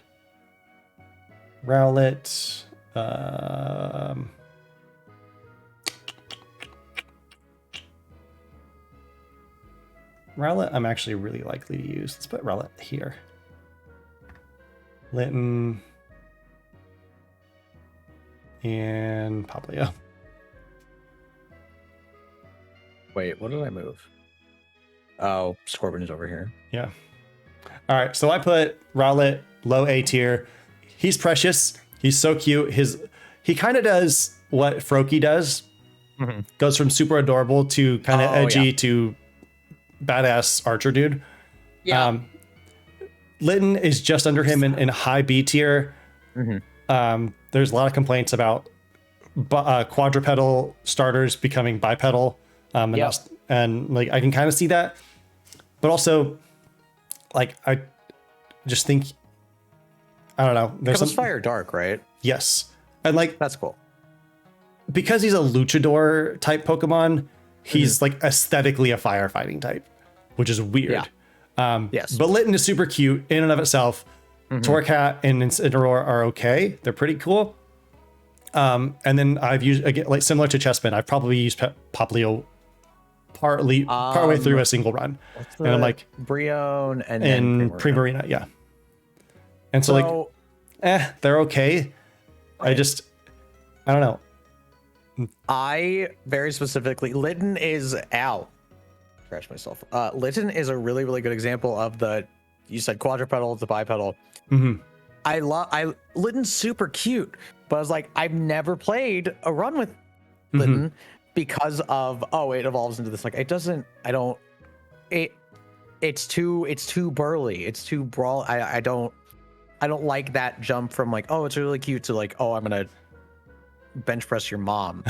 Rowlet. Rowlet, I'm actually really likely to use. Let's put Rowlet here. Litten. And Poplio. Wait, what did I move? Oh, Scorpion is over here. Yeah. All right, so I put Rowlet low A tier. He's precious. He's so cute. He kind of does what Froakie does. Goes from super adorable to kind of edgy to badass archer dude. Yeah. Litten is just under him in high B tier. There's a lot of complaints about quadrupedal starters becoming bipedal. And like I can kind of see that, but also like I just think I don't know. Because it's fire dark, right? Yes, and like that's cool because he's a luchador type Pokemon. He's like aesthetically a firefighting type, which is weird. Yes, but Litten is super cute in and of itself. Torcat and Incineroar are okay. They're pretty cool. And then I've used again like similar to Chespin. I've probably used Poplio partway through a single run, and I'm like Brion and Primarina, yeah. And so like, they're okay. I don't know. I very specifically, Litten is out. Scratch myself. Litten is a really, really good example of you said quadrupedal to bipedal. Litten's super cute, but I was like, I've never played a run with Litten because of, it evolves into this. Like, it's too burly. It's too brawl. I don't like that jump from like, it's really cute to like, I'm gonna bench press your mom.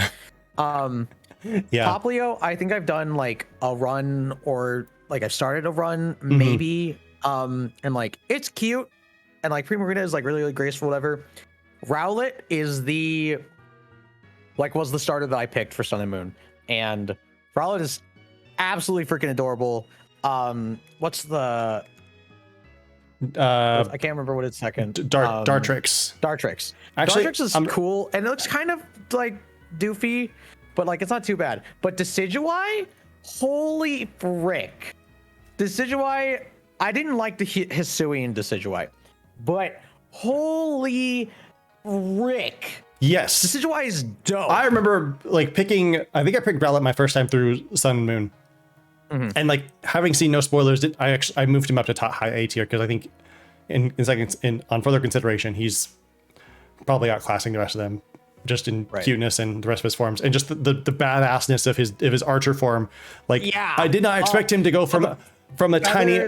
Poplio, I think I've done like a run, or like I've started a run maybe, and like it's cute, and like Primarina is like really, really graceful, whatever. Rowlet is was the starter that I picked for Sun and Moon, and Rowlet is absolutely freaking adorable. What's the I can't remember what it's second. Dartrix. Actually, Dartrix is cool, and it looks kind of like doofy, but like it's not too bad. But Decidueye, holy frick! Decidueye, I didn't like the Hisuian Decidueye, but holy frick! Yes, Decidueye is dope. I remember like picking. I think I picked Rowlet my first time through Sun and Moon. And like having seen no spoilers, I moved him up to high A tier because I think on further consideration, he's probably outclassing the rest of them just in cuteness and the rest of his forms, and just the badassness of his archer form. Like I did not expect him to go from a tiny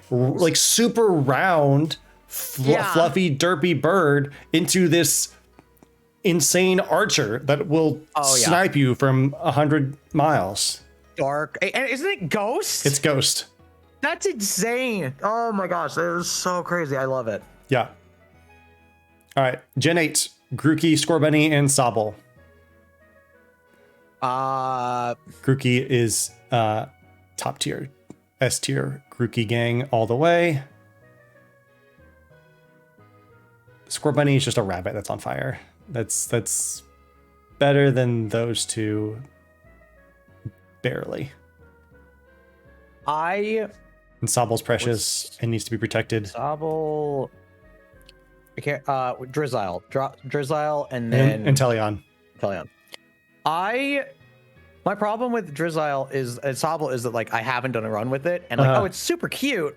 like super round fluffy derpy bird into this insane archer that will snipe you from 100 miles. Dark, and isn't it Ghost? It's Ghost. That's insane. Oh my gosh, that is so crazy. I love it. Yeah. All right, Gen 8, Grookey, Scorbunny, and Sobble. Grookey is top tier, S tier Grookey gang all the way. Scorbunny is just a rabbit that's on fire. That's better than those two. Barely. And Sobble's precious and needs to be protected. Sobble. I can't. Drizzile. Drizzile, and then Teleon. My problem with Drizzile is Sobble is that like I haven't done a run with it, and like it's super cute,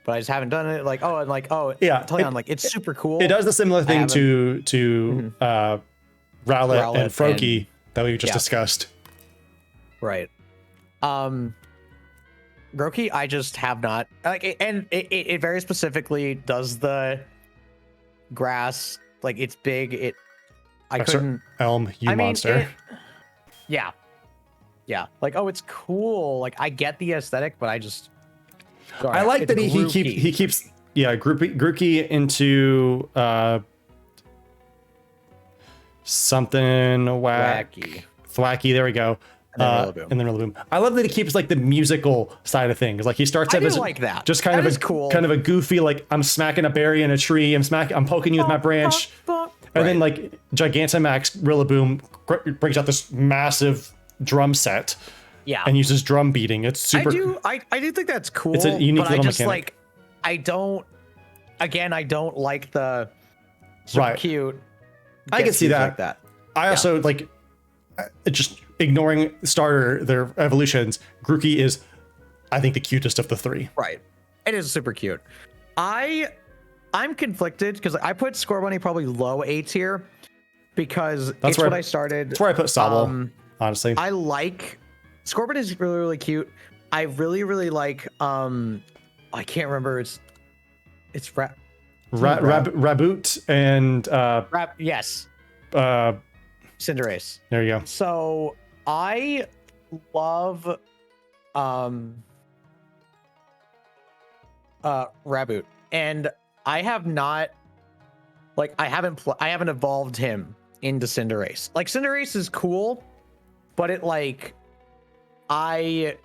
but I just haven't done it. Like Teleon, it's super cool. It does the similar thing to Rowlet and Froakie that we just discussed. Right. Grookey, I just have not like, and it very specifically does the grass, like it's big. I couldn't. Elm, monster. Yeah. Like, it's cool. Like I get the aesthetic, but I just. I like that he keeps Grookey into something wacky. Thwacky. There we go. And then Rillaboom. I love that he keeps like the musical side of things. Like he starts out as like that. Just kind of cool, kind of a goofy, like I'm smacking a berry in a tree. I'm poking you with my branch, and then like Gigantamax Rillaboom brings out this massive drum set. Yeah, and uses drum beating. It's super. I do think that's cool. It's a unique but little I just mechanic. I don't like the super cute. I can see that. Like that. I also like just ignoring their evolutions. Grookey is, I think, the cutest of the three. Right. It is super cute. I'm conflicted because I put Scorbunny probably low A tier because that's what I started. That's where I put Sobble, honestly. I like Scorbunny is really, really cute. I really, really like I can't remember. It's Raboot and yes. Cinderace. There you go. So I love Raboot, and I have not I haven't evolved him into Cinderace. Like Cinderace is cool, but it Raboot, I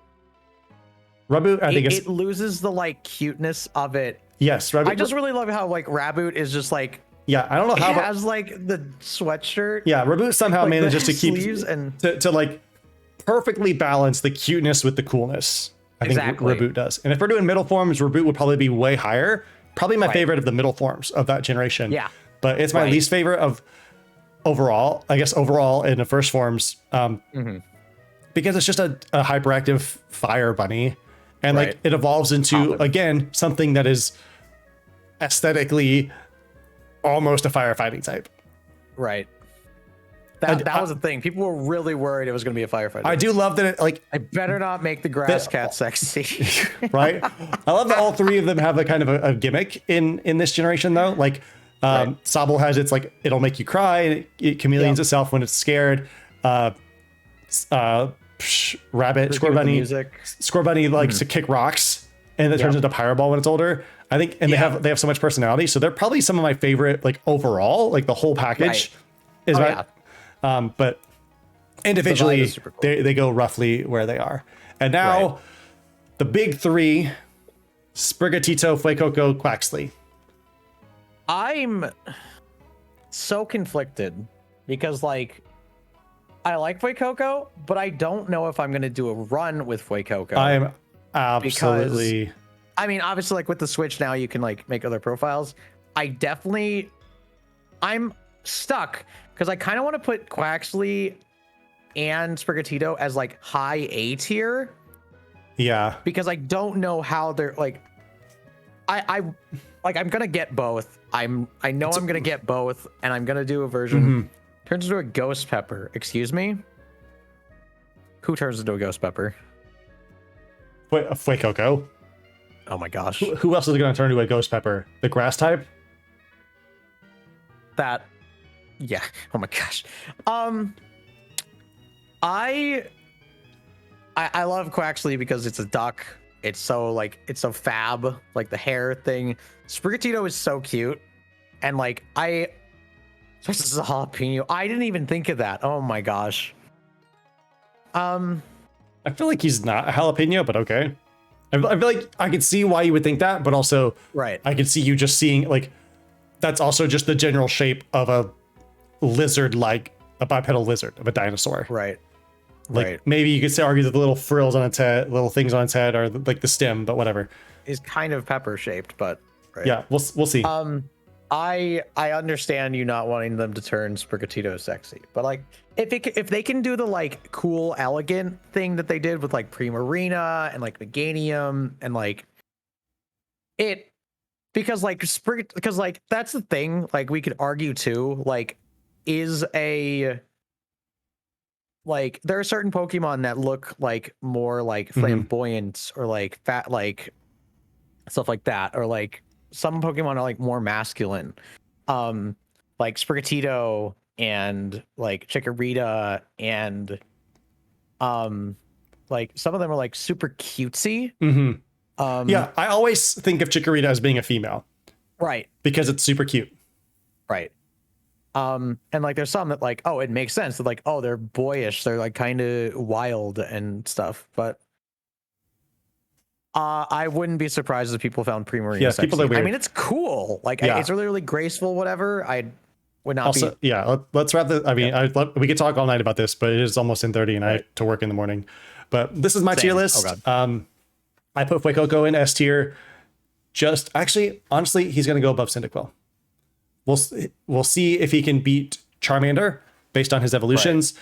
think it loses the cuteness of it. Yes, Raboot. I just really love how Raboot is just yeah, I don't know how. He has the sweatshirt. Yeah, Raboot somehow manages to keep to perfectly balance the cuteness with the coolness. I think Raboot does. And if we're doing middle forms, Raboot would probably be way higher. Probably my favorite of the middle forms of that generation. Yeah, but it's my least favorite of overall. I guess overall in the first forms. because it's just a hyperactive fire bunny, and like Right. it evolves into Awesome. again something that is aesthetically almost a firefighting type. Right. That was the thing. People were really worried it was going to be a firefighter. I do love that it, like, I better not make the grass cat sexy. right? I love that all three of them have a kind of a gimmick in this generation, though. Like, Sobble has its like it'll make you cry, and it chameleons itself when it's scared. Rabbit, Squirrel Bunny, Squirrel Bunny likes to kick rocks, and it turns into Pyro when it's older. I think, and they have so much personality, so they're probably some of my favorite, like overall, like the whole package is but individually cool. they go roughly where they are. And now the big three: Sprigatito, Fuecoco, Quaxly. I'm so conflicted because like I like Fuecoco, but I don't know if I'm gonna do a run with Fuecoco. I'm absolutely because, I mean, obviously, like with the Switch now, you can like make other profiles. I'm stuck because I kind of want to put Quaxly and Sprigatito as like high A tier. Yeah. Because I don't know how they're like. I'm gonna get both. I know I'm gonna get both, and I'm gonna do a version. Turns into a ghost pepper. Excuse me. Who turns into a ghost pepper? Fuecoco. Oh my gosh. Who else is going to turn into a ghost pepper? The grass type? Yeah. Oh my gosh. I love Quaxly because it's a duck. It's so fab, like the hair thing. Sprigatito is so cute, and like this is a jalapeno. I didn't even think of that. Oh my gosh. I feel like he's not a jalapeno, but okay. I feel like I could see why you would think that, but also I could see you just seeing like that's also just the general shape of a lizard, like a bipedal lizard of a dinosaur. Right. Like maybe you could say argue that the little frills on its head, little things on its head, are like the stem, but whatever. Is kind of pepper shaped, but yeah, we'll see. I understand you not wanting them to turn Sprigatito sexy, but like if they can do the like cool elegant thing that they did with like Primarina and like Meganium and like it, because like that's the thing, like we could argue too, like like there are certain Pokemon that look like more like flamboyant or like fat, like stuff like that, or like some Pokemon are like more masculine, like Sprigatito and like Chikorita, and like some of them are like super cutesy. Yeah, I always think of Chikorita as being a female, right? Because it's super cute, right? And like there's some that like, oh, it makes sense that like, oh, they're boyish, they're like kind of wild and stuff, but I wouldn't be surprised if people found Primarina sexy. People are weird. I mean, it's cool. Like, it's really, really graceful, whatever. I would not also, be... Yeah, let's wrap the... I mean, we could talk all night about this, but it is almost 10:30 and I have to work in the morning. But this is my tier list. Oh, God. I put Fuecoco in S tier. Honestly, he's going to go above Cyndaquil. We'll see if he can beat Charmander based on his evolutions.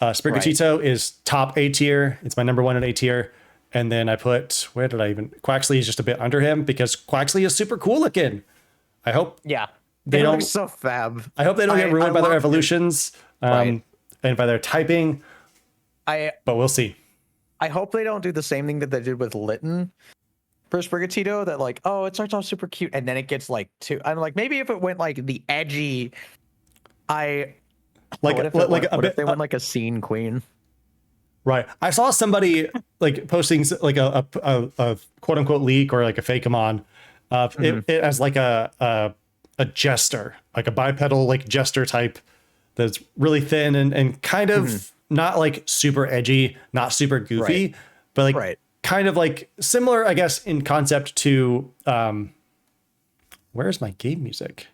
Sprigatito is top A tier. It's my number one in A tier. And then I put, Quaxly is just a bit under him because Quaxly is super cool looking. I hope they don't so fab. I hope they don't get ruined by their evolutions and by their typing. But we'll see. I hope they don't do the same thing that they did with Litten for Sprigatito, that like, oh, it starts off super cute and then it gets like I'm like, maybe if it went like the edgy, what if they went like a scene queen? Right. I saw somebody like posting like a quote unquote leak or like a Fakeamon it as like a jester, like a bipedal like jester type that's really thin and kind of not like super edgy, not super goofy, but like kind of like similar, I guess, in concept to where's my game music?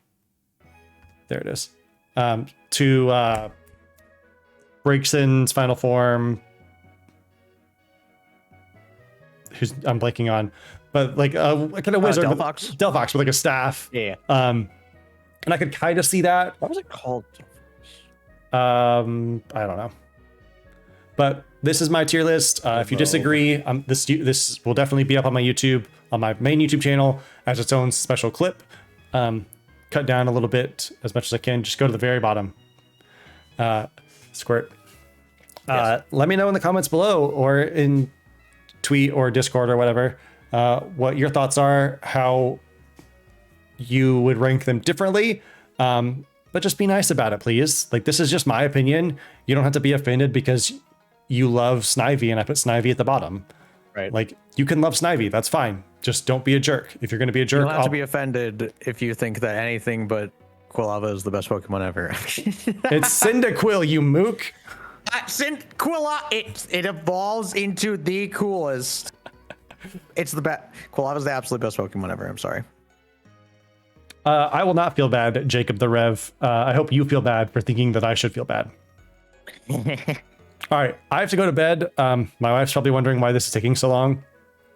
There it is. To Braixen's final form. I'm blanking on, but like a kind of wizard, Delphox with like a staff. Yeah. And I could kind of see that. What was it called? I don't know. But this is my tier list. If you disagree, this will definitely be up on my YouTube, on my main YouTube channel as its own special clip. Cut down a little bit as much as I can. Just go to the very bottom. Squirt. Yes. Let me know in the comments below or in tweet or Discord or whatever what your thoughts are, how you would rank them differently. But just be nice about it, please. Like, this is just my opinion. You don't have to be offended because you love Snivy and I put Snivy at the bottom. Right. Like, you can love Snivy. That's fine. Just don't be a jerk. If you're going to be a jerk, You don't have to be offended if you think that anything but Quilava is the best Pokemon ever. It's Cyndaquil, you mook. It evolves into the coolest. It's the best. Quilava's the absolute best Pokemon ever. I'm sorry. I will not feel bad, Jacob the Rev. I hope you feel bad for thinking that I should feel bad. All right, I have to go to bed. My wife's probably wondering why this is taking so long.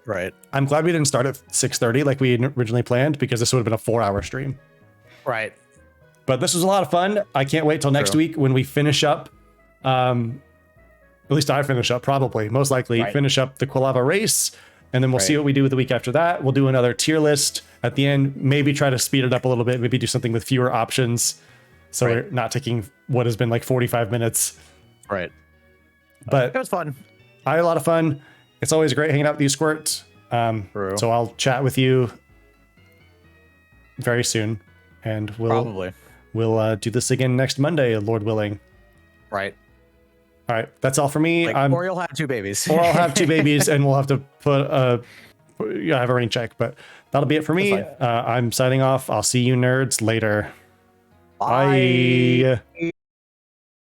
Right. I'm glad we didn't start at 6:30 like we had originally planned, because this would have been a 4-hour stream. Right. But this was a lot of fun. I can't wait till next week when we finish up. At least I finish up, probably, most likely finish up the Quilava race. And then we'll see what we do with the week after that. We'll do another tier list at the end, maybe try to speed it up a little bit, maybe do something with fewer options. So we're not taking what has been like 45 minutes. Right. But it was fun. I had a lot of fun. It's always great hanging out with you, Squirt. So I'll chat with you very soon. And we'll do this again next Monday, Lord willing. Right. All right, that's all for me. Or you'll have 2 babies. Or I'll have 2 babies, and we'll have to put I have a rain check, but that'll be it for me. I'm signing off. I'll see you nerds later. Bye.